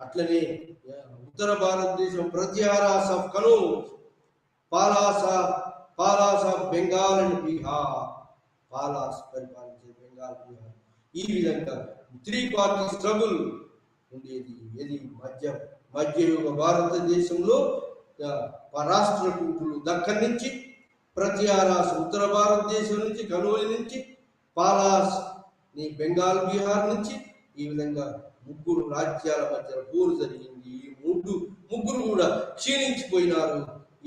అట్లనే ఉత్తర భారతదేశం Pratiharas of Kannauj, Palas of Bengal and Bihar, Palas పరిపాలించే బెంగాల్, బీహార్. ఈ విధంగా 3 పార్టీ స్ట్రగుల్ ఉండేది. ఇది మధ్యయుగ భారతదేశంలో రాష్ట్రకూటులు దక్కన్ నుంచి, ప్రత్యారాస్ ఉత్తర భారతదేశం నుంచి, కనౌజ్ నుంచి, పాలాస్ బెంగాల్, బీహార్ నుంచి. ఈ విధంగా 3 రాజ్యాల మధ్య పోరు జరిగింది. ఈ ముగ్గురు కూడా క్షీణించిపోయినారు.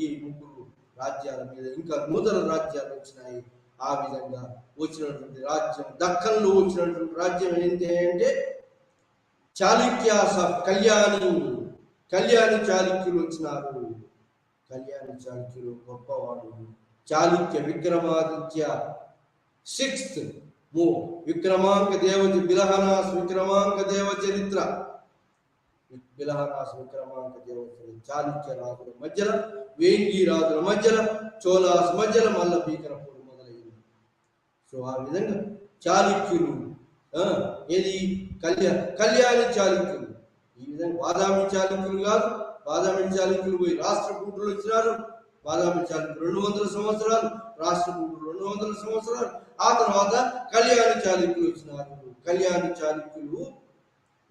ఈ 3 రాజ్యాల మీద ఇంకా నూతన రాజ్యాలు వచ్చినాయి. ఆ విధంగా వచ్చినటువంటి రాజ్యం, దక్కన్లో వచ్చినటువంటి రాజ్యం ఏంటి అంటే చాళుక్యాస్ ఆఫ్ కళ్యాణి చాళుక్యులు వచ్చినారు. కళ్యాణి చాళుక్యులు గొప్పవాడు. చాళుక్య విక్రమాదిత్య 6th విక్రమాంక దేవత బిలహనాస్ విక్రమాంక దేవ చరిత్ర. బిలహనాస్ విక్రమాంక దేవత చాళుక్య రాజుల మధ్యలో, వేంగి రాజుల మధ్యలో, చోళాస్ మధ్యలో మళ్ళా భీకరపూర్ మొదలైంది. సో ఆ విధంగా చాళుక్యులు ఏది కళ్యాణి చాళుక్యులు. ఈ విధంగా బాదామి చాళుక్యులు కాదు. బాదామి చాళుక్యులు పోయి రాష్ట్రకూటులు వచ్చినారు. బాదామి చాళుక్యులు 200 సంవత్సరాలు, రాష్ట్రకూటులు 200 సంవత్సరాలు. ఆ తర్వాత కళ్యాణి చాళుక్యులు వచ్చినారు. కళ్యాణి చాళుక్యులు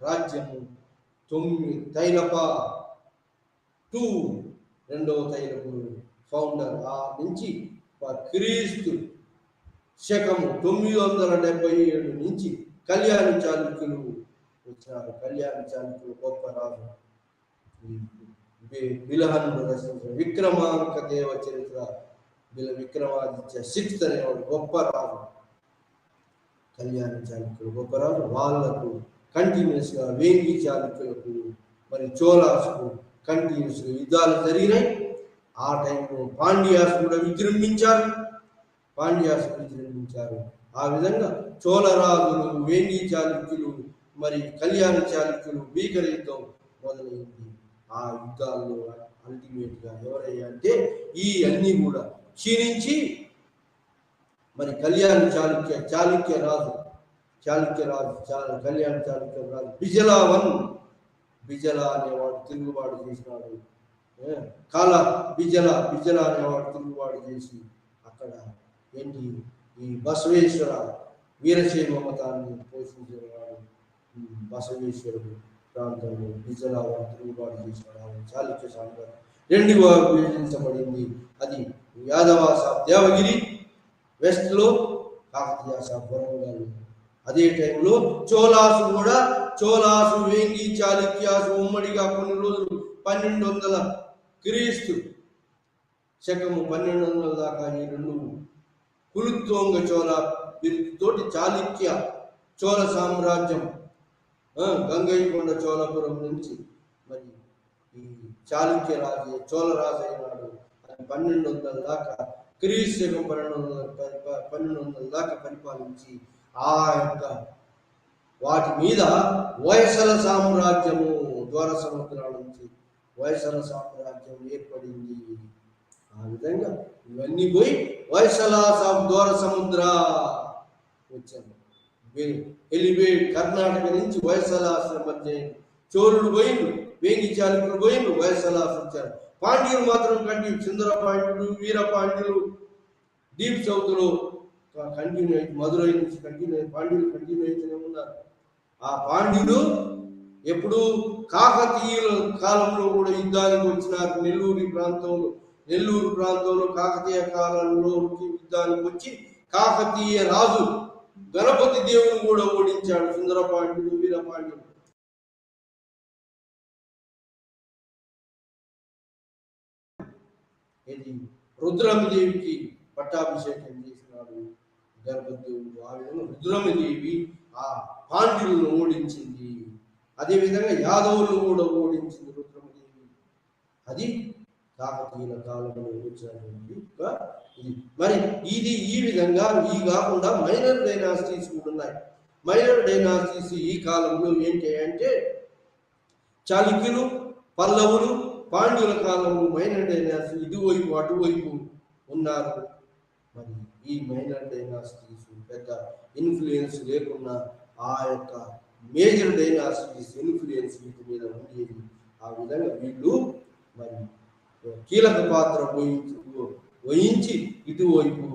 రాజ్యము 9 తైలప 2 రెండవ తైలపుడు ఫౌండర్. ఆ నుంచి క్రీస్తు శకము 977 నుంచి కళ్యాణి చాళుక్యులు వచ్చినారు. కళ్యాణి చాళుక్యులు గొప్ప రాజు. బిలహనుడు రచించిన విక్రమాంక దేవ చరిత్ర, విక్రమాదిత్య 6th అనేవాడు గొప్ప రాజు. కళ్యాణి చాళుక్యులు గొప్ప రాజు. వాళ్లకు కంటిన్యూస్గా వేంగి చాళుక్యులకు మరి చోళాసుకు కంటిన్యూస్గా యుద్ధాలు జరిగినాయి. ఆ టైంలో పాండ్యాస్ కూడా విజృంభించారు. ఆ విధంగా చోళరాజులు, వేంగి చాళుక్యులు మరి కళ్యాణి చాళుక్యులు భీకర యుద్ధం మొదలైంది. ఆ యుద్ధాల్లో అల్టిమేట్ గా ఎవరయ్యా అంటే ఈ అన్ని కూడా క్షీణించి మరి కళ్యాణి చాళుక్య రాజు కళ్యాణి చాళుక్య రాజు బిజల అనేవాడు తిరుగుబాటు చేసినాడు. బిజల అనేవాడు తిరుగుబాటు చేసి అక్కడ ఏంటి ఈ బసవేశ్వర వీరశైవ మతాన్ని పోషించేవాడు. బసవేశ్వరుడు ప్రాంతంలో బిజల తిరుగుబాటు చేసినాడు. చాళుక్య సామ్రాజ్యం 2గా విభజించబడింది. అది యాదవాస్ ఆఫ్ దేవగిరి వెస్ట్ లో, కాకతీయాస్ ఆఫ్ వరంగల్. అదే టైంలో చోళాసు వేంగి చాళుక్యాసు ఉమ్మడిగా కొన్ని రోజులు 1200 క్రీస్తు శకము 1200 దాకా ఈ 2 కులుత్తోంగ చోళ తోటి చాళుక్య చోళ సామ్రాజ్యం గంగైకొండ చోళపురం నుంచి మరి ఈ చాళుక్య రాజు చోళ రాజు అయినాడు. అది 1200 దాకా క్రీస్తు శకం 1200 దాకా పరిపాలించి ఆ యొక్క వాటి మీద వయసల సామ్రాజ్యము ద్వార సముద్రాల నుంచి వయసల సామ్రాజ్యం ఏర్పడింది. ఆ విధంగా ఇవన్నీ పోయి వయసలాస్ ఆఫ్ ద్వార సముద్ర వచ్చాను. ఎలివేట్ కర్ణాటక నుంచి వయసలాస్ మధ్య చోళులు పోయిండు, వేంగి చాళుక్యులు పోయిండు, వయసలాస్ వచ్చారు. పాండ్యులు మాత్రం కంటిన్యూ, చిందర పాండ్యులు, వీర పాండ్యులు డీప్ సౌత్ లో కంటిన్యూ అయితే, మధురై నుంచి కంటిన్యూ, పాండ్యులు కంటిన్యూ అయితేనే ఉన్నారు. ఆ పాండ్యులు ఎప్పుడు కాకతీయుల కాలంలో కూడా యుద్ధానికి వచ్చినారు. నెల్లూరు ప్రాంతంలో కాకతీయ కాలంలో యుద్ధానికి వచ్చి కాకతీయ రాజు గణపతి దేవుని కూడా ఓడించాడు. సుందరపాండ్యుడు, వీరపాండ్యుడు. ఇది రుద్రమదేవికి పట్టాభిషేకం చేసినాడు గణపతి దేవుడు. ఆ విధంగా రుద్రమదేవి ఆ పాండ్యులను ఓడించింది. అదేవిధంగా యాదవులను కూడా ఓడించింది రుద్రమదేవి. అది కాకతీయుల కాలంలో వచ్చినటువంటి ఇది. మరి ఇది ఈ విధంగా ఈ కాకుండా మైనర్ డైనాసిటీస్ కూడా ఉన్నాయి. మైనర్ డైనాసిటీస్ ఈ కాలంలో ఏంటి అంటే చాళుక్యులు, పల్లవులు, పాండ్యుల కాలంలో మైనర్ డైనాసిటీ ఇటువైపు అటువైపు ఉన్నారు. మరి ఈ మైనర్ డైనాసిటీస్ పెద్ద ఇన్ఫ్లుయెన్స్ లేకున్నా ఆ యొక్క మేజర్ డైనాసిటీస్ ఇన్ఫ్లుయెన్స్ వీటి మీద ఉండేది. ఆ విధంగా వీళ్ళు మరి కీలక పాత్ర వహించి ఇటువైపు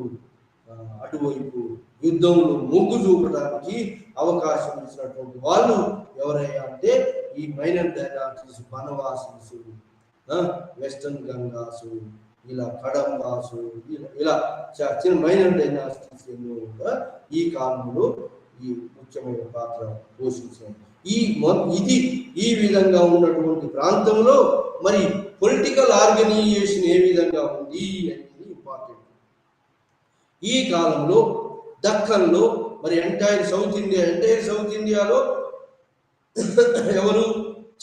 అటువైపు యుద్ధంలో మొగ్గు చూపడానికి అవకాశం ఇచ్చినటువంటి వాళ్ళు ఎవరయ్యా అంటే ఈ మైనర్ డైనాసిటీస్, బనవాసీసు, వెస్టర్న్ గంగాసు, ఇలా కడంబాసు, ఇలా చిన్న మైనర్ డైనాసిటీస్ ఎన్నో కూడా ఈ కాలంలో ఈ ముఖ్యమైన పాత్ర పోషించాయి. ఇది ఈ విధంగా ఉన్నటువంటి ప్రాంతంలో మరి పొలిటికల్ ఆర్గనైజేషన్ ఏ విధంగా ఉంది అనేది ఇంపార్టెంట్. ఈ కాలంలో దక్కన్లో మరి ఎంటైర్ సౌత్ ఇండియాలో ఎవరు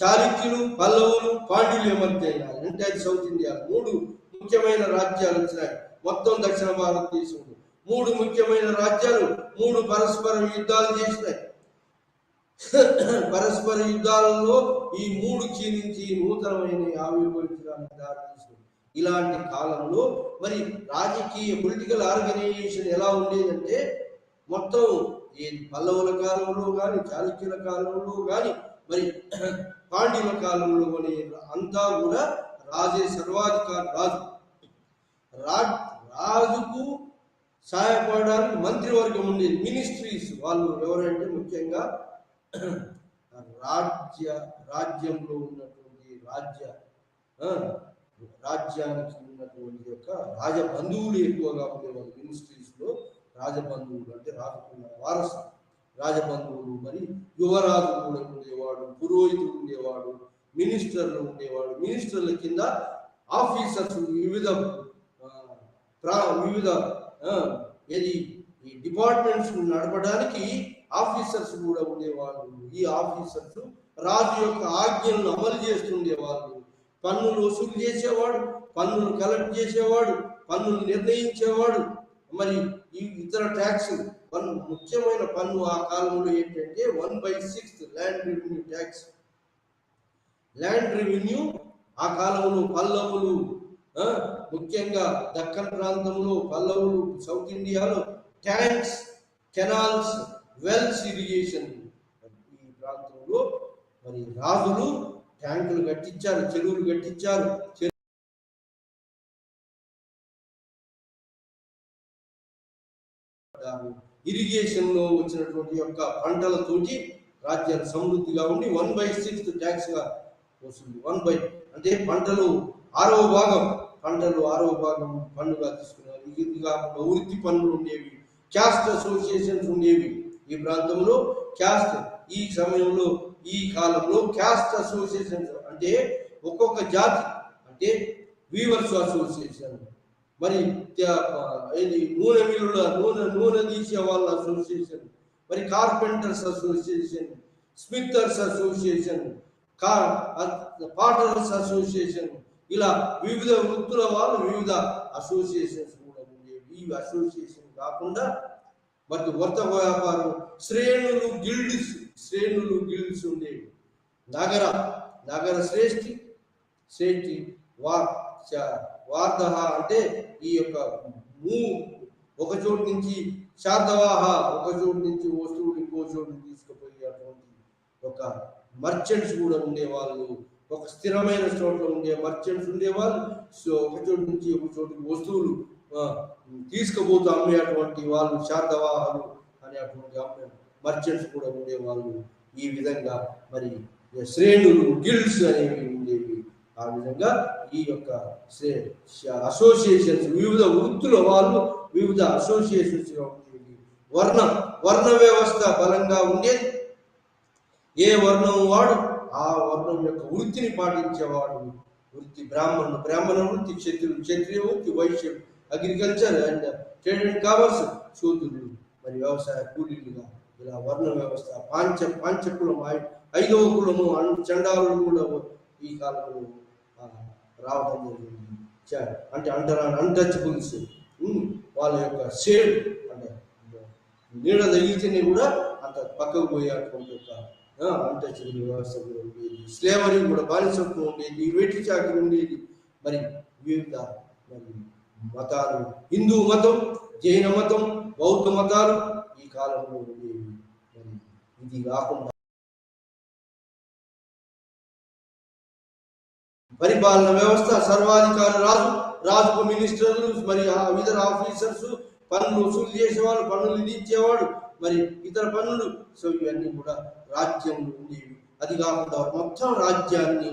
చాళుక్యులు, పల్లవులు, పాండ్యులు ఎమర్జీ అయినారు. ఎంటైర్ సౌత్ ఇండియా 3 ముఖ్యమైన రాజ్యాలు వచ్చినాయి. మొత్తం దక్షిణ భారతదేశంలో 3 ముఖ్యమైన రాజ్యాలు 3 పరస్పర యుద్ధాలు చేసినాయి. పరస్పర యుద్ధాలలో ఈ 3 క్షీణించి నూతనమైన ఆవిర్భవించడానికి దారితీసింది. ఇలాంటి కాలంలో మరి రాజకీయ పొలిటికల్ ఆర్గనైజేషన్ ఎలా ఉండేదంటే మొత్తం ఈ పల్లవుల కాలంలో కానీ, చాళుక్యుల కాలంలో కానీ, మరి పాండ్యుల కాలంలో కానీ అంతా కూడా రాజే సర్వాధికారి. రాజుకు సహాయపడడానికి మంత్రివర్గం ఉండేది, మినిస్ట్రీస్. వాళ్ళు ఎవరంటే ముఖ్యంగా రాజ్యంలో ఉన్నటువంటి రాజ్యానికి ఉన్నటువంటి యొక్క రాజబంధువులు ఎక్కువగా ఉండేవాళ్ళు. మినిస్ట్రీస్ లో రాజబంధువులు అంటే రాజుకున్న వారసు రాజబంధువులు. మరి యువరాజు కూడా ఉండేవాడు, పురోహితుడు ఉండేవాడు, మినిస్టర్లు ఉండేవాడు. మినిస్టర్ల కింద ఆఫీసర్స్ వివిధ ఈ డిపార్ట్మెంట్స్ నడపడానికి ఆఫీసర్స్ కూడా ఉండేవాళ్ళు. ఈ ఆఫీసర్స్ రాజు యొక్క ఆజ్ఞలను అమలు చేస్తుండేవాళ్ళు. పన్నులు వసూలు చేసేవాడు, పన్నులు కలెక్ట్ చేసేవాడు, పన్నులు నిర్ణయించేవాడు. మరి ఈ ఇతర ట్యాక్స్ ముఖ్యమైన పన్ను ఆ కాలంలో ఏంటంటే 1/6 land revenue tax. Land revenue ఆ కాలంలో పల్లవులు, ముఖ్యంగా దక్కన్ ప్రాంతంలో పల్లవులు, సౌత్ ఇండియాలో ట్యాంక్స్, కెనాల్స్, వెల్స్ ఇరిగేషన్. ఈ ప్రాంతంలో మరి రాజులు ట్యాంకులు కట్టించారు, చెరువులు కట్టించారు. ఇరిగేషన్ లో వచ్చినటువంటి యొక్క పంటలతోటి రాజ్యాలు సమృద్ధిగా ఉండి 1/6 ట్యాక్స్ గా వస్తుంది. అంటే పంటలు 6వ భాగం పన్నుగా తీసుకున్నారు. ఇది కాకుండా వృత్తి పన్నులు ఉండేవి, క్యాస్ట్ అసోసియేషన్స్ ఉండేవి. ఈ ప్రాంతంలో క్యాస్ట్ ఈ సమయంలో ఈ కాలంలో క్యాస్ట్ అసోసియేషన్స్ అంటే ఒక్కొక్క జాతి అంటే వీవర్స్ అసోసియేషన్, మరి నూనె మిల్లుల నూనె తీసే వాళ్ళ అసోసియేషన్, మరి carpenters association, smithers association, potters association, ఇలా వివిధ వృత్తుల వాళ్ళు వివిధ అసోసియేషన్స్ కూడా ఉండేవి. ఈ అసోసియేషన్ కాకుండా మరి వర్త వ్యాపారం శ్రేణులు గిల్డ్స్ ఉండేవి. నగర శ్రేష్ఠి వార్ధహ అంటే ఈ యొక్క ఒక చోటు నుంచి శాతవాహ, ఒక చోటు నుంచి వస్తువులు ఇంకో చోటు తీసుకుపోయేటువంటి ఒక మర్చెంట్స్ కూడా ఉండేవాళ్ళు. ఒక స్థిరమైన చోట్ల ఉండే మర్చెంట్స్ ఉండేవాళ్ళు. సో ఒక చోటు నుంచి ఒక చోటుకి వస్తువులు తీసుకుపోతూ అమ్మేటువంటి వాళ్ళు శాతవాహలు అనేటువంటి మర్చెంట్స్ కూడా ఉండేవాళ్ళు. ఈ విధంగా మరి శ్రేణులు గిల్డ్స్ అనేవి ఉండేవి. ఆ విధంగా ఈ యొక్క అసోసియేషన్స్ వివిధ వృత్తుల వాళ్ళు వివిధ అసోసియేషన్స్ ఉండేవి. వర్ణ వ్యవస్థ బలంగా ఉండేది. ఏ వర్ణం వాడు ఆ వర్ణం యొక్క వృత్తిని పాటించేవాడు. వృత్తి బ్రాహ్మణ వృత్తి, క్షత్రియ వృత్తి, వైశ్యం, agriculture and trade and commerce, శూద్రులు మరి వ్యవసాయ కూలీలుగా ఇలా వర్ణ వ్యవస్థ. పాంచకులం, 5వ కులము చండాలులు కూడా ఈ కాలంలో రావడం జరిగింది. అంటే అన్టచబుల్స్, వాళ్ళ యొక్క షేడ్ అంటే నీడ తగిలితేనే కూడా అంత పక్కకు పోయేటువంటి ఒక అన్టచబుల్ వ్యవస్థ ఉండేది. స్లేవరీ కూడా, బానిసత్వం ఉండేది, వెట్టి చాకరీ ఉండేది. మరి వివిధ మరి మతాలు, హిందూ మతం, జైన మతం, బౌద్ధ మతాలు ఈ కాలంలో ఉండేవి. మరి ఇది కాకుండా పరిపాలన వ్యవస్థ, సర్వాధికారి రాజుకు మినిస్టర్లు, మరి ఇతర ఆఫీసర్స్, పన్నులు వసూలు చేసేవాడు, పన్నులు విధించేవాడు, మరి ఇతర పన్నులు. సో ఇవన్నీ కూడా రాజ్యంలో ఉండేవి. అది కాకుండా మొత్తం రాజ్యాన్ని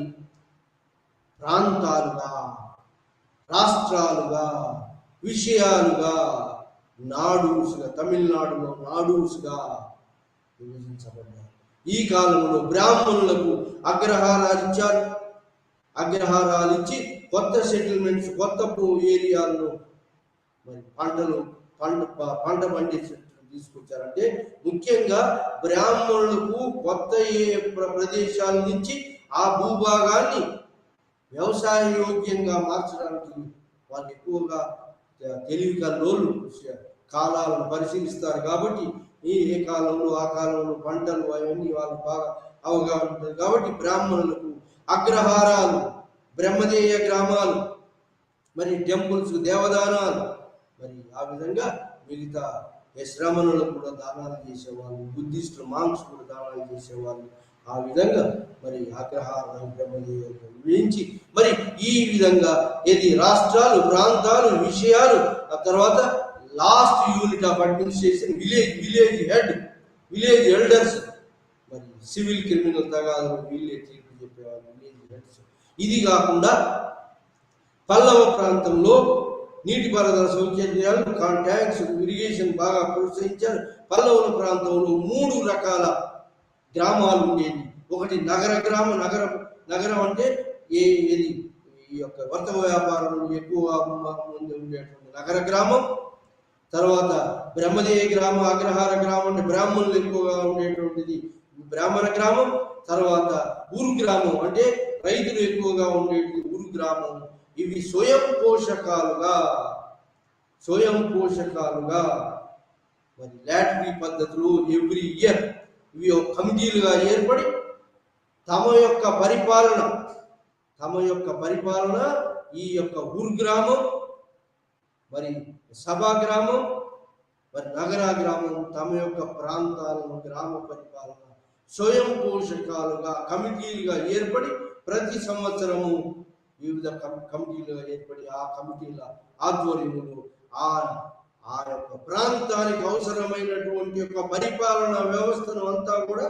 ప్రాంతాలుగా, రాష్ట్రాలుగా, విషయాలుగా, నాడూసుగా, తమిళనాడులో నాడూసుగా విభజించబడ్డారు. ఈ కాలంలో బ్రాహ్మణులకు అగ్రహారాలు ఇచ్చి కొత్త సెటిల్మెంట్స్, కొత్త ఏరియాల్లో మరి పంట పండించే తీసుకొచ్చారంటే ముఖ్యంగా బ్రాహ్మణులకు కొత్త ప్రదేశాల నుంచి ఆ భూభాగాన్ని వ్యవసాయ యోగ్యంగా మార్చడానికి వాళ్ళు ఎక్కువగా తెలివి కల్లోళ్ళు కాలాలను పరిశీలిస్తారు. కాబట్టి ఏ కాలంలో ఆ కాలంలో పంటలు అవన్నీ వాళ్ళు బాగా అవగాహన ఉంటుంది. కాబట్టి బ్రాహ్మణులకు అగ్రహారాలు, బ్రహ్మదేయ గ్రామాలు, మరి టెంపుల్స్, దేవదానాలు, మరి ఆ విధంగా మిగతా శ్రమణులకు కూడా దానాలు చేసేవాళ్ళు, బుద్ధిస్టులు, మాంగ్స్ కూడా దానాలు చేసేవాళ్ళు. ఆ విధంగా మరి అగ్రహారాలు, బ్రహ్మదేయ వేయించి మరి ఈ విధంగా రాష్ట్రాలు, ప్రాంతాలు, విషయాలు. ఆ తర్వాత last unit of administration village elders, మరి సివిల్ క్రిమినల్ తగాదాలు విలేజ్ తీర్పు చెప్పేవాళ్ళు, విలేజ్ ఎల్డర్స్. ఇది కాకుండా పల్లవ ప్రాంతంలో నీటిపారుదల సౌకర్యాలు, ట్యాంక్స్, ఇరిగేషన్ బాగా ప్రోత్సహించారు. పల్లవుల ప్రాంతంలో 3 రకాల గ్రామాలు ఉండేవి. ఒకటి నగరం అంటే ఈ యొక్క వర్తక వ్యాపారంలో ఎక్కువగా ఉండేటువంటి నగర గ్రామం. తర్వాత బ్రహ్మదేయ గ్రామం, అగ్రహార గ్రామం అంటే బ్రాహ్మణులు ఎక్కువగా ఉండేటువంటిది బ్రాహ్మణ గ్రామం. తర్వాత ఊరు గ్రామం అంటే రైతులు ఎక్కువగా ఉండేది ఊరు గ్రామం. ఇవి స్వయం పోషకాలుగా మరి లాటరీ పద్ధతులు ఎవ్రీ ఇయర్ ఇవి కమిటీలుగా ఏర్పడి తమ యొక్క పరిపాలన ఈ యొక్క ఊరు గ్రామం, మరి సభా గ్రామం, మరి నగర గ్రామం తమ యొక్క ప్రాంతాలను గ్రామ పరిపాలన స్వయం పోషకాలుగా కమిటీలుగా ఏర్పడి ప్రతి సంవత్సరము వివిధ కమిటీలుగా ఏర్పడి ఆ కమిటీల ఆధ్వర్యంలో ఆ యొక్క ప్రాంతానికి అవసరమైనటువంటి యొక్క పరిపాలన వ్యవస్థను అంతా కూడా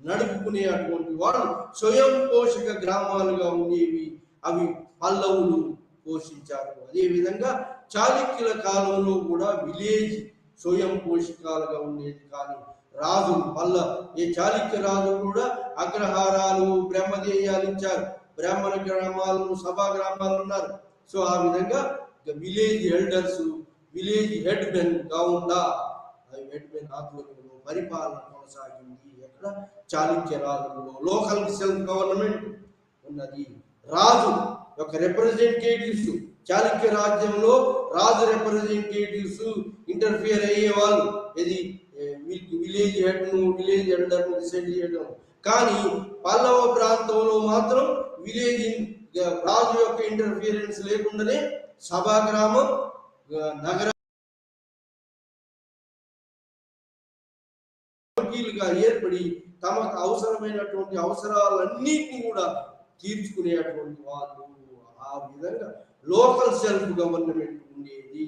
నడుపుకునేటువంటి వాళ్ళు స్వయం పోషక గ్రామాలుగా ఉండేవి. అవి పల్లవులు పోషించారు. అదేవిధంగా చాళుక్యుల కాలంలో కూడా విలేజ్ స్వయం పోషకాలుగా ఉండేది. కానీ రాజులు చాళుక్య రాజులు కూడా అగ్రహారాలు, బ్రహ్మదేయాలు ఇచ్చారు. బ్రాహ్మణ గ్రామాలు, సభా గ్రామాలు ఉన్నారు. సో ఆ విధంగా village elders, village head men కాకుండా హెడ్ మెన్ ఆధ్వర్యంలో పరిపాలన కొనసాగింది. ఎక్కడ? చాళుక్య రాజుల్లో లోకల్ సెల్ఫ్ గవర్నమెంట్ ఉన్నది. రాజు యొక్క రిప్రజెంటేటివ్స్, చాళుక్య రాజ్యంలో రాజు రిప్రజెంటేటివ్స్ ఇంటర్ఫియర్ అయ్యేవాళ్ళు. విలేజ్ హెడ్ను, విలేజ్ ఎల్డర్ను డిసైడ్ చేయడం. కానీ పల్లవ ప్రాంతంలో మాత్రం విలేజ్ రాజు యొక్క ఇంటర్ఫియరెన్స్ లేకుండానే సభా గ్రామం, నగర ఏర్పడి తమకు అవసరమైనటువంటి అవసరాలన్నింటినీ కూడా తీర్చుకునేటువంటి వాళ్ళు. ఆ విధంగా లోకల్ సెల్ఫ్ గవర్నమెంట్ ఉండేది.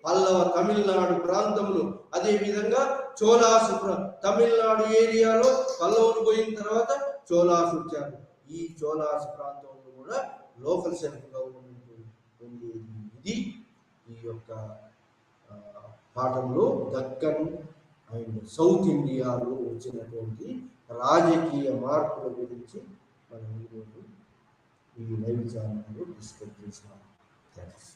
పల్లవ తమిళనాడు ప్రాంతంలో, అదే విధంగా చోళాసు తమిళనాడు ఏరియాలో పల్లవులు పోయిన తర్వాత చోళాసు వచ్చారు. ఈ చోళాసు ప్రాంతంలో కూడా లోకల్ సెల్ఫ్ గవర్నమెంట్ ఉండేది. ఇది ఈ యొక్క పాఠంలో దక్కన్ అండ్ సౌత్ ఇండియాలో వచ్చినటువంటి రాజకీయ మార్పుల గురించి మనం ఈరోజు ఈ లైవ్ ఛానల్లో డిస్కస్ చేసినాం. థ్యాంక్స్.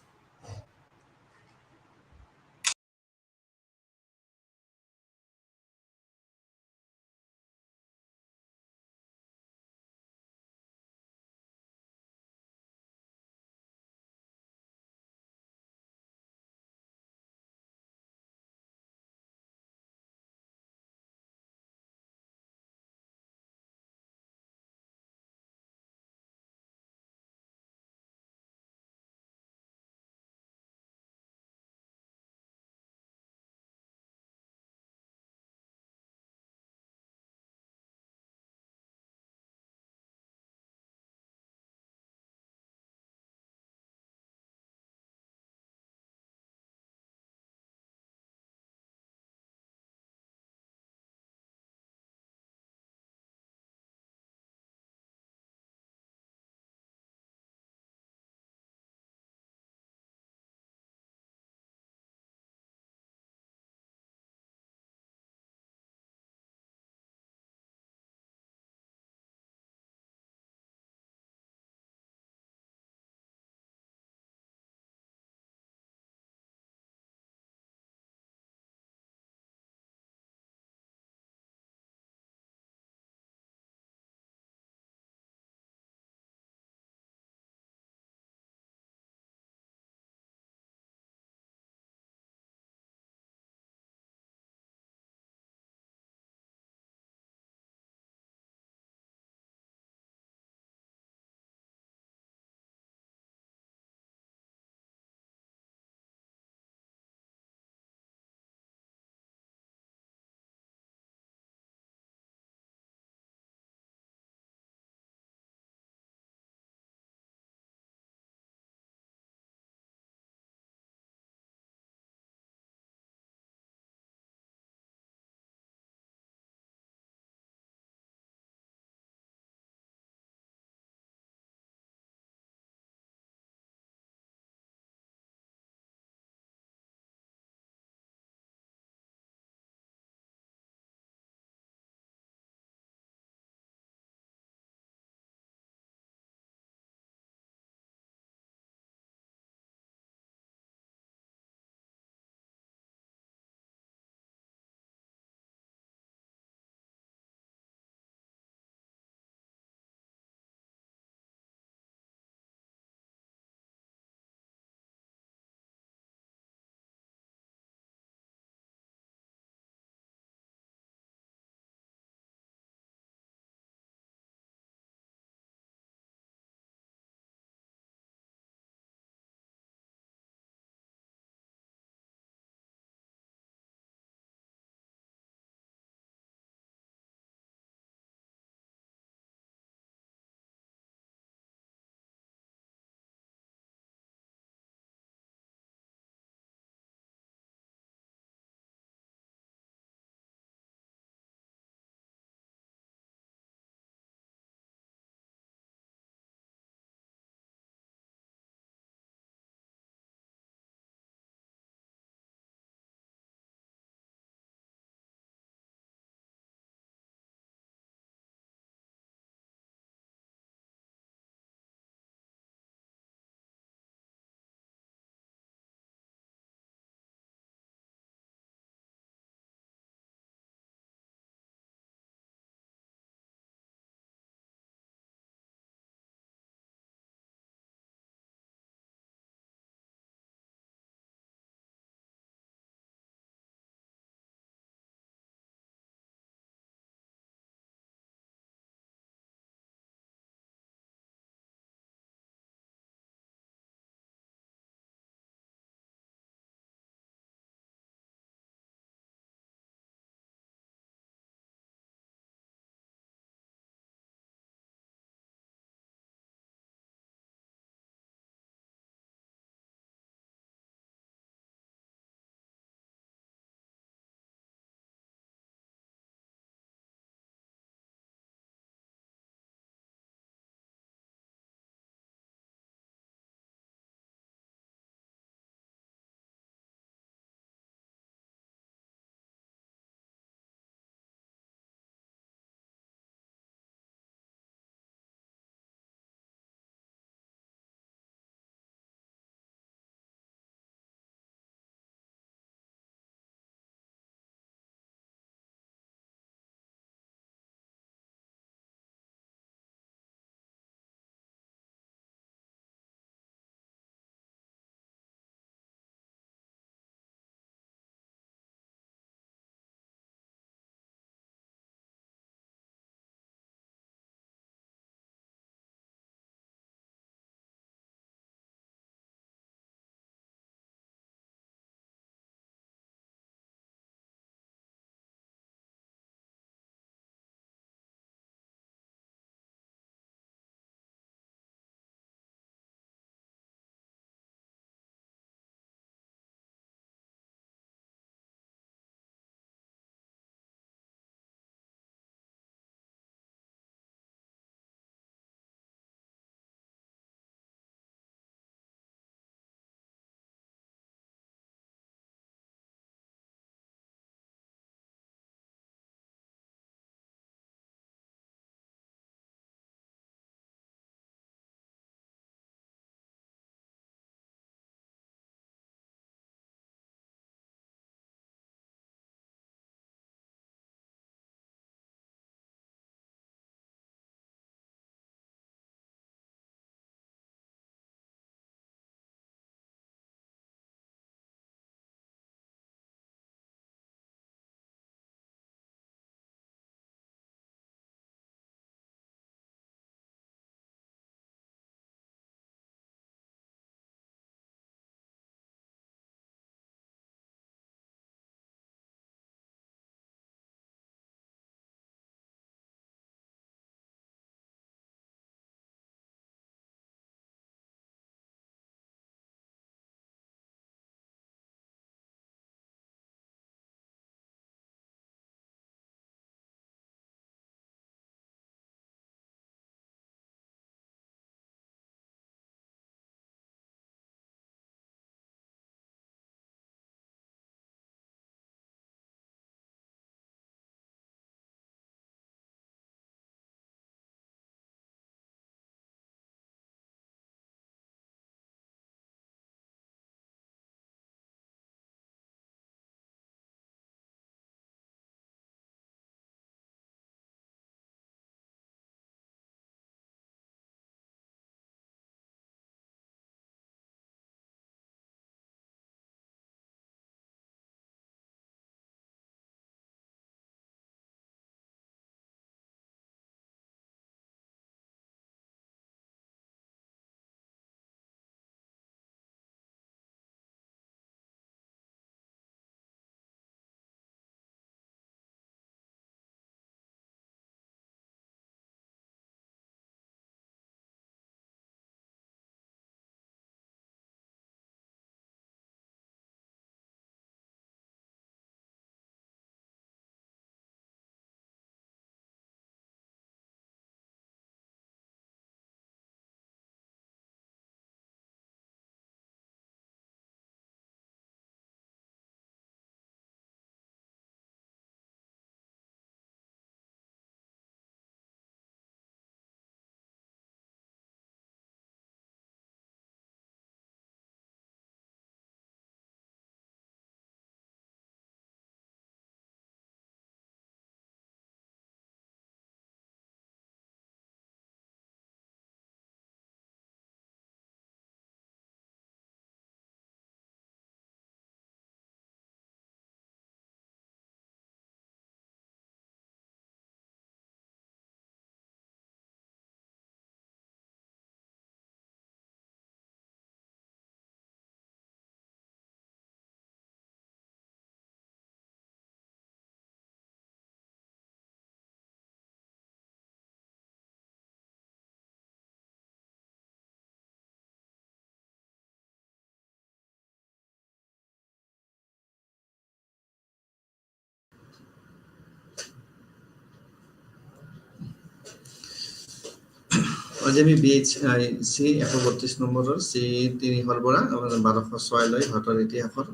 আজি আমি BHC 132 নম্বৰৰ C3 হল পৰা 1206 লৈ ভাৰতৰ ইতিহাসৰ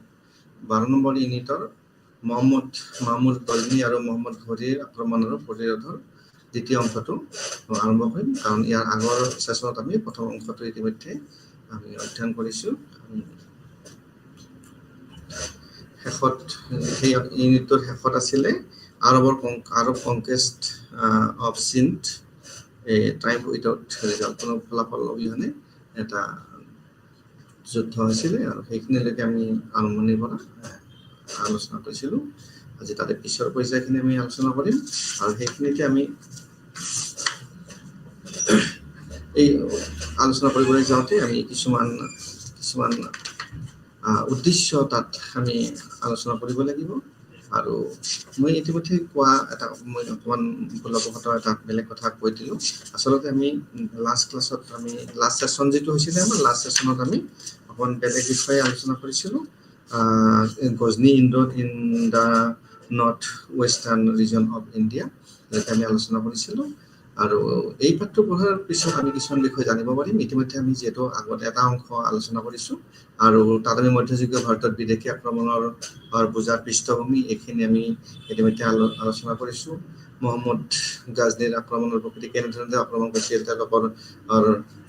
12 নম্বৰ ইউনিটৰ মাহমুদ গজনী আৰু মহম্মদ ঘৰীৰ আক্ৰমণৰ প্ৰতিৰোধৰ দ্বিতীয় অংশটো আৰম্ভ কৰিম, কাৰণ ইয়াৰ আগৰ সেশনত আমি প্ৰথম অংশটো ইতিমধ্যে আমি অধ্যয়ন কৰিছো। শেষত সেই ইউনিটৰ শেষত আছিলে Arab conquest of Sindh triumph without result, কোনো ফলাফল অবিহনে এটা যুদ্ধ হৈছিলে, আৰু সেইখিনিলৈকে আমি আৰম্ভণিৰ পৰা আলোচনা কৰিছিলো। আজি তাতে পিছৰ পৰ্যায়খিনি আমি আলোচনা কৰিম, আৰু সেইখিনিতে আমি এই আলোচনা কৰিবলৈ যাওঁতে আমি কিছুমান উদ্দেশ্য তাত আমি আলোচনা কৰিব লাগিব। আৰু মই ইতিমধ্যে কোৱা মই অকণমান ভুলবশতঃ এটা বেলেগ কথা কৈ দিলোঁ। আচলতে আমি লাষ্ট ছেশ্যন যিটো হৈছিলে, আমাৰ লাষ্ট ছেশ্যনত আমি অকণমান বেলেগ বিষয়ে আলোচনা কৰিছিলোঁ। Ghazni in the north western region of India, যাতে আমি আলোচনা কৰিছিলোঁ। আৰু এই পাঠটো পঢ়াৰ পিছত আমি কিছুমান বিষয় জানিব পাৰিম। ইতিমধ্যে আমি যিহেতু আগতে এটা অংশ আলোচনা কৰিছোঁ, আৰু তাত আমি মধ্যযুগীয় ভাৰতত বিদেশী আক্ৰমণৰ বুজাৰ পৃষ্ঠভূমি এইখিনি আমি ইতিমধ্যে আলোচনা কৰিছোঁ। মহম্মদ গাজনীৰ আক্ৰমণৰ প্ৰকৃতি, কেনেধৰণে আক্ৰমণ কৰিছিল, তেওঁলোকৰ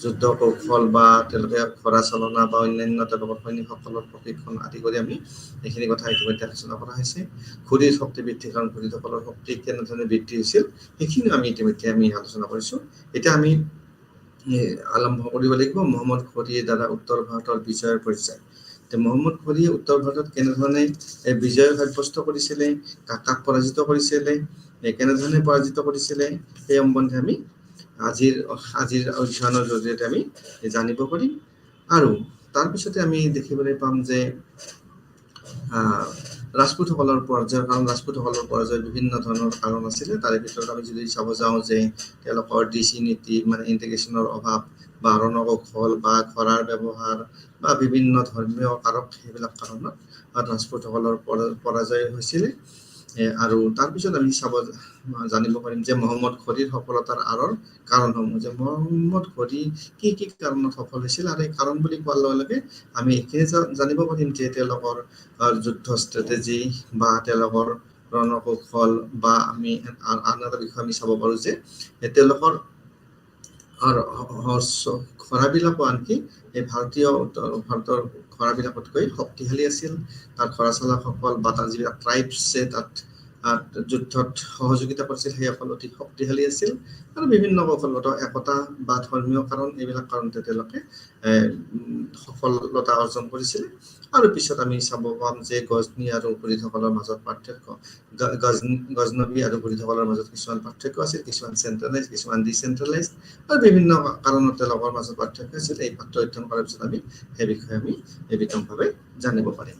যুদ্ধ কৌশল বা তেওঁলোকে ঘোঁৰা চালনা বা অন্যান্য তেওঁলোকৰ সৈনিকসকলৰ প্ৰশিক্ষণ আদি কৰি আমি এইখিনি কথা ইতিমধ্যে আলোচনা কৰা হৈছে। ঘূৰিৰ শক্তি বৃদ্ধি, কাৰণ ঘূৰিসকলৰ শক্তি কেনেধৰণে বৃদ্ধি হৈছিল সেইখিনি আমি ইতিমধ্যে আলোচনা কৰিছোঁ। এতিয়া আমি আৰম্ভ কৰিব লাগিব মহম্মদ ঘৰীৰ দ্বাৰা উত্তৰ ভাৰতৰ বিজয়ৰ পৰ্যায়। মহম্মদ ঘৰীয়ে উত্তৰ ভাৰতত কেনেধৰণে বিজয় সাব্যস্ত কৰিছিলে, কাক পৰাজিত কৰিছিলে, কেনেধৰণে পৰাজিত কৰিছিলে, সেই সম্বন্ধে আমি আজিৰ অধ্যয়নৰ জৰিয়তে আমি জানিব পাৰিম। আৰু তাৰপিছতে আমি দেখিবলৈ পাম যে ৰাজপুতসকলৰ পৰাজয়, কাৰণ ৰাজপুতসকলৰ পৰাজয় বিভিন্ন ধৰণৰ কাৰণ আছিলে। তাৰে ভিতৰত আমি যদি চাব যাওঁ যে তেওঁলোকৰ ডিচইউনিটি, মানে ইণ্টিগ্ৰেশ্যনৰ অভাৱ, বা ৰণকৌশল বা ঘোঁৰাৰ ব্যৱহাৰ, বা বিভিন্ন ধৰ্মীয় কাৰক, সেইবিলাক কাৰণত ৰাজপুতসকলৰ পৰাজয় হৈছিলে। আৰু তাৰপিছত আমি জানিব পাৰিম যে মহম্মদ ঘৰীৰ সফলতাৰ আঁৰৰ কাৰণসমূহ, যে মহম্মদ ঘৰী কি কাৰণত সফল হৈছিল। আৰু এই কাৰণ বুলি কোৱাৰ লগে লগে আমি এইখিনি জানিব পাৰিম যে তেওঁলোকৰ যুদ্ধ ষ্ট্ৰেটেজি বা তেওঁলোকৰ ৰণকৌশল, বা আমি আন এটা বিষয় আমি চাব পাৰোঁ যে তেওঁলোকৰ ঘোঁৰাবিলাকো আনকি এই ভাৰতৰ ঘোঁৰাবিলাকতকৈ শক্তিশালী আছিল। তাত ঘোঁৰা চালকসকল বা তাৰ যিবিলাক ট্ৰাইবছে তাত যুদ্ধত সহযোগিতা কৰিছিল, সেইসকল অতি শক্তিশালী আছিল। আৰু বিভিন্ন কৌশলগত একতা বা ধৰ্মীয় কাৰণ, এইবিলাক কাৰণতে তেওঁলোকে সফলতা অৰ্জন কৰিছিলে। আৰু পিছত আমি চাব পাম যে গজনী আৰু ঘুৰিদসকলৰ মাজত পাৰ্থক্য, গজনবী আৰু ঘুৰিদসকলৰ মাজত কিছুমান পাৰ্থক্য আছিল, কিছুমান চেন্ট্ৰেলাইজ, কিছুমান ডিচেন্ট্ৰেলাইজ, আৰু বিভিন্ন কাৰণত তেওঁলোকৰ মাজত পাৰ্থক্য আছিল। এই পাঠ্য অধ্যয়ন কৰাৰ পিছত আমি সেই বিষয়ে আমি বিতংভাৱে জানিব পাৰিম।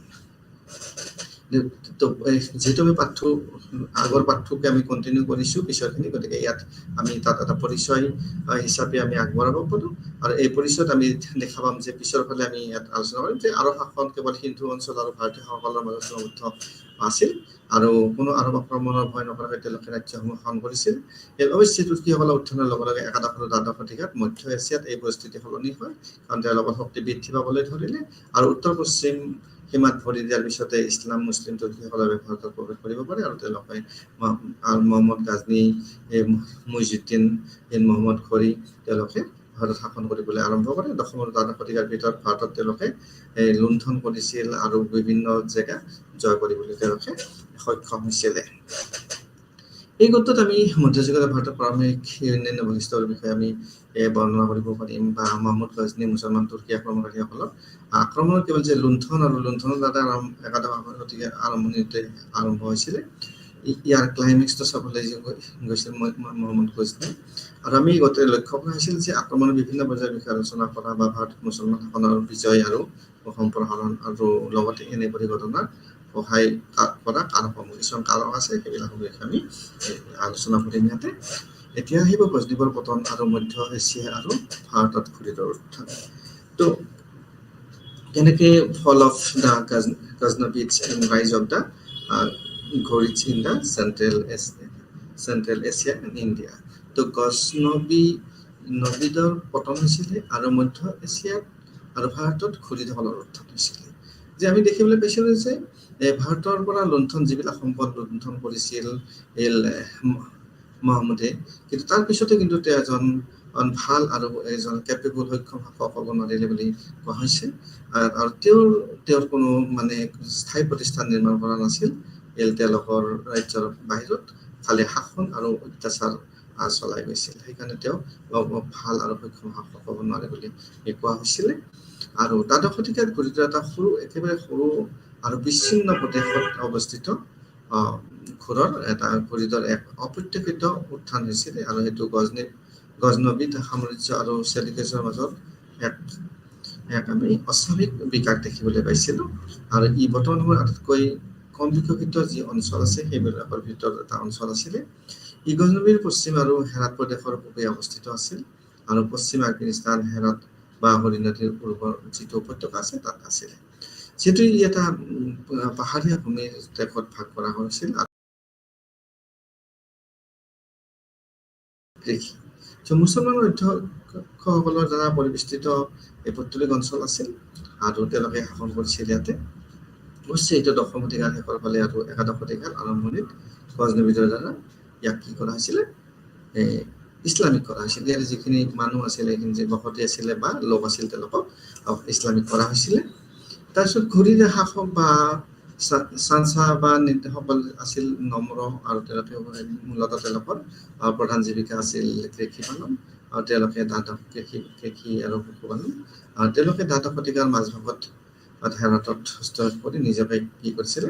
যিহেতু আমি আগৰ পাঠটোকে আমি কণ্টিনিউ কৰিছোঁ পিছৰখিনি, গতিকে ইয়াত আমি তাত এটা পৰিচয় হিচাপে আমি আগবঢ়াব পাৰোঁ। আৰু এই পৰিচয়ত আমি দেখা পাম যে পিছৰ ফালে আমি ইয়াত আলোচনা কৰিম যে আৰব শাসন কেৱল সিন্ধু অঞ্চল আৰু ভাৰতীয়সকলৰ মাজত সীমাবদ্ধ আছিল, আৰু কোনো আৰব আক্ৰমণৰ ভয় নকৰাকৈ তেওঁলোকে ৰাজ্যসমূহ শাসন কৰিছিল। অৱশ্যে তুৰ্কীসকলৰ উত্থানৰ লগে লগে একাদশ আৰু দ্বাদশ শতিকাত মধ্য এছিয়াত এই পৰিস্থিতি সলনি হয়, কাৰণ তেওঁলোকৰ শক্তি বৃদ্ধি পাবলৈ ধৰিলে, আৰু উত্তৰ পশ্চিম সীমাত ভৰি দিয়াৰ পিছতে ইছলাম মুছলিম তুৰ্কীসকলে ভাৰতত প্ৰৱেশ কৰিব পাৰে, আৰু তেওঁলোকে মহম্মদ গাজনী, মুইজুদ্দিন মহম্মদ ঘৰী, তেওঁলোকে ভাৰত শাসন কৰিবলৈ আৰম্ভ কৰে। দশম আৰু দ্বাদশ শতিকাৰ ভিতৰত ভাৰতত তেওঁলোকে লুণ্ঠন কৰিছিল, আৰু বিভিন্ন জেগা জয় কৰিবলৈ তেওঁলোকে সক্ষম হৈছিলে। এই গোটত আমি মধ্যযুগীয় ভাৰতৰ প্ৰাৰম্ভিক অন্যান্য বৈশিষ্ট্যৰ বিষয়ে আমি বৰ্ণনা কৰিব পাৰিম, বা মহম্মদ গজনী মুছলমান তুৰ্কী আক্ৰমণকাৰীসকলৰ আক্ৰমণৰ কেৱল যে লুণ্ঠন আৰু লুণ্ঠনৰ দ্বাৰা একাদশ শতিকাৰ আৰম্ভণিতে আৰম্ভ হৈছিলে। ইয়াৰ ক্লাইমেক্সটো চাবলৈ গৈছিল মহম্মদ গজনী। আৰু আমি গোটেই লক্ষ্য কৰা হৈছিল যে আক্ৰমণৰ বিভিন্ন পৰ্যায়ৰ বিষয়ে আলোচনা কৰা, বা ভাৰতত মুছলমান শাসনৰ বিজয় আৰু সম্প্ৰসাৰণ, আৰু লগতে এনেপৰি ঘটনাৰ সহায় কৰা কাৰকসমূহ, কিছুমান কাৰক আছে, সেইবিলাকৰ বিষয়ে আমি আলোচনা কৰিম ইয়াতে। এতিয়া আহিব গজনীৰ পতন আৰু মধ্য এছিয়া আৰু ভাৰতত ঘূৰিদৰ উত্থান। তো কেনেকে fall of the Ghaznavids and rise of the ঘৰিজ in the central Asia and India. তো নবিদৰ পতন হৈছিলে আৰু মধ্য এছিয়াত আৰু ভাৰতত ঘূৰিদসকলৰ উত্থান হৈছিলে। যে আমি দেখিবলৈ পাইছিলোঁ যে ভাৰতৰ পৰা লুণ্ঠন যিবিলাক সম্পদ লুণ্ঠন কৰিছিল মহম্মদে, কিন্তু তাৰ পিছতে কিন্তু তেওঁ এজন ভাল আৰু এজন কেপেবল সক্ষম শাসক হ'ব নোৱাৰিলে বুলি কোৱা হৈছে। আৰু তেওঁৰ কোনো মানে স্থায়ী প্ৰতিষ্ঠান নিৰ্মাণ কৰা নাছিল। তেওঁলোকৰ ৰাজ্যৰ বাহিৰত খালি শাসন আৰু অত্যাচাৰ চলাই গৈছিল। সেইকাৰণে তেওঁ ভাল আৰু সক্ষম শাসক হ'ব নোৱাৰে বুলি কোৱা হৈছিলে। আৰু দ্বাদশ শতিকাত ঘূৰিত এটা একেবাৰে সৰু আৰু বিচ্ছিন্ন প্ৰদেশত অৱস্থিত ঘোৰৰ এটা ঘূৰিদৰ এক অপ্ৰত্যাশিত উত্থান হৈছিলে। আৰু সেইটো গজনবী সাম্ৰাজ্য আৰু চেলিকেছৰ মাজত এক আমি অস্বাভাৱিক বিকাশ দেখিবলৈ পাইছিলোঁ। আৰু ই বৰ্তমান সময়ত আটাইতকৈ কম বিকশিত যি অঞ্চল আছে সেইবিলাকৰ ভিতৰত এটা অঞ্চল আছিলে। ই গজনবীৰ পশ্চিম আৰু হেৰাত প্ৰদেশৰ পূবে অৱস্থিত আছিল। আৰু পশ্চিম আফগানিস্তান, হেৰাত বা হৰি নদীৰ পূৰ্বৰ যিটো উপত্যকা আছে তাত আছিলে। যিহেতু ই এটা পাহাৰীয়া ভূমিৰ দেশত ভাগ কৰা হৈছিল। কৃষি মুছলমান অধ্যক্ষসকলৰ দ্বাৰা পৰিবেষ্টিত এই পৌত্তলিক অঞ্চল আছিল আৰু তেওঁলোকে শাসন কৰিছিল ইয়াতে। অৱশ্যে এইটো দশম শতিকাৰ শেষৰ ফালে আৰু একাদশ শতিকাৰ আৰম্ভণিত গজনবীৰ দ্বাৰা ইয়াক কি কৰা হৈছিলে, ইছলামিক কৰা হৈছিল। ইয়াৰ যিখিনি মানুহ আছিলে, সেইখিনি যে বসতি আছিলে বা লোক আছিল, তেওঁলোকক ইছলামিক কৰা হৈছিলে। তাৰপিছত ঘূৰিৰ শাসক বা চাঞ্চা বা নেতাসকল আছিল নম্ৰ, আৰু তেওঁলোকে মূলতঃ তেওঁলোকৰ প্ৰধান জীৱিকা আছিল কৃষি পালন, আৰু তেওঁলোকে কৃষি আৰু পশুপালন। আৰু তেওঁলোকে দ্বাদশ শতিকাৰ মাজভাগত হেৰাতত হস্তক্ষেপ কৰি নিজকে কি কৰিছিলে,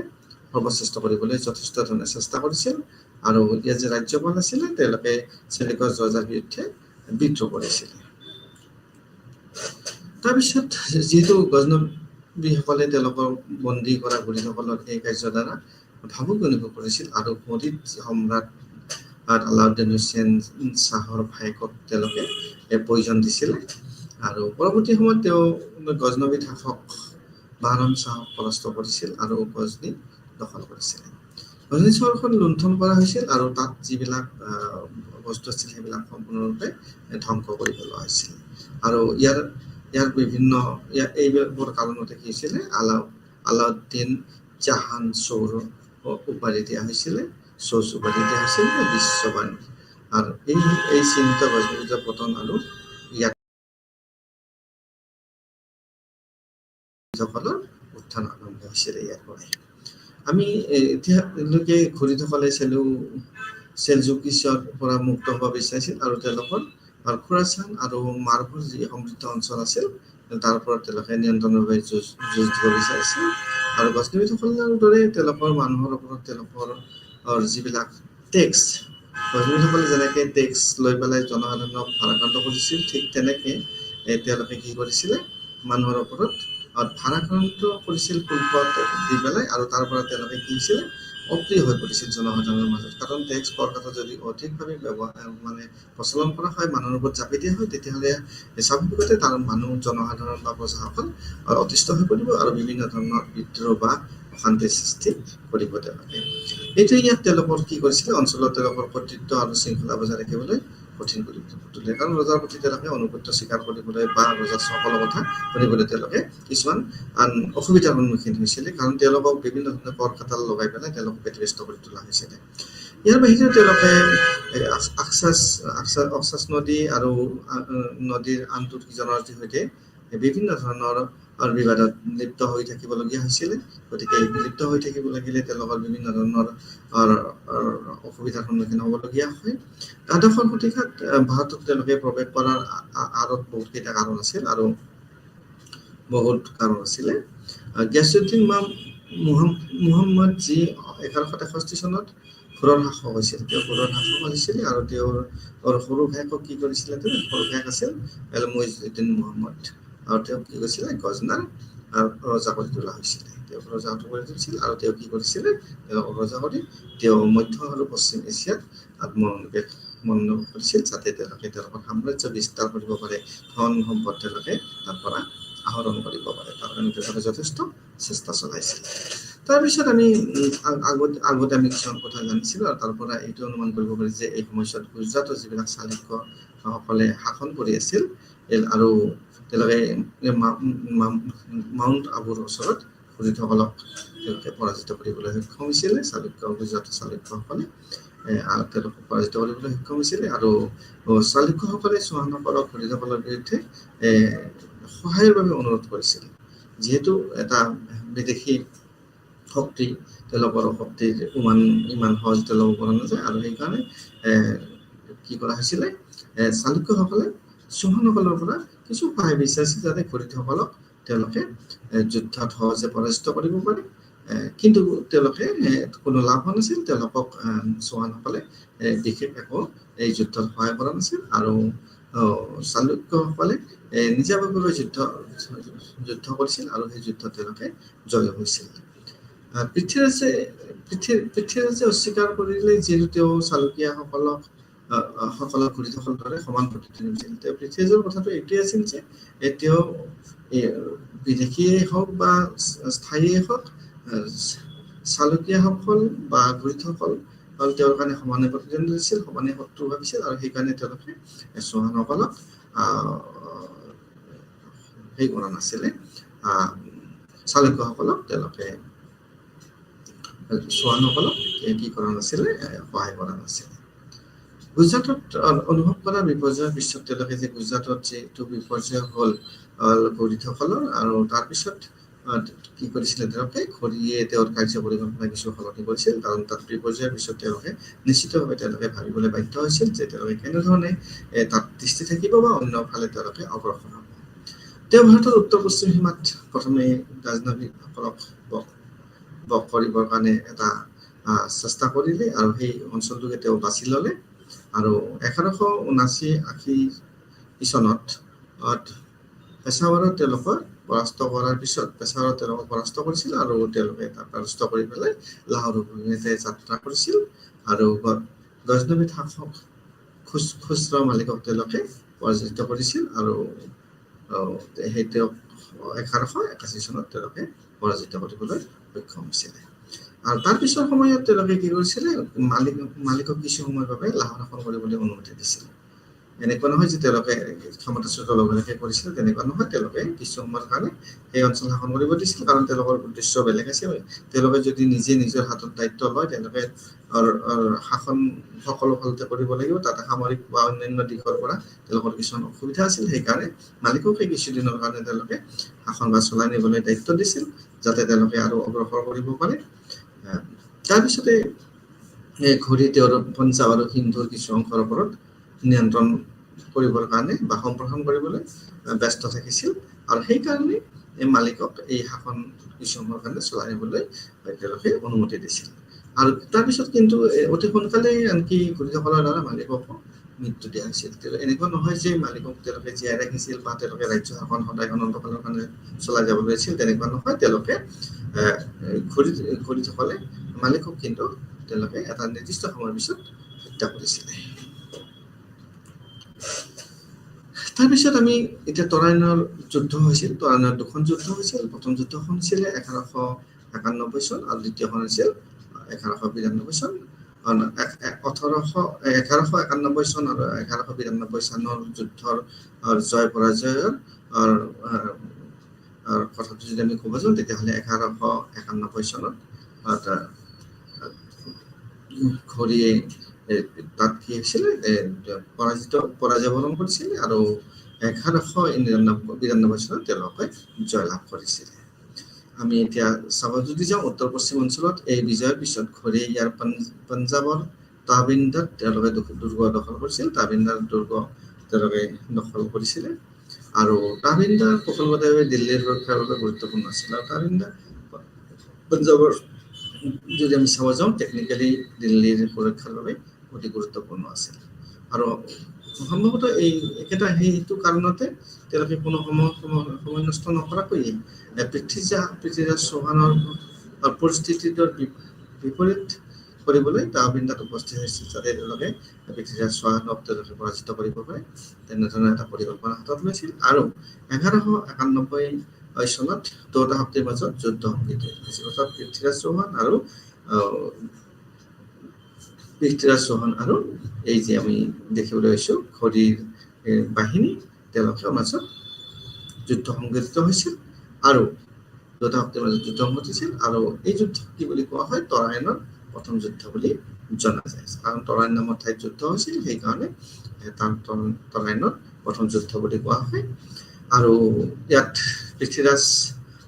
সৰ্বশ্ৰেষ্ঠ কৰিবলৈ যথেষ্ট ধৰণে চেষ্টা কৰিছিল। আৰু ইয়াৰ যে ৰাজ্যপাল আছিলে, তেওঁলোকে চেলিকছ ৰজাৰ বিৰুদ্ধে বিদ্ৰোহ কৰিছিলে। তাৰপিছত যিহেতু গজনবীসকলে তেওঁলোকৰ বন্দী কৰা ঘূৰিসকলৰ এই কাৰ্যৰ দ্বাৰা ভাবুক অনুভৱ কৰিছিল, আৰু মৰিদ সম্ৰাট আলাউদ্দিন হুছেইন শ্বাহৰ ভায়েকক তেওঁলোকে প্ৰয়োজন দিছিলে। আৰু পৰৱৰ্তী সময়ত তেওঁ গজনবী শাসক বাহৰাম শ্বাহক পৰাস্ত কৰিছিল আৰু গজনী দখল কৰিছিল। গজনী চহৰখন লুণ্ঠন কৰা হৈছিল আৰু তাত যিবিলাক বস্তু আছিল সেইবিলাক সম্পূৰ্ণৰূপে ধ্বংস কৰি পেলোৱা হৈছিল। আৰু এইবোৰ কাৰণতে কি হৈছিলে, আলাউদ্দিন জাহান চৌৰ উপাধি দিয়া হৈছিলে, উপাধি দিয়া হৈছিল বিশ্ববাণী। আৰু এই চিহ্নিত গজনবীৰ পতন আৰু ইয়াত সকলৰ উত্থান আৰম্ভ হৈছিলে ইয়াৰ পৰাই। আমি এতিয়ালৈকে ঘূৰিসকলে চেলজুকিছৰ পৰা মুক্ত হ'ব বিচাৰিছিল, আৰু তেওঁলোকৰ খোৰাচান আৰু মাৰভৰ যি সমৃদ্ধ অঞ্চল আছিল তাৰ ওপৰত তেওঁলোকে নিয়ন্ত্ৰণৰ বাবে যুঁজ দিব বিচাৰিছিল। আৰু গজনবীসকলৰ দৰে তেওঁলোকৰ মানুহৰ ওপৰত তেওঁলোকৰ যিবিলাক টেক্স, গজনবীসকলে যেনেকে টেক্স লৈ পেলাই জনসাধাৰণক ভাৰাক্ৰান্ত কৰিছিল, ঠিক তেনেকে তেওঁলোকে কি কৰিছিলে, মানুহৰ ওপৰত ভাৰাক্ৰান্ত কৰিছিল শুল্ক দি পেলাই। আৰু তাৰ পৰা তেওঁলোকে কি হৈছিলে, অপ্ৰিয় হৈ পৰিছিল জনসাধাৰণৰ মাজত। কাৰণ টেক্স কৰকাটো যদি অধিকভাৱে প্ৰচলন কৰা হয়, মানুহৰ ওপৰত জাপি দিয়া হয়, তেতিয়াহ'লে স্বাভাৱিকতে তাৰ জনসাধাৰণ বা প্ৰজাসকল অতিষ্ঠ হৈ পৰিব আৰু বিভিন্ন ধৰণৰ বিদ্ৰোহ বা অশান্তিৰ সৃষ্টি কৰিব তেওঁলোকে। এইটো ইয়াত তেওঁলোকৰ কি কৰিছিলে, অঞ্চলত তেওঁলোকৰ কৰ্তৃত্ব আৰু শৃংখলা বজাই ৰাখিবলৈ কঠিন কৰি তোলে। কাৰণ ৰজাৰ প্ৰতি তেওঁলোকে আনুগত্য স্বীকাৰ কৰিবলৈ বা ৰজাৰ সকলো কথা শুনিবলৈ তেওঁলোকে কিছুমান অসুবিধাৰ সন্মুখীন হৈছিলে। কাৰণ তেওঁলোকক বিভিন্ন ধৰণৰ কৰ কাটাল লগাই পেলাই তেওঁলোকক ব্যতিব্যস্ত কৰি তোলা হৈছিলে। ইয়াৰ বাহিৰেও তেওঁলোকে অক্সাছ নদী আৰু নদীৰ আন্তৰ্জাতিক জনজাতিৰ সৈতে বিভিন্ন ধৰণৰ বিবাদত লিপ্ত হৈ থাকিবলগীয়া হৈছিলে। গতিকে লিপ্ত হৈ থাকিব লাগিলে তেওঁলোকৰ বিভিন্ন ধৰণৰ অসুবিধাৰ সন্মুখীন হ'বলগীয়া হয়। দ্বাদশ শতিকাত ভাৰতত তেওঁলোকে প্ৰৱেশ কৰাৰ আঁৰত বহুতকেইটা কাৰণ আছিল আৰু বহুত কাৰণ আছিলে। গিয়াছুদ্দিন মুহাম্মদ যি 1163 চনত ঘোৰৰ শাসক হৈছিল, তেওঁ ঘোৰৰ শাসক হৈছিল, আৰু তেওঁৰ সৰু ভায়েকক কি কৰিছিলে, সৰু ভায়েক আছিল মুইজুদ্দিন মুহাম্মদ, আৰু তেওঁ কি কৰিছিলে, গজনাৰ ৰজা কৰি তোলা হৈছিলে। তেওঁক ৰজা কৰি তুলিছিল, আৰু তেওঁ কি কৰিছিলে, তেওঁলোকক ৰজা কৰি তেওঁ মধ্য আৰু পশ্চিম এছিয়াত মনোনিৱেশ কৰিছিল, যাতে তেওঁলোকে তেওঁলোকৰ সাম্ৰাজ্য বিস্তাৰ কৰিব পাৰে, ধন সম্পদ তেওঁলোকে তাৰ পৰা আহৰণ কৰিব পাৰে। তাৰ কাৰণে তেওঁলোকে যথেষ্ট চেষ্টা চলাইছিল। তাৰপিছত আমি আগতে আমি কিছুমান কথা জানিছিলোঁ আৰু তাৰ পৰা এইটো অনুমান কৰিব পাৰি যে এই সময়ছোৱাত গুজৰাটৰ যিবিলাক চালুক্যসকলে শাসন কৰি আছিল আৰু তেওঁলোকে মাউণ্ট আবুৰ ওচৰত ঘূৰিসকলক তেওঁলোকে পৰাজিত কৰিবলৈ সক্ষম হৈছিলে গুজৰাটৰ চালুক্যসকলে তেওঁলোকক পৰাজিত কৰিবলৈ সক্ষম হৈছিলে আৰু চালুক্যসকলে চৌহানসকলক ঘূৰিসকলৰ বিৰুদ্ধে সহায়ৰ বাবে অনুৰোধ কৰিছিল যিহেতু এটা বিদেশী শক্তি তেওঁলোকৰ শক্তিৰ ইমান সহজতে ল'ব পৰা নাযায় আৰু সেইকাৰণে কি কৰা হৈছিলে চালুক্যসকলে চৌহানসকলৰ পৰা কিছু সহায় বিচাৰিছিল যাতে ঘূৰিসকলক তেওঁলোকে যুদ্ধত সহজে পৰাজিত কৰিব পাৰে কিন্তু তেওঁলোকে কোনো লাভ হোৱা নাছিল তেওঁলোকক চৌহানসকলে বিশেষ একো এই যুদ্ধত সহায় কৰা নাছিল আৰু চালুক্যসকলে নিজাববীয়াকৈ যুদ্ধ কৰিছিল আৰু সেই যুদ্ধত তেওঁলোকে জয় হৈছিল পৃথ্বীৰাজে অস্বীকাৰ কৰিলে যিহেতু তেওঁ চালুকীয়াসকলক ঘূৰিসকলৰ দৰে সমান প্ৰতিনিধি হৈছিল তেওঁ পৃথ্বীৰাজৰ কথাটো এইটোৱে আছিল যে তেওঁ বিদেশীয়ে হওক বা স্থায়ীয়ে হওক চালুকীয়াসকল বা ঘূৰিসকল তেওঁৰ কাৰণে সমানে প্ৰতিদ্বন্দ্বী দিছিল সমানে শত্ৰু ভাবিছিল আৰু সেইকাৰণে তেওঁলোকে চৌহানসকলক সেই কৰা নাছিলে চালুক্যসকলক তেওঁলোকে চৌহানসকলক কি কৰা নাছিলে সহায় কৰা নাছিলে গুজৰাটত অনুভৱ কৰা বিপৰ্যয়ৰ পিছত তেওঁলোকে যে গুজৰাটত যিটো বিপৰ্যয় হ'ল ঘূৰিসকলৰ আৰু তাৰপিছত কি কৰিছিলে তেওঁলোকে ঘূৰিয়ে তেওঁৰ কাৰ্য পৰিকল্পনা কিছু সলনি কৰিছিল কাৰণ তাত বিপৰ্যয়ৰ পিছত তেওঁলোকে নিশ্চিতভাৱে তেওঁলোকে ভাবিবলৈ বাধ্য হৈছিল যে তেওঁলোকে কেনেধৰণে তাত দৃষ্টি থাকিব বা অন্য ফালে তেওঁলোকে অগ্ৰসৰ হ'ব তেওঁ ভাৰতৰ উত্তৰ পশ্চিম সীমাত প্ৰথমে গাজনবীসকলক বস কৰিবৰ কাৰণে এটা চেষ্টা কৰিলে আৰু সেই অঞ্চলটোকে তেওঁ বাছি ল'লে আৰু 1179-80 চনত পেছাৱাৰত তেওঁলোকৰ পৰাস্ত কৰাৰ পিছত পেছাৱাৰত তেওঁলোকক পৰাস্ত কৰিছিল আৰু তেওঁলোকে তাক পৰাস্ত কৰি পেলাই লাহোৰ অভিমুখে যাত্ৰা কৰিছিল আৰু গজনবীত শাসক খুচৰা মালিকক তেওঁলোকে পৰাজিত কৰিছিল আৰু সেই তেওঁক 1181 চনত তেওঁলোকে পৰাজিত কৰিবলৈ সক্ষম হৈছিলে আৰু তাৰপিছৰ সময়ত তেওঁলোকে কি কৰিছিলে মালিকক কিছু সময়ৰ বাবে লাহোৰ শাসন কৰিবলৈ অনুমতি দিছিল এনেকুৱা নহয় যে তেওঁলোকে ক্ষমতাচ্যুত লগে কৰিছিল তেনেকুৱা নহয় তেওঁলোকে কিছু সময়ৰ কাৰণে সেই অঞ্চল শাসন কৰিব দিছিল কাৰণ তেওঁলোকৰ উদ্দেশ্য বেলেগ আছিল তেওঁলোকে যদি নিজে নিজৰ হাতত দায়িত্ব লয় তেওঁলোকে শাসন সকলো ফালতে কৰিব লাগিব তাতে সামৰিক বা অন্যান্য দিশৰ পৰা তেওঁলোকৰ কিছুমান অসুবিধা আছিল সেইকাৰণে মালিকক সেই কিছুদিনৰ কাৰণে তেওঁলোকে শাসন বা চলাই নিবলৈ দায়িত্ব দিছিল যাতে তেওঁলোকে আৰু অগ্ৰসৰ কৰিব পাৰে তাৰপিছতে ঘূৰি তেওঁৰ পঞ্জাৱ আৰু সিন্ধুৰ কিছু অংশৰ ওপৰত নিয়ন্ত্ৰণ কৰিবৰ কাৰণে বা সম্প্ৰসাৰণ কৰিবলৈ ব্যস্ত থাকিছিল আৰু সেইকাৰণে এই মালিকক এই শাসন কিছু সময়ৰ কাৰণে চলাই নিবলৈ তেওঁলোকে অনুমতি দিছিল আৰু তাৰপিছত কিন্তু অতি সোনকালে আনকি ঘূৰিসকলৰ দ্বাৰা মালিকক মৃত্যু দিয়া হৈছিল এনেকুৱা নহয় যে মালিকক তেওঁলোকে জীয়াই ৰাখিছিল বা তেওঁলোকে ৰাজ্য শাসন সদায় অনন্তকালৰ কাৰণে চলাই যাব লৈছিল তেনেকুৱা নহয় তেওঁলোকে ঘূৰিসকলে মালিকক কিন্তু তেওঁলোকে এটা নিৰ্দিষ্ট সময়ৰ পিছত হত্যা কৰিছিলে তাৰপিছত আমি এতিয়া তৰাইনৰ যুদ্ধ হৈছিল তৰাইনৰ দুখন যুদ্ধ হৈছিল প্ৰথম যুদ্ধখন হৈছিল 1191 চন আৰু দ্বিতীয়খন হৈছিল 1192 চন 1191 চন আৰু 1192 চনৰ যুদ্ধৰ জয় পৰাজয়ৰ কথাটো যদি আমি ক'ব যাওঁ তেতিয়াহ'লে 1191 চনত ঘূৰিয়ে তাত কি হৈছিলে পৰাজয় বৰণ কৰিছিল আৰু 1192 চনত তেওঁলোকে জয়লাভ কৰিছিলে আমি এতিয়া চাব যদি যাওঁ উত্তৰ পশ্চিম অঞ্চলত এই বিজয়ৰ পিছত ঘূৰিয়ে ইয়াৰ পঞ্জাৱৰ তাবিন্দাত তেওঁলোকে দুৰ্গ দখল কৰিছিল তাবিন্দাৰ দুৰ্গ তেওঁলোকে দখল কৰিছিলে আৰু তাবিন্দা কৌশলগতভাৱে দিল্লীৰ সুৰক্ষাৰ বাবে গুৰুত্বপূৰ্ণ আছিল আৰু তাবিন্দা পঞ্জাৱৰ যদি আমি চাব যাওঁ টেকনিক্যালি দিল্লীৰ সুৰক্ষাৰ বাবে অতি গুৰুত্বপূৰ্ণ আছিল আৰু সম্ভৱতঃ এই একেটা সেইটো কাৰণতে তেওঁলোকে কোনো সময় নষ্ট নকৰাকৈ পৃথ্বীৰাজ চৌহানৰ পৰিস্থিতিটোৰ বিপৰীত কৰিবলৈ তাবিন্দাত উপস্থিত হৈছিল যাতে তেওঁলোকে পৃথ্বীৰাজ চৌহানক তেওঁলোকে পৰাজিত কৰিব পাৰে তেনেধৰণৰ এটা পৰিকল্পনা হাতত লৈছিল আৰু 1191 চনত দুটা শক্তিৰ মাজত যুদ্ধ সংঘটিত হৈছিল অৰ্থাৎ পৃথ্বীৰাজ চৌহান আৰু এই যে আমি দেখিবলৈ পাইছোঁ ঘড়ীৰ বাহিনী তেওঁলোকৰ মাজত যুদ্ধ সংঘটিত হৈছিল আৰু দুটা শক্তিৰ মাজত যুদ্ধ সংঘটিছিল আৰু এই যুদ্ধ কি বুলি কোৱা হয় তৰাইনৰ প্ৰথম যুদ্ধ বুলি জনা যায় কাৰণ তৰাইন নামৰ ঠাইত যুদ্ধ হৈছিল সেইকাৰণে তৰাইনৰ প্ৰথম যুদ্ধ বুলি কোৱা হয় আৰু ইয়াত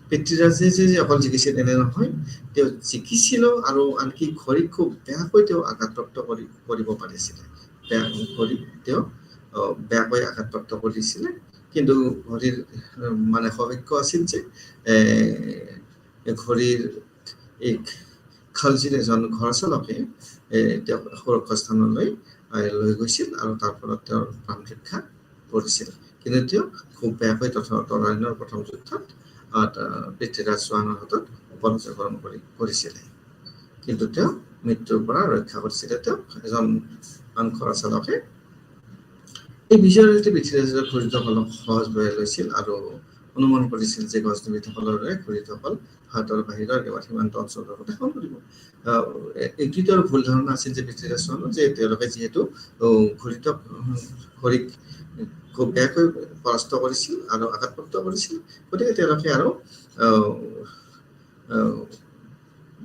পৃথ্বীৰাজে যে অকল জিকিছিল এনে নহয় তেওঁ জিকিছিল আৰু আনকি ঘড়ীক খুব বেয়াকৈ তেওঁ আঘাতপ্ৰাপ্ত কৰিব পাৰিছিলে তেওঁ বেয়াকৈ আঘাতপ্ৰাপ্ত কৰিছিলে কিন্তু ঘড়ীৰ মানে সৌভাগ্য আছিল যে ঘড়ীৰ এক খালজিৰ এজন ঘৰ চালকে তেওঁক সুৰক্ষা স্থানলৈ লৈ গৈছিল আৰু তাৰ ফলত তেওঁৰ প্ৰাণ ৰক্ষা কৰিছিল কিন্তু তেওঁ খুব বেয়াকৈ তৰাইনৰ প্ৰথম যুদ্ধত পৃথ্বীৰাজ চৌহানৰ হাতত পৰাজয় বৰণ কৰিছিলে কিন্তু তেওঁ মৃত্যুৰ পৰা ৰক্ষা কৰিছিলে তেওঁ এজন ঘোঁৰা চালকে এই বিজয়ৰ সৈতে পৃথ্বীৰাজে ঘোঁৰীসকলক সহজভাৱে লৈছিল আৰু অনুমান কৰিছিল যে গজনবিসকলৰ দৰে ঘোঁৰীসকল ভাৰতৰ বাহিৰৰ একেবাৰে সীমান্ত অঞ্চলৰ লগত শাসন কৰিব এইটো তেওঁৰ ভুল ধাৰণা আছিল যে পৃথ্বীৰাজ চৌহানৰ যে তেওঁলোকে যিহেতু ঘোঁৰীক খুব বেয়াকৈ পৰাস্ত কৰিছিল আৰু আঘাতপ্ৰাপ্ত কৰিছিল গতিকে তেওঁলোকে আৰু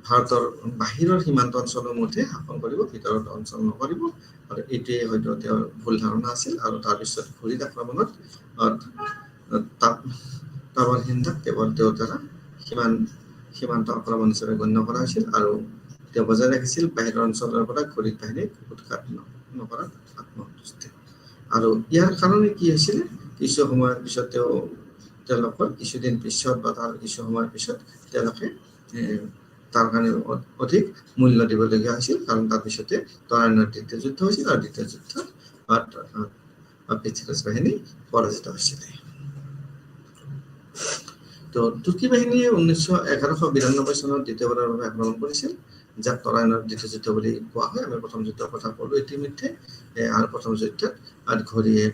ভাৰতৰ বাহিৰৰ সীমান্ত অঞ্চলৰ মধ্যে শাসন কৰিব ভিতৰত অঞ্চল নকৰিব আৰু এইটোৱে হয়তো তেওঁৰ ভুল ধাৰণা আছিল আৰু তাৰপিছত ঘোঁৰীৰ আক্ৰমণত তাৱাৰ হিন্দাক কেৱল তেওঁৰ দ্বাৰা সীমান্ত আক্ৰমণ হিচাপে গণ্য কৰা হৈছিল আৰু তেওঁ বজাই ৰাখিছিল বাহিৰৰ অঞ্চলৰ পৰা ঘোঁৰী বাহিনীক উৎখাত নকৰাত আত্মসন্তুষ্টি আৰু ইয়াৰ কাৰণে কি হৈছিলে কিছু সময়ৰ পিছত তেওঁলোকৰ কিছুদিন পিছত বা তাৰ কিছু সময়ৰ পিছত তেওঁলোকে তাৰ কাৰণে অধিক মূল্য দিবলগীয়া হৈছিল কাৰণ তাৰপিছতে তৰাইনৰ দ্বিতীয় যুদ্ধ হৈছিল আৰু দ্বিতীয় যুদ্ধত পৃথ্বীৰাজ বাহিনী পৰাজিত হৈছিলে তো তুৰ্কী বাহিনীয়ে 1192 চনত দ্বিতীয়বাৰৰ বাবে আক্ৰমণ কৰিছিল যাক তৰাইনৰ দ্বিতীয় যুদ্ধ বুলি কোৱা হয় আমি প্ৰথম যুদ্ধৰ কথা ক'লো ইতিমধ্যে আৰু প্ৰথম যুদ্ধত ঘোঁৰীয়ে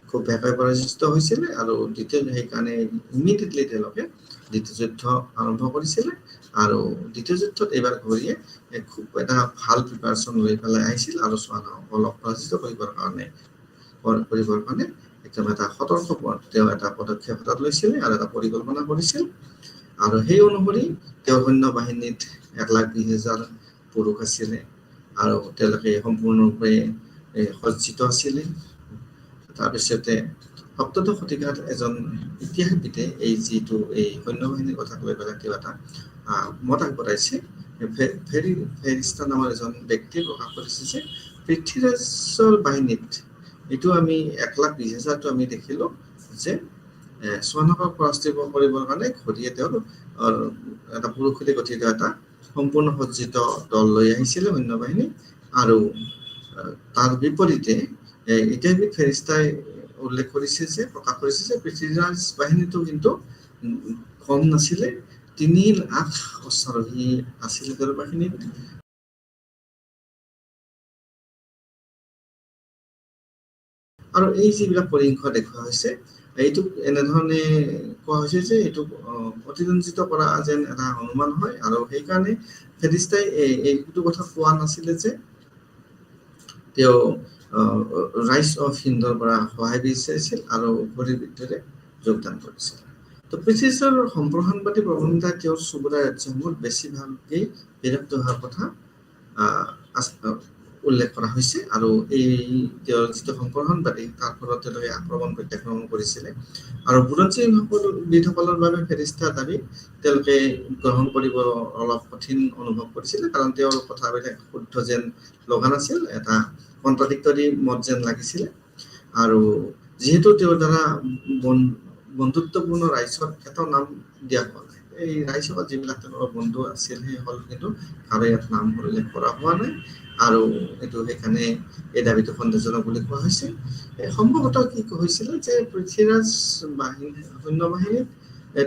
খুব বেয়াকৈ পৰাজিত হৈছিল আৰু সেইকাৰণে ইমিডিয়েটলি তেওঁলোকে দ্বিতীয় যুদ্ধ আৰম্ভ কৰিছিলে আৰু দ্বিতীয় যুদ্ধত এইবাৰ ঘোঁৰীয়ে খুব এটা ভাল প্ৰিপাৰেশ্যন লৈ পেলাই আহিছিল আৰু চৌহানসকলক পৰাজিত কৰিবৰ কাৰণে একদম এটা সতৰ্ক তেওঁ এটা পদক্ষেপ হাতত লৈছিলে আৰু এটা পৰিকল্পনা কৰিছিল আৰু সেই অনুসৰি তেওঁৰ সৈন্য বাহিনীত 1,20,000 পুৰুষ আছিলে আৰু তেওঁলোকে সম্পূৰ্ণৰূপে সজ্জিত আছিলে তাৰপিছতে সপ্তদশ শতিকাত এজন ইতিহাসবিদে এই সৈন্য বাহিনীৰ কথা কৈ পেলাই কিবা এটা মত আগবঢ়াইছে ফেৰিস্তা নামৰ এজন ব্যক্তিয়ে প্ৰকাশ কৰিছে যে পৃথ্বীৰাজৰ বাহিনীত এইটো আমি 1,20,000টো আমি দেখিলো যে চৌহানক পৰাস্ত কৰিবৰ কাৰণে ঘোঁৰীয়ে তেওঁৰ এটা পুৰুষেৰে গঠিত এটা সম্পূৰ্ণ সজ্জিত দল লৈ আহিছিলে সৈন্য বাহিনী আৰু তাৰ বিপৰীতে ইতিহাসবিদ ফেৰিস্তাই উল্লেখ কৰিছে যে প্ৰকাশ কৰিছে যে পৃথ্বীৰাজ বাহিনীটো কিন্তু কম নাছিলে 3 লাখ অশ্বাৰোহী আছিলে তেওঁৰ বাহিনীত আৰু এই যিবিলাক পৰিসংখ্যা দেখুওৱা হৈছে এইটো এনেধৰণে কোৱা হৈছে যে এইটো অতিৰঞ্জিত কৰা যেন এটা অনুমান হয় আৰু সেইকাৰণে ফেৰিস্তাই এইটো কথা কোৱা নাছিলে যে তেওঁ ৰাইজ অফ হিন্দৰ পৰা সহায় বিচাৰিছিল আৰু ঘোঁৰীৰ বিৰুদ্ধে যোগদান কৰিছিল তো পৃথ্বীৰাজৰ সম্প্ৰসাৰণবাদী প্ৰৱণতাই তেওঁৰ চুবুৰীয়া ৰাজ্যসমূহত বেছিভাগেই বিৰক্ত হোৱাৰ কথা উল্লেখ কৰা হৈছে আৰু এই তেওঁৰ যিটো সম্প্ৰসাৰণবাদী তাৰ ফলত তেওঁলোকে প্ৰত্যাক্ৰমণ কৰিছিলে আৰু বুৰঞ্জীবিদসকলৰ বাবে ফেৰিস্তাৰ দাবী তেওঁলোকে গ্ৰহণ কৰিব অলপ কঠিন অনুভৱ কৰিছিলে কাৰণ তেওঁৰ কথাবিলাক শুদ্ধ যেন লগা নাছিল এটা কণ্ট্ৰাডিক্টৰী মত যেন লাগিছিলে আৰু যিহেতু তেওঁৰ দ্বাৰা বন্ধুত্বপূৰ্ণ ৰাইজৰ এটা নাম দিয়া হোৱা নাই এই ৰাইজসকল যিবিলাক তেওঁলোকৰ বন্ধু আছিল সেইসকল কিন্তু কাৰো ইয়াত নাম উল্লেখ কৰা হোৱা নাই আৰু এইটো সেইকাৰণে এই দাবীটো সন্দেহজনক বুলি কোৱা হৈছে সম্ভৱতঃ কি হৈছিলে যে পৃথ্বীৰাজ সৈন্য বাহিনীত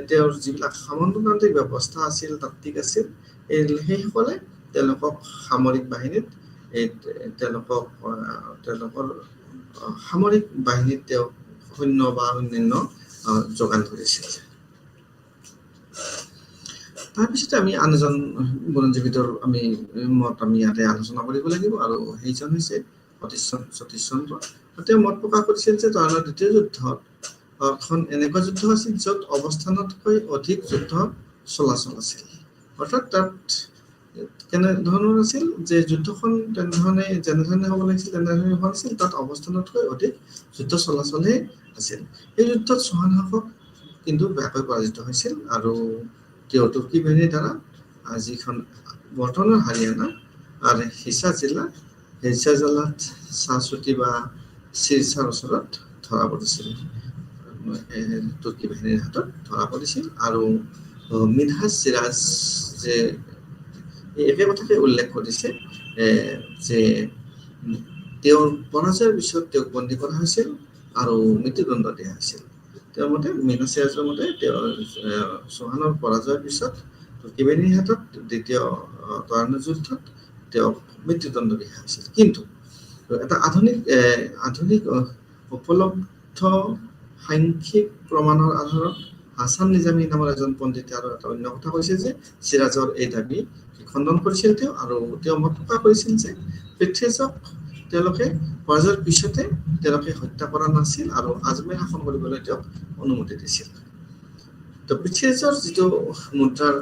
তেওঁৰ যিবিলাক সামন্ততান্ত্ৰিক ব্যৱস্থা আছিল তাত্ত্বিক আছিল সেইসকলে তেওঁলোকক সামৰিক বাহিনীত তেওঁলোকৰ সামৰিক বাহিনীত তেওঁ সৈন্য বা অন্যান্য যোগান ধৰিছিল তাৰপিছতে আমি আন এজন বুৰঞ্জীবিদৰ আমি মত আমি ইয়াতে আলোচনা কৰিব লাগিব, আৰু সেইজন হৈছে সতীশ চন্দ্ৰ। তেওঁ মত প্ৰকাশ কৰিছিল যে তৰাণৰ দ্বিতীয় যুদ্ধখন এনেকুৱা যুদ্ধ আছিল য'ত অৱস্থানতকৈ অধিক যুদ্ধ চলাচল আছিল। অৰ্থাৎ তাত কেনেধৰণৰ আছিল যে যুদ্ধখন যেনেধৰণে হ'ব লাগিছিল তেনেধৰণে হোৱা নাছিল, তাত অৱস্থানতকৈ অধিক যুদ্ধ চলাচলহে আছিল। এই যুদ্ধত চৌহান শাসক কিন্তু বেয়াকৈ পৰাজিত হৈছিল, আৰু তেওঁ তুৰ্কী বাহিনীৰ দ্বাৰা যিখন বৰ্তমানৰ হাৰিয়ানা আৰু হিছাৰ জিলাত চাহচুটি বা চিৰচাৰ ওচৰত ধৰা পৰিছিল, তুৰ্কী বাহিনীৰ হাতত ধৰা পৰিছিল। আৰু মিনহাজ চিৰাজ যে একে কথাকে উল্লেখ কৰিছে যে তেওঁৰ পৰাজয়ৰ পিছত তেওঁক বন্দী কৰা হৈছিল আৰু মৃত্যুদণ্ড দিয়া হৈছিল। তেওঁৰ মতে মিনহাজ চিৰাজৰ মতে তেওঁ চৌহানৰ পৰাজয়ৰ পিছত তুৰ্কী বাহিনীৰ হাতত দ্বিতীয় তৰাণৰ যুদ্ধত তেওঁক মৃত্যুদণ্ড দিয়া হৈছিল। কিন্তু এটা আধুনিক উপলব্ধ সাংখ্যিক প্ৰমাণৰ আধাৰত হাছান নিজামী নামৰ এজন পণ্ডিতে আৰু এটা অন্য কথা কৈছে যে চিৰাজৰ এই দাবী খণ্ডন কৰিছিল তেওঁ, আৰু তেওঁ মত প্ৰকাশ কৰিছিল যে পৃথ্বীৰাজক তেওঁলোকে পৰাজয়ৰ পিছতে তেওঁলোকে হত্যা কৰা নাছিল আৰু আজমেৰ শাসন কৰিবলৈ তেওঁক অনুমতি দিছিল। তো পৃথ্বীৰাজৰ যিটো মুদ্ৰাৰ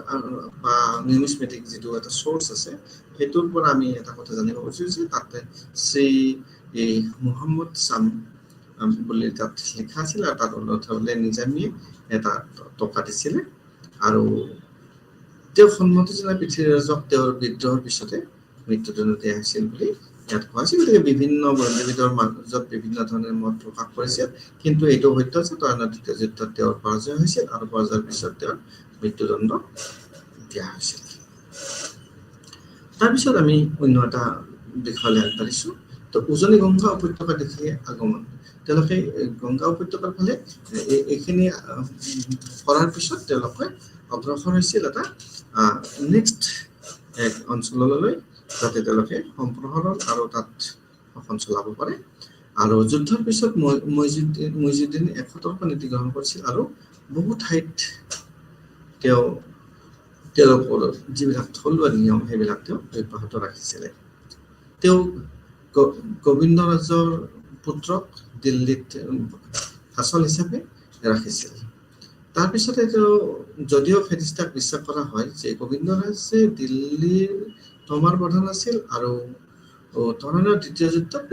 বা নিউমিছমেটিক যিটো এটা চ'ৰ্চ আছে, সেইটোৰ পৰা আমি এটা কথা জানিব পাৰিছোঁ যে তাতে শ্ৰী মুহাম্মদ চাম বুলি তাত লিখা আছিল, আৰু তাত উল্লেখ হ'লে নিজামীয়ে এটা টকা দিছিলে, আৰু তেওঁ সন্মতি জনাই পৃথ্বীৰাজক তেওঁৰ বিদ্ৰোহৰ পিছতে মৃত্যুদণ্ড দিয়া হৈছিল বুলি ইয়াত কোৱা হৈছে। গতিকে বিভিন্ন বুৰঞ্জীবিদৰ মাজত বিভিন্ন ধৰণৰ মত প্ৰকাশ কৰিছে, কিন্তু এইটো সত্য যে তৰাণৰ দ্বিতীয় যুদ্ধত তেওঁৰ পৰাজয় হৈছিল আৰু পৰাজয়ৰ পিছত তেওঁৰ মৃত্যুদণ্ড দিয়া হৈছিল। তাৰপিছত আমি অন্য এটা বিষয়লৈ আগবাঢ়িছোঁ। তো উজনি গংগা উপত্যকা দেখি আগমন, তেওঁলোকে গংগা উপত্যকাৰ ফালে এইখিনি কৰাৰ পিছত তেওঁলোকে অগ্ৰসৰ হৈছিল এটা নেক্সট এক অঞ্চললৈ, যাতে তেওঁলোকে সম্প্ৰসাৰণ আৰু তাত শাসন চলাব পাৰে। আৰু যুদ্ধৰ পিছত মইজুদ্দিনে এক সতৰ্ক নীতি গ্ৰহণ কৰিছিল, আৰু বহু ঠাইত তেওঁলোকৰ যিবিলাক থলুৱা নিয়ম সেইবিলাক তেওঁ অব্যাহত ৰাখিছিলে। তেওঁ গোবিন্দৰাজৰ পুত্ৰক দিল্লীত শাসন হিচাপে ৰাখিছিল। তাৰপিছতে তেওঁ যদিও ফেৰিস্তাক বিশ্বাস কৰা হয় যে গোবিন্দৰাজে দিল্লীৰ তমাৰ প্ৰধান আছিল আৰু তৰাণৰ দ্বিতীয় যুদ্ধত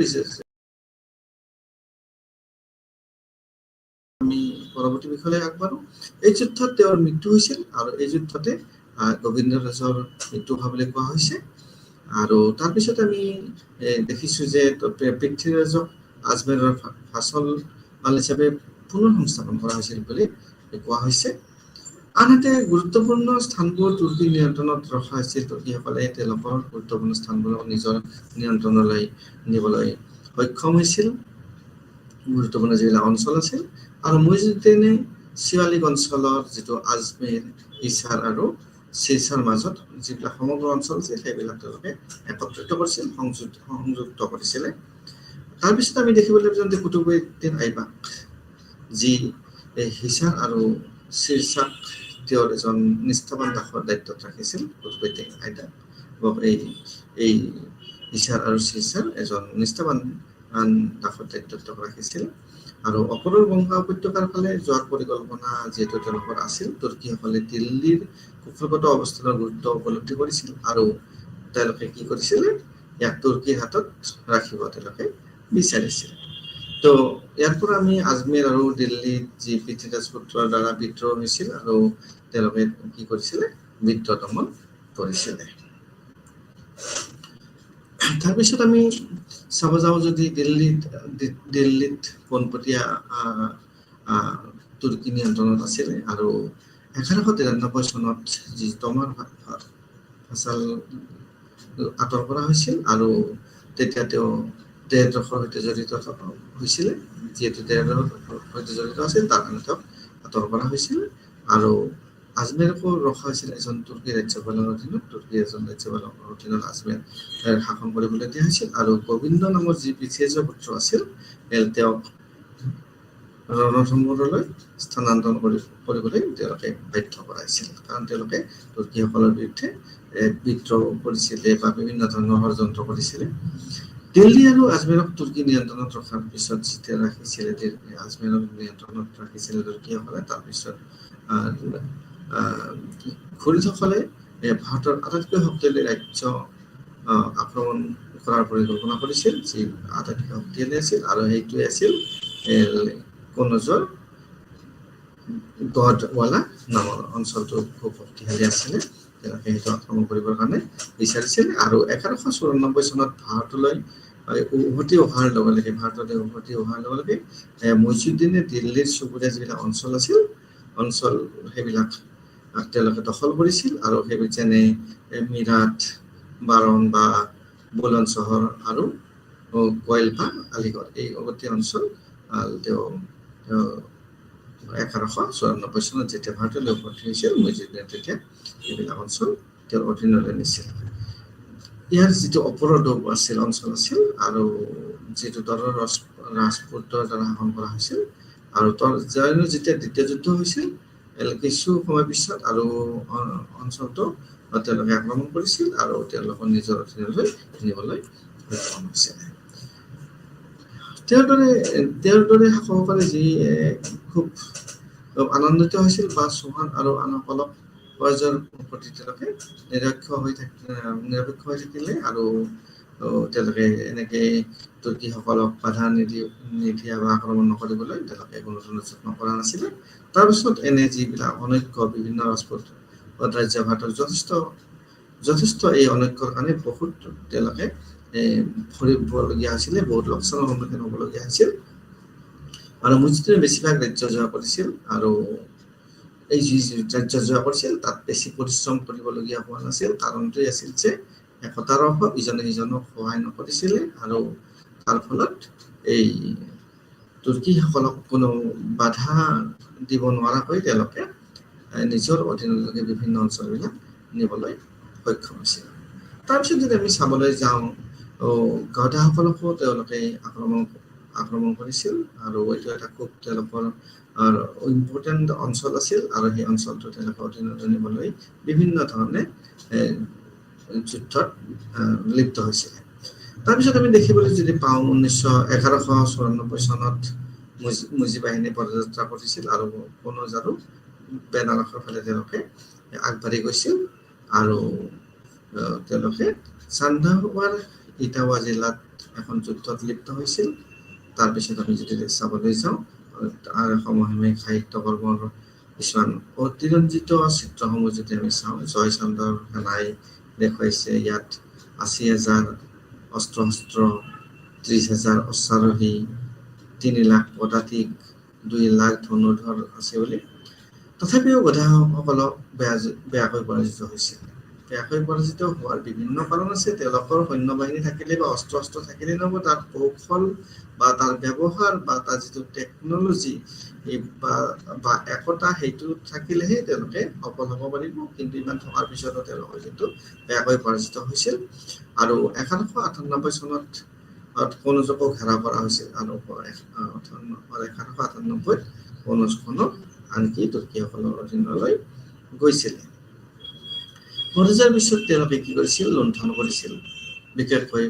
আমি পৰৱৰ্তী বিষয়লৈ আগবাঢ়ো। এই যুদ্ধত তেওঁৰ মৃত্যু হৈছিল, আৰু এই যুদ্ধতে গোবিন্দৰাজৰ মৃত্যু হোৱা বুলি কোৱা হৈছে। আৰু তাৰপিছত আমি দেখিছোঁ যে পৃথ্বীৰাজক আজমেৰৰ ফাচল মাল হিচাপে পুনৰ সংস্থাপন কৰা হৈছিল বুলি কোৱা হৈছে। আনহাতে গুৰুত্বপূৰ্ণ স্থানবোৰ তুৰ্কী নিয়ন্ত্ৰণত ৰখা হৈছিল। তুৰ্কীসকলে তেওঁলোকৰ গুৰুত্বপূৰ্ণ স্থানবোৰক নিজৰ নিয়ন্ত্ৰণলৈ নিবলৈ সক্ষম হৈছিল, গুৰুত্বপূৰ্ণ যিবিলাক অঞ্চল আছিল। আৰু মইজুদ্দিনে শিৱালিক অঞ্চলৰ যিটো আজমেৰ, হিছাৰ আৰু চিৰচাৰ মাজত যিবিলাক সমগ্ৰ অঞ্চল আছিল সেইবিলাক তেওঁলোকে একত্ৰিত কৰিছিল, সংযুক্ত কৰিছিলে। তাৰপিছত আমি দেখিবলৈ পাইছোঁ যে কুতুবুদ্দিন আইবাক, যি হিছাৰ আৰু চিৰচাক তেওঁৰ এজন নিষ্ঠাবান দাসৰ দায়িত্বত ৰাখিছিল। কুতুবুদ্দিন আইবাক এই হিছাৰ আৰু চিৰচাৰ এজন নিষ্ঠাবান দাসৰ দায়িত্বত ৰাখিছিল। আৰু অপৰৰ গংগা উপত্যকাৰ ফালে যোৱাৰ পৰিকল্পনা যিহেতু তেওঁলোকৰ আছিল, তুৰ্কীসকলে দিল্লীৰ কৌশলগত অৱস্থানৰ গুৰুত্ব উপলব্ধি কৰিছিল, আৰু তেওঁলোকে কি কৰিছিলে, ইয়াক তুৰ্কীৰ হাতত ৰাখিব তেওঁলোকে বিচাৰিছিল। তো ইয়াৰ পৰা আমি আজমেৰ আৰু দিল্লীত যি পৃথ্বীৰাজ পুত্ৰৰ দ্বাৰা বিদ্ৰোহ হৈছিল, আৰু তেওঁলোকে কি কৰিছিলে, বিদ্ৰোহ দমন কৰিছিলে। তাৰপিছত আমি চাব যাওঁ যদি দিল্লীত পোনপটীয়া তুৰ্কী নিয়ন্ত্ৰণত আছিলে, আৰু 1193 চনত যি তমাৰ ফাচাল আঁতৰ কৰা হৈছিল, আৰু তেতিয়া তেওঁ দেহদ্ৰসৰ সৈতে জড়িত হৈছিলে। যিহেতু দেহদ্ৰসৰ সৈতে জড়িত আছিল তাৰ কাৰণে তেওঁক আঁতৰ কৰা হৈছিল, আৰু আজমেৰকো ৰখা হৈছিল এজন তুৰ্কী ৰাজ্যপালৰ অধীনত। তুৰ্কী এজন ৰাজ্যপালৰ অধীনত আজমেৰ শাসন কৰিবলৈ দিয়া হৈছিল, আৰু গোবিন্দ নামৰ যি পৃথ্বীৰাজৰ পুত্ৰ আছিল তেওঁক ৰণথম্বৰলৈ স্থানান্তৰণ কৰিবলৈ তেওঁলোকে বাধ্য কৰাইছিল, কাৰণ তেওঁলোকে তুৰ্কীসকলৰ বিৰুদ্ধে বিদ্ৰোহ কৰিছিলে বা বিভিন্ন ধৰণৰ ষড়যন্ত্ৰ কৰিছিলে। দিল্লী আৰু আজমেৰক তুৰ্কী নিয়ন্ত্ৰণত ৰখাৰ পিছত যেতিয়া ৰাখিছিলে, আজমেৰক নিয়ন্ত্ৰণত ৰাখিছিলে তুৰ্কীসকলে, তাৰপিছত ঘুৰিদসকলে ভাৰতৰ আটাইতকৈ শক্তিশালী ৰাজ্য আক্ৰমণ কৰাৰ পৰিকল্পনা কৰিছিল, যি আটাইতকৈ শক্তিশালী আছিল, আৰু সেইটোৱে আছিল কনৌজৰ গড়ৱালা নামৰ অঞ্চলটো খুব শক্তিশালী আছিলে। তেওঁলোকে সেইটো আক্ৰমণ কৰিবৰ কাৰণে বিচাৰিছিল। আৰু 1194 চনত ভাৰতলৈ উভতি অহাৰ লগে লগে মইজুদ্দিনে দিল্লীৰ চুবুৰীয়া যিবিলাক অঞ্চল আছিল, সেইবিলাক তেওঁলোকে দখল কৰিছিল, আৰু সেইবোৰ যেনে মিৰাট, বাৰণ বা বুলন চহৰ আৰু কয়ল বা আলিগড়, এই গোটেই অঞ্চল তেওঁ 1194 চনত যেতিয়া ভাৰতলৈ উভতি হৈছিল, মইজুদ্দিনে তেতিয়া এইবিলাক অঞ্চল তেওঁৰ অধীনলৈ নিছিল। ইয়াৰ যিটো অপৰাধ অঞ্চল আছিল, আৰু যিটো দৰৰ ৰাজপুতৰ দ্বাৰা শাসন কৰা হৈছিল, আৰু যেতিয়া দ্বিতীয় যুদ্ধ হৈছিল কিছু সময় পিছত, আৰু অঞ্চলটো তেওঁলোকে আক্ৰমণ কৰিছিল আৰু তেওঁলোকৰ নিজৰ অধীনলৈ নিবলৈ সক্ষম হৈছিল। তেওঁৰ দৰে শাসকসকলে যি খুব আনন্দিত হৈছিল বা চৌহান আৰু আনসকলক প্ৰয়োজনৰ প্ৰতি তেওঁলোকে নিৰপেক্ষ হৈ থাকিলে, আৰু তেওঁলোকে এনেকে তুৰ্কীসকলক বাধা নিদিয়া বা আক্ৰমণ নকৰিবলৈ তেওঁলোকে কোনো ধৰণৰ যত্ন কৰা নাছিলে। তাৰপিছত এনে যিবিলাক অনৈক্য বিভিন্ন ৰাজপুত ৰাজ্য ভাৰতৰ যথেষ্ট এই অনৈক্যৰ কাৰণে বহুত তেওঁলোকে ভৰিবলগীয়া হৈছিলে, বহুত লোকচানৰ সন্মুখীন হ'বলগীয়া হৈছিল, আৰু মইজুদ্দিনে বেছিভাগ ৰাজ্য জয় কৰিছিল, আৰু এই যি ৰাজ্য জয় কৰিছিল তাত বেছি পৰিশ্ৰম কৰিবলগীয়া হোৱা নাছিল। কাৰণটোৱে আছিল যে একতাৰ অভাৱ, ইজনে সিজনক সহায় নকৰিছিলে, আৰু তাৰ ফলত এই তুৰ্কীসকলক কোনো বাধা দিব নোৱাৰাকৈ তেওঁলোকে নিজৰ অধীনলৈকে বিভিন্ন অঞ্চলবিলাক নিবলৈ সক্ষম হৈছিল। তাৰপিছত যদি আমি চাবলৈ যাওঁ, গাধাসকলকো তেওঁলোকে আক্ৰমণ কৰিছিল, আৰু এইটো এটা খুব তেওঁলোকৰ ইম্পৰ্টেণ্ট অঞ্চল আছিল, আৰু সেই অঞ্চলটো তেওঁলোকে অধীনলৈ নিবলৈ বিভিন্ন ধৰণে যুদ্ধত লিপ্ত হৈছিলে। তাৰপিছত আমি দেখিবলৈ যদি পাওঁ, 1194 চনত মুজী বাহিনী পদযাত্ৰা কৰিছিল, আৰু কনৌজ আৰু বেনাৰসৰ ফালে তেওঁলোকে আগবাঢ়ি গৈছিল, আৰু তেওঁলোকে চান্দাৱাৰ ইটাৱা জিলাত এখন যুদ্ধত লিপ্ত হৈছিল। তাৰপিছত আমি যদি চাবলৈ যাওঁ, তাৰ সমসাময়িক সাহিত্য কৰ্মৰ কিছুমান অতিৰঞ্জিত চিত্ৰসমূহ যদি আমি চাওঁ, জয়চন্দ্ৰৰ সেনাই দেখুৱাইছে ইয়াত 80,000 অস্ত্ৰ শস্ত্ৰ, 30,000 অশ্বাৰোহী, 3 লাখ পদাতিক, 2 লাখ ধনুৰ্ধৰ আছে বুলি। তথাপিও গাধাসকলক বেয়াকৈ পৰাজিত হৈছিল। বেয়াকৈ পৰাজিত হোৱাৰ বিভিন্ন কাৰণ আছে। তেওঁলোকৰ সৈন্যবাহিনী থাকিলে বা অস্ত্ৰ থাকিলে নহ'ব, তাৰ কৌশল বা তাৰ ব্যৱহাৰ বা তাৰ যিটো টেকনলজি বা একতা, সেইটো থাকিলেহে তেওঁলোকে সফল হ'ব পাৰিব। কিন্তু ইমান থকাৰ পিছতো তেওঁলোকৰ কিন্তু বেয়াকৈ পৰাজিত হৈছিল। আৰু 1198 চনত কনৌজকো ঘেৰাও কৰা হৈছিল, আৰু 1198 কনৌজখনক আনকি তুৰ্কীসকলৰ অধীনলৈ গৈছিল। কনৌজৰ পিছত তেওঁলোকে কি কৰিছিল, লুণ্ঠন কৰিছিল। বিশেষকৈ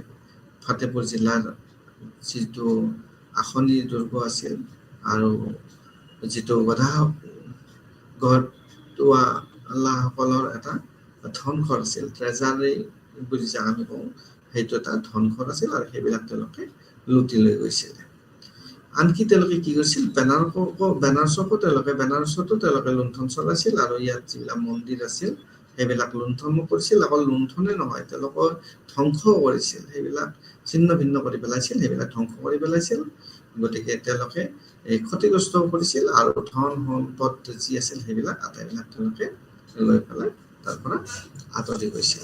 ফাটেপুৰ জিলাৰ যিটো আসনি দুৰ্গ আছিল, আৰু যিটো গঢ়ৱালাসকলৰ এটা ধনঘৰ আছিল, ট্ৰেজাৰী বুলি যাক আমি কওঁ, সেইটো এটা ধনঘৰ আছিল, আৰু সেইবিলাক তেওঁলোকে লুটি লৈ গৈছিল। আনকি তেওঁলোকে কি কৰিছিল, বেনাৰসতো তেওঁলোকে লুণ্ঠন চলাইছিল, আৰু ইয়াত যিবিলাক মন্দিৰ আছিল সেইবিলাক লুণ্ঠন কৰিছিল। অকল লুণ্ঠনে নহয়, তেওঁলোকৰ ধ্বংস কৰিছিল, সেইবিলাক ছিন্ন ভিন্ন কৰি পেলাইছিল, সেইবিলাক ধ্বংস কৰি পেলাইছিল। গতিকে তেওঁলোকে ক্ষতিগ্ৰস্ত কৰিছিল, আৰু ধন সম্পদ যি আছিল সেইবিলাক আটাইবিলাক তেওঁলোকে লৈ পেলাই তাৰ পৰা আঁতৰি গৈছিল।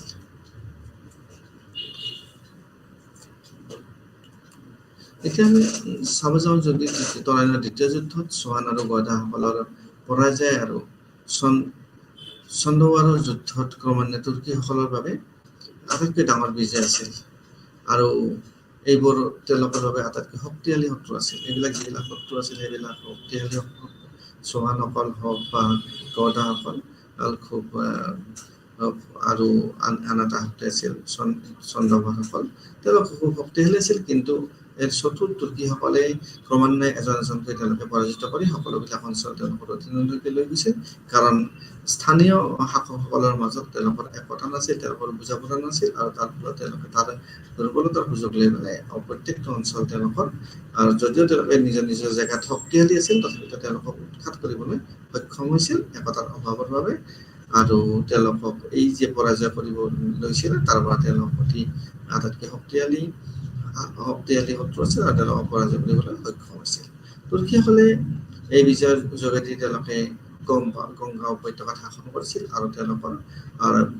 এতিয়া আমি চাব যাওঁ, যদি তৰাইনৰ দ্বিতীয় যুদ্ধত চৌহান আৰু গাধাসকলৰ পৰাজয় আৰু চন্দৱাৰৰ যুদ্ধত ক্ৰমান্বয়ে তুৰ্কীসকলৰ বাবে আটাইতকৈ ডাঙৰ বিজয় আছিল। আৰু এইবোৰ তেওঁলোকৰ বাবে আটাইতকৈ শক্তিশালী শত্ৰু আছিল। এইবিলাক যিবিলাক শত্ৰু আছিল সেইবিলাক শক্তিশালী চৌহানসকল হওক বা গদাসকল খুব আৰু আন এটা শক্তি আছিল চন্দ্ৰভাসকল, তেওঁলোক খুব শক্তিশালী আছিল। কিন্তু চতুৰ তুৰ্কীসকলে ক্ৰমান্বয়ে এজন এজনকৈ তেওঁলোকে পৰাজিত কৰি সকলোবিলাক অঞ্চল তেওঁলোকৰ অধীনলৈকে লৈ গৈছিল। কাৰণ স্থানীয় শাসকসকলৰ মাজত তেওঁলোকৰ একতা নাছিল, তেওঁলোকৰ বুজাপৰা নাছিল, আৰু তাৰ ফলত তেওঁলোকে তাৰ দুৰ্বলতাৰ সুযোগ লৈ পেলাই প্ৰত্যেকটো অঞ্চল তেওঁলোকৰ, আৰু যদিও তেওঁলোকে নিজৰ নিজৰ জেগাত শক্তিশালী আছিল তথাপিতো তেওঁলোকক উৎখাত কৰিবলৈ সক্ষম হৈছিল একতাৰ অভাৱৰ বাবে। আৰু তেওঁলোকক এই যে পৰাজয় কৰিব লৈছিল তাৰ পৰা তেওঁলোক অতি আটাইতকৈ শক্তিশালী শত্ৰু আছিল আৰু তেওঁলোকক পৰাজয় কৰিবলৈ সক্ষম হৈছিল। তুৰ্কীসকলে এই বিজয়ৰ যোগেদি তেওঁলোকে গংগা উপত্যকাত শাসন কৰিছিল আৰু তেওঁলোকৰ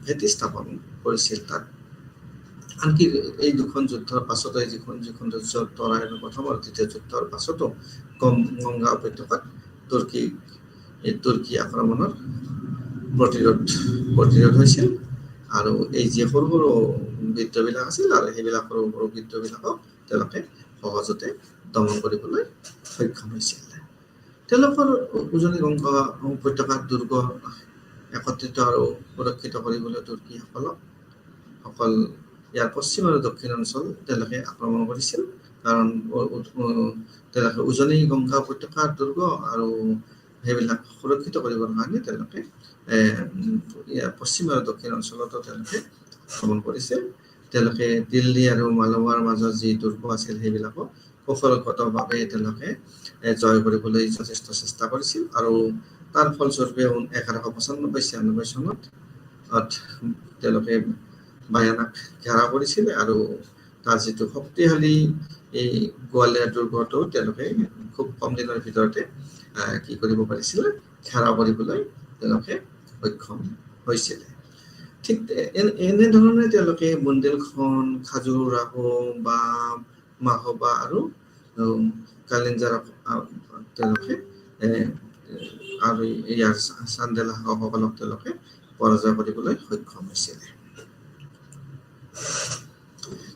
ভেটি স্থাপন কৰিছিল তাত। আনকি এই দুখন যুদ্ধৰ পাছতো যিখন যুদ্ধ তৰাইৰ প্ৰথম আৰু দ্বিতীয় যুদ্ধৰ পাছতো গংগা উপত্যকাত তুৰ্কী আক্ৰমণৰ প্ৰতিৰোধ হৈছিল। আৰু এই যে সৰু সৰু বিদ্ৰোহবিলাক আছিল আৰু সেইবিলাক সৰু সৰু বিদ্ৰোহবিলাকক তেওঁলোকে সহজতে দমন কৰিবলৈ সক্ষম হৈছিল। তেওঁলোকৰ উজনি গংগা উপত্যকাত দুৰ্গ একত্ৰিত আৰু সুৰক্ষিত কৰিবলৈ তুৰ্কীসকলক ইয়াৰ পশ্চিম আৰু দক্ষিণ অঞ্চল তেওঁলোকে আক্ৰমণ কৰিছিল। কাৰণ তেওঁলোকে উজনি গংগা উপত্যকাৰ দুৰ্গ আৰু সেইবিলাক সুৰক্ষিত কৰিবৰ কাৰণে তেওঁলোকে ইয়াৰ পশ্চিম আৰু দক্ষিণ অঞ্চলতো তেওঁলোকে আক্ৰমণ কৰিছিল। তেওঁলোকে দিল্লী আৰু মালৱাৰ মাজত যি দুৰ্গ আছিল সেইবিলাকো কৌশলগতভাৱে তেওঁলোকে জয় কৰিবলৈ যথেষ্ট চেষ্টা কৰিছিল। আৰু তাৰ ফলস্বৰূপে 1195-96 চনত তেওঁলোকে বায়ানাক ঘেৰাও কৰিছিল আৰু তাৰ যিটো শক্তিশালী এই গোৱালিয়ৰ দুৰ্গটো তেওঁলোকে খুব কম দিনৰ ভিতৰতে কি কৰিব পাৰিছিলে, ঘেৰাও কৰিবলৈ তেওঁলোকে সক্ষম হৈছিলে। ঠিক এনেধৰণে তেওঁলোকে বুন্দেলখণ্ড, খাজুৰাহো বা মাহোবা আৰু কালিঞ্জাৰ তেওঁলোকে আৰু ইয়াৰ চান্দেলা শাসকসকলক তেওঁলোকে পৰাজয় কৰিবলৈ সক্ষম হৈছিলে।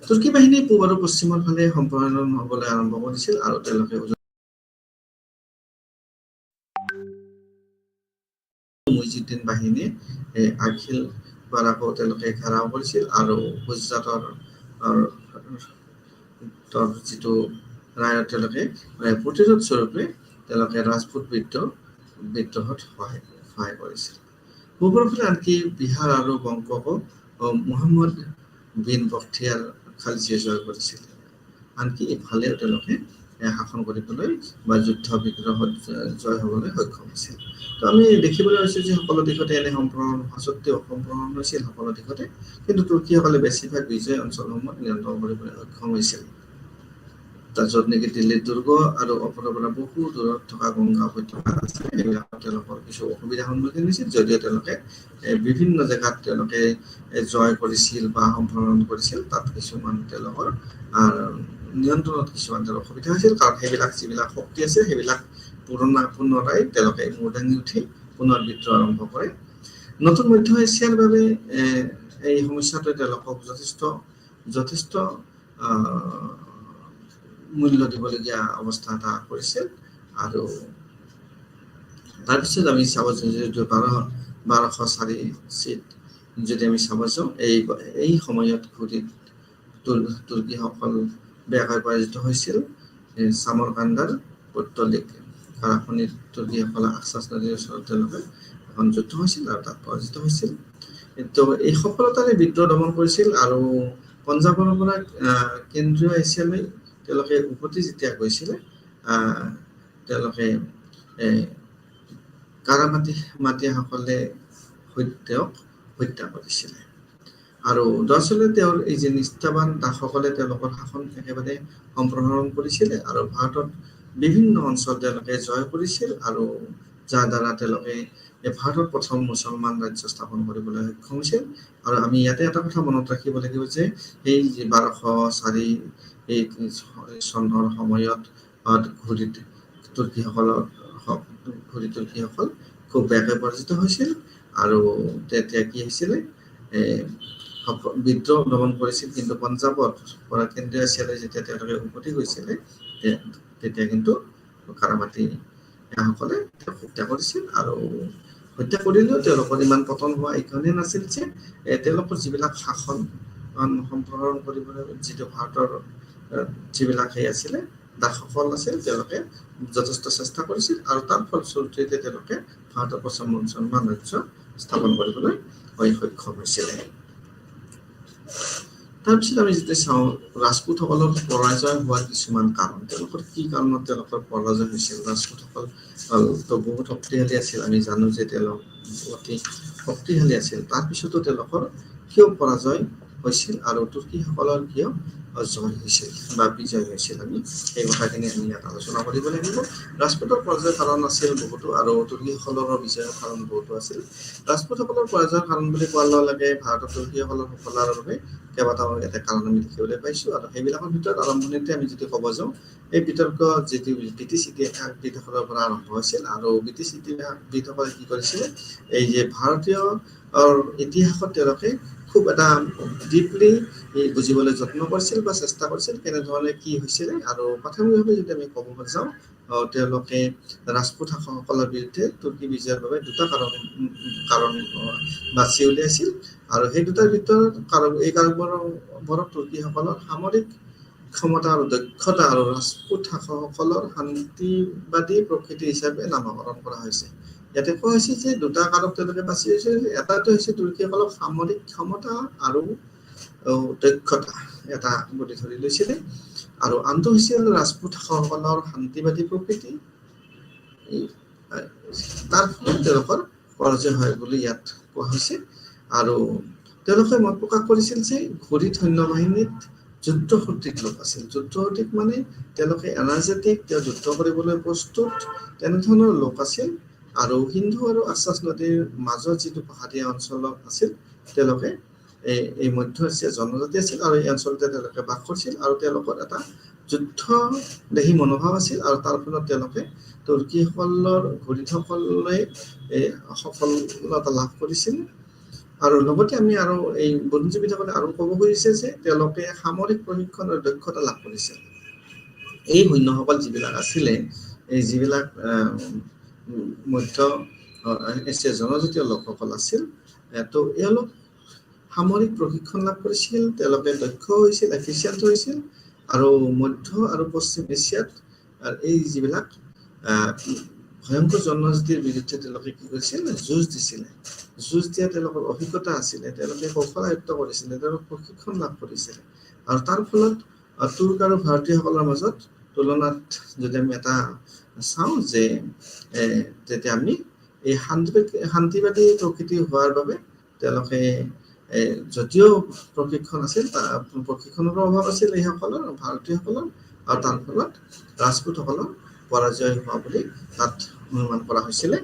তুৰ্কী বাহিনী পূব আৰু পশ্চিমৰ ফালে সম্প্ৰসাৰণ হ'বলৈ আৰম্ভ কৰিছিল আৰু তেওঁলোকে মুইজুদ্দিন বাহিনীয়ে আখিল বাৰাকো তেওঁলোকে ঘেৰাও কৰিছিল আৰু গুজৰাটৰ যিটো ৰায়ত তেওঁলোকে প্ৰতিৰোধ স্বৰূপে তেওঁলোকে ৰাজপুত বিদ্ৰোহত সহায় কৰিছিল। পূবৰ ফালে আনকি বিহাৰ আৰু বংগকো মুহাম্মদ বিন বখতিয়াৰ খালজীয়ে জয় কৰিছিল। আনকি ইফালেও তেওঁলোকে শাসন কৰিবলৈ বা যুদ্ধ বিগ্ৰহত জয় হ'বলৈ সক্ষম হৈছিল। তো আমি দেখিবলৈ পাইছোঁ যে সকলো দিশতে এনে সম্প্ৰসাৰণ সত্ত্বেও সম্প্ৰসাৰণ হৈছিল সকলো দিশতে, কিন্তু তুৰ্কীসকলে বেছিভাগ বিজয় অঞ্চলসমূহত নিয়ন্ত্ৰণ কৰিবলৈ সক্ষম হৈছিল। য'ত নেকি দিল্লীৰ দুৰ্গ আৰু অপৰৰ পৰা বহু দূৰত থকা গংগা উপত্যকা আছে সেইবিলাকত তেওঁলোকৰ কিছু অসুবিধাৰ সন্মুখীন হৈছিল। যদিও তেওঁলোকে বিভিন্ন জেগাত তেওঁলোকে জয় কৰিছিল বা সম্প্ৰসাৰণ কৰিছিল, তাত কিছুমান তেওঁলোকৰ নিয়ন্ত্ৰণত কিছুমান তেওঁলোকৰ অসুবিধা হৈছিল। কাৰণ সেইবিলাক যিবিলাক শক্তি আছে সেইবিলাক পুনৰাই তেওঁলোকে মূৰ দাঙি উঠি পুনৰ বিদ্ৰোহ আৰম্ভ কৰে। নতুন মধ্য এছিয়াৰ বাবে এই সমস্যাটোৱে তেওঁলোকক যথেষ্ট মূল্য দিবলগীয়া অৱস্থা এটা কৰিছিল। আৰু তাৰপিছত আমি চাব যিটো 1204 চিট যদি আমি চাব যাওঁ, এই সময়ত ঘূৰিত তুৰ্কীসকল বেয়াকৈ পৰাজিত হৈছিল। চামৰকাণ্ডাৰ পৌত্তলিক কাৰাখনিত তুৰ্কীসকলে আক্সাছ নদীৰ ওচৰত তেওঁলোকে এখন যুদ্ধ হৈছিল আৰু তাত পৰাজিত হৈছিল। তো এই সফলতাৰে বিদ্ৰোহ দমন কৰিছিল আৰু পঞ্জাৱৰ পৰা কেন্দ্ৰীয় এছিয়ালৈ তেওঁলোকে উভতি যেতিয়া গৈছিলে, তেওঁলোকে কাৰামাটিসকলে তেওঁক হত্যা কৰিছিলে। আৰু দৰাচলতে তেওঁৰ এই যে নিষ্ঠাবান দাসসকলে তেওঁলোকৰ শাসন একেবাৰে সম্প্ৰসাৰণ কৰিছিলে আৰু ভাৰতত বিভিন্ন অঞ্চল তেওঁলোকে জয় কৰিছিল, আৰু যাৰ দ্বাৰা তেওঁলোকে ভাৰতত প্ৰথম মুছলমান ৰাজ্য স্থাপন কৰিবলৈ সক্ষম হৈছিল। আৰু আমি ইয়াতে এটা কথা মনত ৰাখিব লাগিব যে এই 1204 এই চনৰ সময়ত ঘূৰি তুৰ্কীসকল খুব বেয়াকৈ পৰাজিত হৈছিল। আৰু তেতিয়া কি হৈছিলে, বিদ্ৰোহ দমন কৰিছিল, কিন্তু পঞ্জাৱৰ পৰা কেন্দ্ৰীয় এছিয়ালৈ যেতিয়া তেওঁলোকে উভতি গৈছিলে তেতিয়া কিন্তু কাৰামাটি সকলে হত্যা কৰিছিল। আৰু হত্যা কৰিলেও তেওঁলোকৰ ইমান পতন হোৱা এইকাৰণে নাছিল যে তেওঁলোকৰ যিবিলাক শাসন সম্প্ৰসাৰণ কৰিবলৈ যিটো ভাৰতৰ যিবিলাক আছিলে দাসসকল আছিল, তেওঁলোকে যথেষ্ট চেষ্টা কৰিছিল আৰু তাৰ ফলশ্ৰুতিতে তেওঁলোকে ভাৰতৰ প্ৰথম মুছলমান ৰাজ্য স্থাপন কৰিবলৈ সক্ষম হৈছিলে। তাৰপিছত আমি যেতিয়া চাওঁ ৰাজপুতসকলৰ পৰাজয় হোৱাৰ কিছুমান কাৰণ, তেওঁলোকৰ কি কাৰণত তেওঁলোকৰ পৰাজয় হৈছিল। ৰাজপুতসকল বহুত শক্তিশালী আছিল, আমি জানো যে তেওঁলোক অতি শক্তিশালী আছিল, তাৰপিছতো তেওঁলোকৰ কিয় পৰাজয় হৈছিল আৰু তুৰ্কীসকলৰ কিয় জয় হৈছিল বা বিজয় হৈছিল, আমি এই কথাখিনি আমি ইয়াত আলোচনা কৰিব লাগিব। ৰাজপুতৰ পৰাজয়ৰ কাৰণ আছিল বহুতো আৰু তুৰ্কীসকলৰ বিজয়ৰ কাৰণ বহুতো আছিল। ৰাজপুতসকলৰ পৰাজয়ৰ কাৰণ বুলি কোৱাৰ লগে লগে ভাৰতৰ তুৰ্কীসকলৰ সফলতাৰ বাবে কেইবাটাও এটা কাৰণ আমি দেখিবলৈ পাইছো, আৰু সেইবিলাকৰ ভিতৰত আৰম্ভণিতে আমি যদি ক'ব যাওঁ এই বিতৰ্ক যিটো ব্ৰিটিছ ইতিহাসবিদসকলৰ পৰা আৰম্ভ হৈছিল। আৰু ব্ৰিটিছ ইতিহাসবিদসকলে কি কৰিছিলে, এই যে ভাৰতীয় ইতিহাসত তেওঁলোকে খুব এটা ডিপলি বুজিবলৈ যত্ন কৰিছিল বা চেষ্টা কৰিছিল কেনেধৰণে কি হৈছিলে। আৰু প্ৰাথমিকভাৱে যদি আমি ক'ব যাওঁ তেওঁলোকে ৰাজপুত শাসকসকলৰ বিৰুদ্ধে তুৰ্কী বিজয়ৰ বাবে দুটা কাৰণ বাছি উলিয়াইছিল, আৰু সেই দুটাৰ ভিতৰত এই কাৰণবোৰক তুৰ্কীসকলৰ সামৰিক ক্ষমতা আৰু দক্ষতা আৰু ৰাজপুত শাসকসকলৰ শান্তিবাদী প্ৰকৃতি হিচাপে নামকৰণ কৰা হৈছে। ইয়াতে কোৱা হৈছে যে দুটা কাৰক তেওঁলোকে বাছি লৈছে, এটাটো হৈছে তুৰ্কীসকলৰ সামৰিক ক্ষমতা আৰু দক্ষতা এটা বুলি ধৰি লৈছিলে, আৰু আনটো হৈছিল ৰাজপুত শাসকসকলৰ শান্তিবাদী প্ৰকৃতি। তাৰ ফলত তেওঁলোকৰ পৰাজয় হয় বুলি ইয়াত কোৱা হৈছে। আৰু তেওঁলোকে মত প্ৰকাশ কৰিছিল যে ঘূৰি সৈন্যবাহিনীত যুদ্ধ সঠিক লোক আছিল। যুদ্ধ সঠিক মানে তেওঁলোকে এনাৰ্জেটিক, তেওঁ যুদ্ধ কৰিবলৈ প্ৰস্তুত, তেনেধৰণৰ লোক আছিল। আৰু সিন্ধু আৰু আশ্বাস নদীৰ মাজত যিটো পাহাৰীয়া অঞ্চলত আছিল, তেওঁলোকে এই মধ্য এছিয়াৰ জনজাতি আছিল আৰু এই অঞ্চলতে তেওঁলোকে বাস কৰিছিল, আৰু তেওঁলোকৰ এটা যুদ্ধ দেহী মনোভাৱ আছিল। আৰু তাৰ ফলত তেওঁলোকে তুৰ্কীসকলৰ ঘূৰিসকলে সফলতা লাভ কৰিছিল। আৰু লগতে আমি আৰু এই বুদ্ধিজীৱীসকলে আৰু ক'ব খুজিছে যে তেওঁলোকে সামৰিক প্ৰশিক্ষণ আৰু দক্ষতা লাভ কৰিছিল। এই সৈন্যসকল যিবিলাক আছিলে, এই যিবিলাক মধ্য এছিয়াৰ জনজাতীয় লোকসকল আছিল, তো এওঁলোক সামৰিক প্ৰশিক্ষণ লাভ কৰিছিল, তেওঁলোকে দক্ষ হৈছিল, এফিচিয়েণ্ট হৈছিল। আৰু মধ্য আৰু পশ্চিম এছিয়াত এই যিবিলাক ভয়ংকৰ জনজাতিৰ বিৰুদ্ধে তেওঁলোকে কি কৰিছিল, যুঁজ দিছিলে। যুঁজ দিয়া তেওঁলোকৰ অভিজ্ঞতা আছিলে, তেওঁলোকে কৌশল আয়ত্ত কৰিছিলে, তেওঁলোকে প্ৰশিক্ষণ লাভ কৰিছিলে। আৰু তাৰ ফলত তুৰ্ক আৰু ভাৰতীয়সকলৰ মাজত তুলনাত যদি আমি এটা চাওঁ যে তেতিয়া আমি এই শান্তিবাদী প্ৰকৃতি হোৱাৰ বাবে তেওঁলোকে যদিও প্ৰশিক্ষণ আছিল, প্ৰশিক্ষণৰো অভাৱ আছিল এইসকলৰ ভাৰতীয়সকলৰ, আৰু তাৰ ফলত ৰাজপুতসকলৰ পৰাজয় হোৱা বুলি তাত অনুমান কৰা হৈছিলে।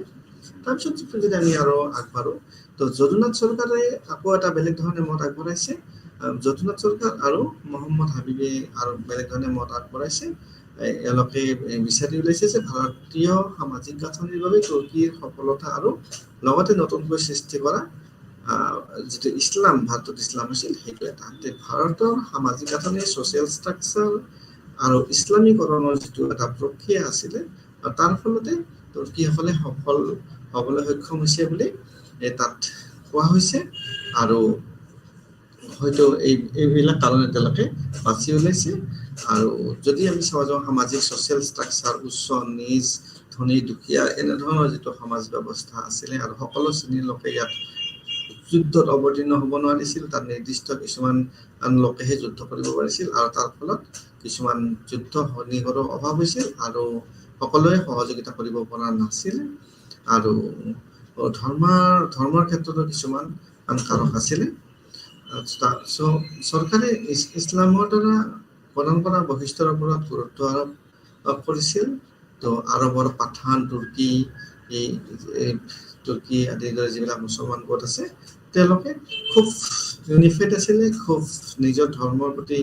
তাৰপিছত যদি আমি আৰু আগবাঢ়ো, তো যদুনাথ চৰকাৰে আকৌ এটা বেলেগ ধৰণে মত আগবঢ়াইছে। যদুনাথ চৰকাৰ আৰু মহম্মদ হাবিবে আৰু বেলেগ ধৰণে মত আগবঢ়াইছে। এওঁলোকে বিচাৰি উলিয়াইছে যে ভাৰতীয় সামাজিক গাঁথনিৰ বাবে তুৰ্কীৰ সফলতা আৰু লগতে নতুনকৈ সৃষ্টি কৰা যিটো ইছলাম, ভাৰতত ইছলাম আছিল, সেইটো এটা ভাৰতৰ সামাজিক গাঁথনি, ছ'চিয়েল ষ্ট্ৰাকচাৰ আৰু ইছলামীকৰণৰ যিটো এটা প্ৰক্ৰিয়া আছিলে, তাৰ ফলতে তুৰ্কীসকলে সফল হ'বলৈ সক্ষম হৈছে বুলি তাত কোৱা হৈছে। আৰু হয়তো এইবিলাক কাৰণে তেওঁলোকে বাছি ওলাইছে। আৰু যদি আমি চাব যাওঁ সামাজিক ছ'চিয়েল ষ্ট্ৰাকচাৰ, উচ্চ নিজ, ধনী দুখীয়া, এনেধৰণৰ যিটো সমাজ ব্যৱস্থা আছিলে, আৰু সকলো শ্ৰেণীৰ লোকে ইয়াত যুদ্ধত অৱতীৰ্ণ হ'ব নোৱাৰিছিল, তাত নিৰ্দিষ্ট কিছুমান লোকেহে যুদ্ধ কৰিব পাৰিছিল, আৰু তাৰ ফলত কিছুমান যুদ্ধ সৈনিকৰো অভাৱ হৈছিল, আৰু সকলোৱে সহযোগিতা কৰিব পৰা নাছিল। আৰু ধৰ্মৰ ক্ষেত্ৰতো কিছুমান কাৰক আছিলে। চৰকাৰে ইছলামৰ দ্বাৰা প্ৰদান কৰা বৈশিষ্ট্যৰ ওপৰত গুৰুত্ব আৰোপ কৰিছিল। তো আৰবৰ পাঠান, তুৰ্কী আদিৰ দৰে যিবিলাক মুছলমান গোট আছে, তেওঁলোকে খুব ইউনিফাইড আছিলে, খুব নিজৰ ধৰ্মৰ প্ৰতি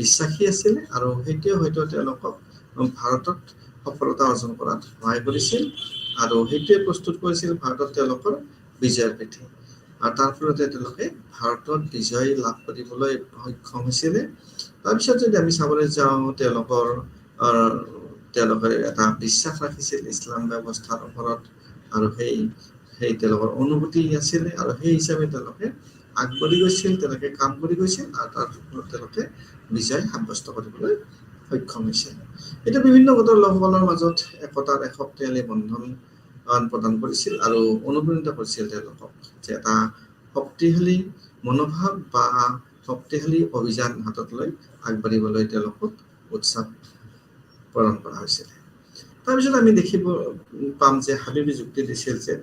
বিশ্বাসী আছিলে, আৰু সেইটোৱে হয়তো তেওঁলোকক ভাৰতত সফলতা অৰ্জন কৰাত সহায় কৰিছিল, আৰু সেইটোৱে প্ৰস্তুত কৰিছিল ভাৰতত তেওঁলোকৰ বিজয়ৰ পিঠি। আৰু তাৰ ফলতে তেওঁলোকে ভাৰতত বিজয় লাভ কৰিবলৈ সক্ষম হৈছিলে। তাৰপিছত যদি আমি চাবলৈ যাওঁ তেওঁলোকে এটা বিশ্বাস ৰাখিছিল ইছলাম ব্যৱস্থাৰ ওপৰত, আৰু সেই তেওঁলোকৰ অনুভূতি আছিলে, আৰু সেই হিচাপে তেওঁলোকে আগবাঢ়ি গৈছিল, তেওঁলোকে কাম কৰি গৈছিল, আৰু তাৰ ফলত তেওঁলোকে বিজয় সাব্যস্ত কৰিবলৈ সক্ষম হৈছিল। এতিয়া বিভিন্ন গোটৰ লোকসকলৰ মাজত একতাৰ এক শক্তিশালী বন্ধন প্ৰদান কৰিছিল আৰু অনুপ্ৰাণিত কৰিছিল তেওঁলোকক যে এটা শক্তিশালী মনোভাৱ বা শক্তিশালী অভিযান হাতত লৈ আগবাঢ়িবলৈ তেওঁলোকক উৎসাহ প্ৰদান কৰা হৈছিল। তাৰপিছত আমি দেখিব পাম যে হাবিবে যুক্তি দিছিল যে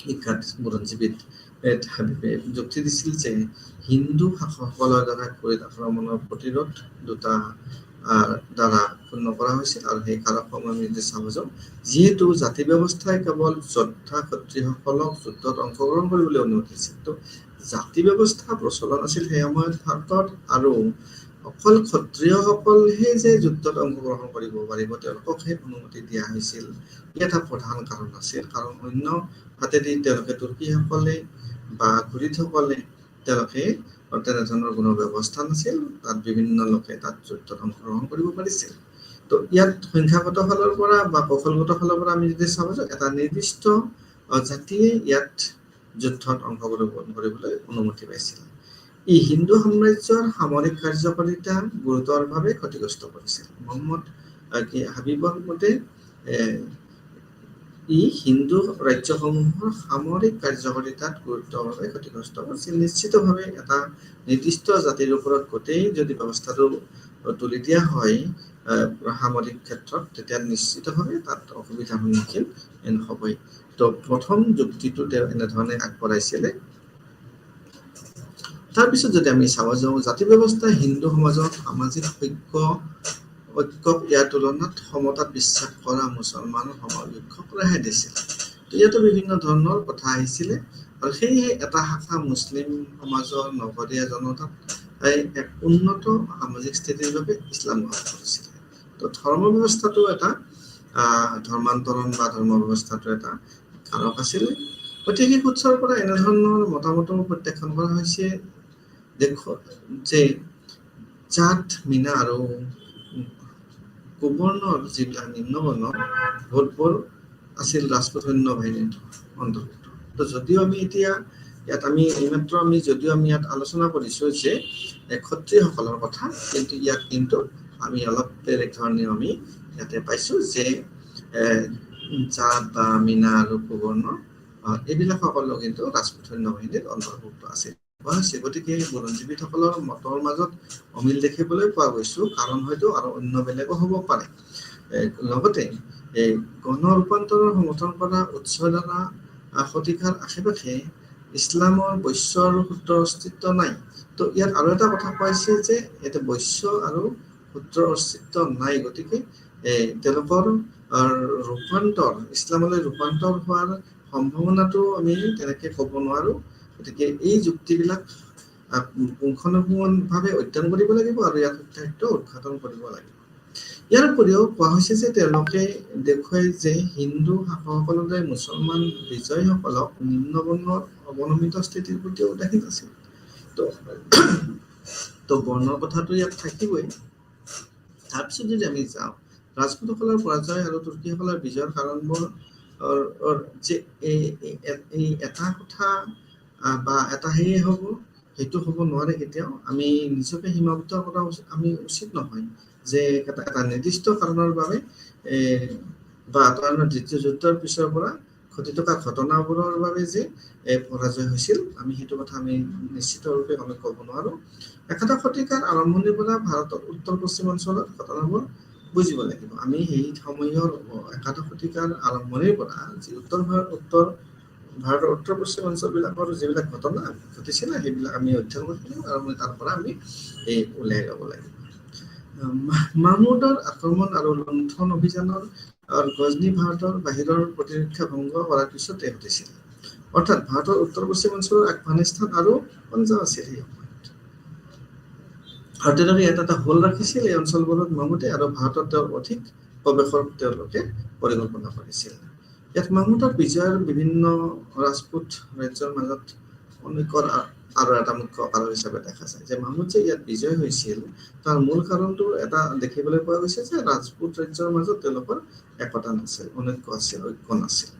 বিখ্যাত বুৰঞ্জীবিদ হাবিবে যুক্তি দিছিল যে হিন্দু শাসকসকলৰ দ্বাৰা কুৰিদ আক্ৰমণৰ প্ৰতিৰোধ দুটা দ্বাৰা ক্ষুণ্ণ কৰা হৈছিল। আৰু সেই কাৰকসমূহ আমি যদি চাব যাওঁ, যিহেতু জাতি ব্যৱস্থাই কেৱল যোদ্ধা ক্ষত্ৰিয়সকলক যুদ্ধত অংশগ্ৰহণ কৰিবলৈ অনুমতি দিছিল, তো জাতি ব্যৱস্থা প্ৰচলন আছিল সেই সময়ত ভাৰতত, আৰু অকল ক্ষত্ৰিয়সকলহে যে যুদ্ধত অংশগ্ৰহণ কৰিব পাৰিব তেওঁলোককহে অনুমতি দিয়া হৈছিল। ই এটা প্ৰধান কাৰণ আছিল, কাৰণ অন্য হাতেদি তেওঁলোকে তুৰ্কীসকলে বা ঘুৰিদসকলে তেওঁলোকে তেনেধৰণৰ কোনো ব্যৱস্থা নাছিল, তাত বিভিন্ন লোকে তাত যুদ্ধত অংশগ্ৰহণ কৰিব পাৰিছিল। তো ইয়াত সংখ্যাগত ফালৰ পৰা বা কৌশলগত ফালৰ পৰা আমি যদি চাব যাওঁ, এটা নিৰ্দিষ্ট জাতিয়ে ইয়াত যুদ্ধত অংশগ্ৰহণ কৰিবলৈ অনুমতি পাইছিল। ই হিন্দু সাম্ৰাজ্যৰ সামৰিক কাৰ্যকাৰিতা গুৰুতৰভাৱে ক্ষতিগ্ৰস্ত কৰিছিল। মহম্মদ হাবিবৰ মতে ই হিন্দু ৰাজ্যসমূহৰ সামৰিক কাৰ্যকাৰিতাত গুৰুতৰভাৱে ক্ষতিগ্ৰস্ত কৰিছিল। নিশ্চিতভাৱে এটা নিৰ্দিষ্ট জাতিৰ ওপৰত গোটেই যদি ব্যৱস্থাটো তুলি দিয়া হয় সামৰিক ক্ষেত্ৰত, তেতিয়া নিশ্চিতভাৱে তাত অসুবিধাৰ সন্মুখীন হ'বই। তো প্ৰথম যুক্তিটো তেওঁ এনেধৰণে আগবঢ়াইছিলে। তাৰপিছত যদি আমি চাব যাওঁ, জাতি ব্যৱস্থাই হিন্দু সমাজৰ সামাজিক ঐক্যক ইয়াৰ তুলনাত সমতাত বিশ্বাস কৰা মুছলমান সমবিক্ষক ৰেহাই দিছিল। তো ইয়াতো বিভিন্ন ধৰণৰ কথা আহিছিলে, আৰু সেয়েহে এটা শাখা মুছলিম সমাজৰ নগৰীয়া জনতাত এক উন্নত সামাজিক স্থিতিৰ বাবে ইছলাম গ্ৰহণ কৰিছিলে। তো ধৰ্ম ব্যৱস্থাটো এটা ধৰ্মান্তৰণ বা ধৰ্ম ব্যৱস্থাটো এটা কাৰক আছিলে। ঐতিহাসিক উৎসৰ পৰা এনেধৰণৰ মতামতো প্ৰত্যাখ্যান কৰা হৈছে যে জাত, মিনা আৰু কুবৰ্ণৰ যিবিলাক নিম্নবৰ্ণ ভোটবোৰ আছিল ৰাজপুত সৈন্য বাহিনীৰ অন্তৰ্ভুক্ত। তো যদিও আমি এতিয়া ইয়াত এইমাত্ৰ যদিও আমি ইয়াত আলোচনা কৰিছো যে ক্ষত্ৰিয়সকলৰ কথা, কিন্তু ইয়াত কিন্তু আমি অলপ বেলেগ ধৰণে আমি ইয়াতে পাইছো যে জাত বা মিনা আৰু কুবৰ্ণ এইবিলাক সকলো কিন্তু ৰাজপুত সৈন্য বাহিনীৰ অন্তৰ্ভুক্ত আছিল। গতিকে বুৰঞ্জীবিদসকলৰ মতৰ মাজত অমিল দেখিবলৈ পোৱা গৈছো, কাৰণ হয়তো আৰু অন্য বেলেগো হ'ব পাৰে। লগতে গণ ৰূপান্তৰৰ সমৰ্থন কৰা উৎস দ্বাৰা শতিকাৰ আশে-পাশে ইছলামৰ বৈশ্য আৰু শূদ্ৰৰ অস্তিত্ব নাই। তো ইয়াত আৰু এটা কথা পাইছে যে ইয়াতে বৈশ্য আৰু শূদ্ৰৰ অস্তিত্ব নাই, গতিকে তেওঁলোকৰ ইছলামলৈ ৰূপান্তৰ হোৱাৰ সম্ভাৱনাটো আমি তেনেকে ক'ব নোৱাৰো। গতিকে এই যুক্তিবিলাক পুংখানুপুংখভাৱে অধ্যয়ন কৰিব লাগিব আৰু ইয়াৰ সত্যাসত্য উদ্ঘাটন কৰিব লাগিব। ইয়াৰ উপৰিও কোৱা হৈছে যে তেওঁলোকে দেখুৱাই যে হিন্দু শাসকসকলে মুছলমান বিজয়ীসকলক নিম্নবৰ্ণৰ অৱনমিত স্থিতিৰ প্ৰতি উদাসীন আছিল। তো বৰ্ণৰ কথাটো ইয়াত থাকিবই। তাৰপিছত যদি আমি যাওঁ, ৰাজপুতসকলৰ পৰাজয় আৰু তুৰ্কীসকলৰ বিজয়ৰ কাৰণবোৰ যে এই এটা কথা বা এটা সেয়ে হ'ব, সেইটো হ'ব নোৱাৰে কেতিয়াও। আমি নিজকে সীমাবদ্ধ কৰা আমি উচিত নহয় যে এটা নিৰ্দিষ্ট কাৰণৰ বাবে বা দ্বিতীয় যুদ্ধৰ পিছৰ পৰা ঘটি থকা ঘটনাবোৰৰ বাবে যে পৰাজয় হৈছিল, আমি সেইটো কথা আমি নিশ্চিতৰূপে আমি ক'ব নোৱাৰো। একাদশ শতিকাৰ আৰম্ভণিৰ পৰা ভাৰতৰ উত্তৰ পশ্চিম অঞ্চলত ঘটনাবোৰ বুজিব লাগিব। আমি সেই সময়ৰ একাদশ শতিকাৰ আৰম্ভণিৰ পৰা যি ভাৰতৰ উত্তৰ পশ্চিম অঞ্চলবিলাকৰ যিবিলাক ঘটনা ঘটিছিলে সেইবিলাক আমি অধ্যয়ন কৰিব লাগিব, আৰু তাৰ পৰা আমি উলিয়াই ল'ব লাগিব। মাহমুদৰ আক্ৰমণ আৰু লুণ্ঠন অভিযানৰ গজনী ভাৰতৰ বাহিৰৰ প্ৰতিৰক্ষা ভংগ কৰাৰ পিছতে ঘটিছিল। অৰ্থাৎ ভাৰতৰ উত্তৰ পশ্চিম অঞ্চলৰ আফগানিস্তান আৰু পঞ্জাৱ আছিল সেই সময়ত। আৰু তেওঁলোকে এটা হোল ৰাখিছিল এই অঞ্চলবোৰত মাহমুদে, আৰু ভাৰতত তেওঁৰ অধিক প্ৰৱেশৰ তেওঁলোকে পৰিকল্পনা কৰিছিল। ইয়াত মাহমুদৰ বিজয়ৰ বিভিন্ন ৰাজপুত ৰাজ্যৰ মাজত অনৈক্যৰ আৰু এটা মুখ্য কাৰণ হিচাপে দেখা যায় যে মাহমুদ যে ইয়াত বিজয় হৈছিল তাৰ মূল কাৰণটো এটা দেখিবলৈ পোৱা গৈছে যে ৰাজপুত ৰাজ্যৰ মাজত তেওঁলোকৰ একতা নাছিল, অনৈক্য আছিল, ঐক্য নাছিল।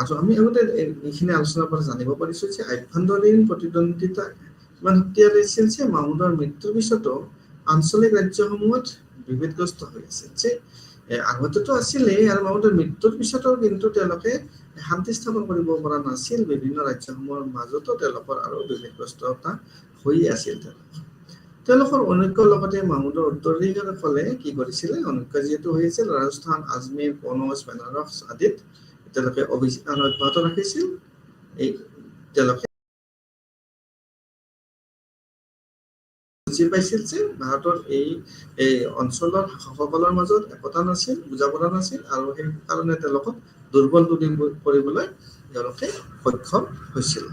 আৰু আমি আগতে এইখিনি আলোচনাৰ পৰা জানিব পাৰিছো যে আভ্যন্তৰীণ প্ৰতিদ্বন্দ্বিতা ইমান শক্তিশালী আছিল যে মাহমুদৰ মৃত্যুৰ পিছতো আঞ্চলিক ৰাজ্যসমূহত বিভেদগ্ৰস্ত হৈ আছিল, যে আগতেতো আছিলেই আৰু মাহমুদৰ মৃত্যুৰ পিছতো কিন্তু তেওঁলোকে শান্তি স্থাপন কৰিব পৰা নাছিল। বিভিন্ন ৰাজ্যসমূহৰ মাজতো তেওঁলোকৰ আৰু বিভেদগ্ৰস্ততা হৈ আছিল। তেওঁলোকৰ অনৈক্যৰ লগতে মাহমুদৰ উত্তৰাধিকাৰীসকলে কি কৰিছিলে, অনৈক্য যিহেতু হৈ আছিল, ৰাজস্থান, আজমেৰ, কনৌজ, বেনাৰস আদিত তেওঁলোকে অভিযান অব্যাহত ৰাখিছিল। এই তেওঁলোকে বুজি পাইছিল যে ভাৰতৰ এই অঞ্চলৰ শাসকসকলৰ মাজত একতা নাছিল, বুজাপৰা নাছিল, আৰু সেই কাৰণে তেওঁলোকক দুৰ্বল কৰিবলৈ তেওঁলোকে সক্ষম হৈছিল।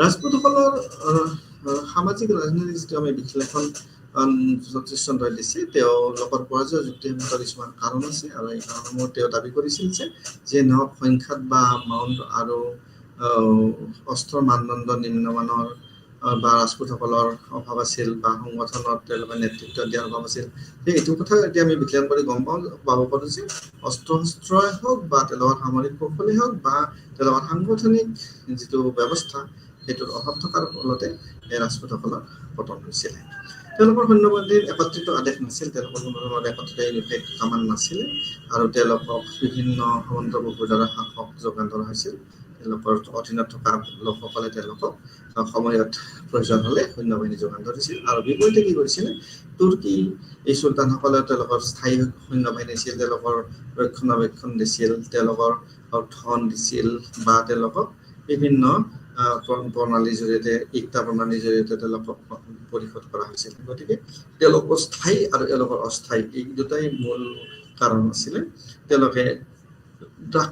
ৰাজপুতসকলৰ সামাজিক ৰাজনৈতিক যিটো আমি বিশ্লেষণ সতীশ চন্দ্ৰই দিছে, তেওঁলোকৰ পৰাজয় যুক্তিসংগত কিছুমান কাৰণ আছে, আৰু এই কাৰণসমূহ তেওঁ দাবী কৰিছিল যে নহওক সংখ্যাত বা মাউণ্ট আৰু অস্ত্ৰৰ মানদণ্ড নিম্নমানৰ বা ৰাজপুতসকলৰ অভাৱ আছিল বা সংগঠনত তেওঁলোকে নেতৃত্ব দিয়াৰ অভাৱ আছিল। এইটো কথা এতিয়া আমি বিশ্লেষণ কৰি গম পাব পাৰো যে অস্ত্ৰ শস্ত্ৰই হওক বা তেওঁলোকৰ সামৰিক কৌশলেই হওক বা তেওঁলোকৰ সাংগঠনিক যিটো ব্যৱস্থা সেইটোৰ অভাৱ থকাৰ ফলতে ৰাজপুতসকলৰ পতন হৈছিল। তেওঁলোকৰ সৈন্যবাহিনীৰ একত্ৰিত আদেশ নাছিল, তেওঁলোকৰ কোনো ধৰণৰ একত্ৰিত ইউনিফাইড কামান নাছিলে, আৰু তেওঁলোকক বিভিন্ন সামন্ত বাহুৰ দ্বাৰা সাহস যোগান ধৰা হৈছিল। তেওঁলোকৰ অধীনত থকা লোকসকলে তেওঁলোকক সময়ত প্ৰয়োজন হলে সৈন্যবাহিনী যোগান ধৰিছিল। আৰু বিপৰীতে কি কৰিছিলে, তুৰ্কী এই চুলতানসকলে তেওঁলোকৰ স্থায়ী সৈন্যবাহিনী আছিল, তেওঁলোকৰ ৰক্ষণাবেক্ষণ দিছিল, তেওঁলোকৰ ধন দিছিল, বা তেওঁলোকক বিভিন্ন প্ৰণালীৰ জৰিয়তে, ইকতা প্ৰণালীৰ জৰিয়তে তেওঁলোকক পৰিশোধ কৰা হৈছিল। গতিকে তেওঁলোকৰ স্থায়ী আৰু তেওঁলোকৰ অস্থায়ী এই দুটাই মূল কাৰণ আছিলে। তেওঁলোকে দাস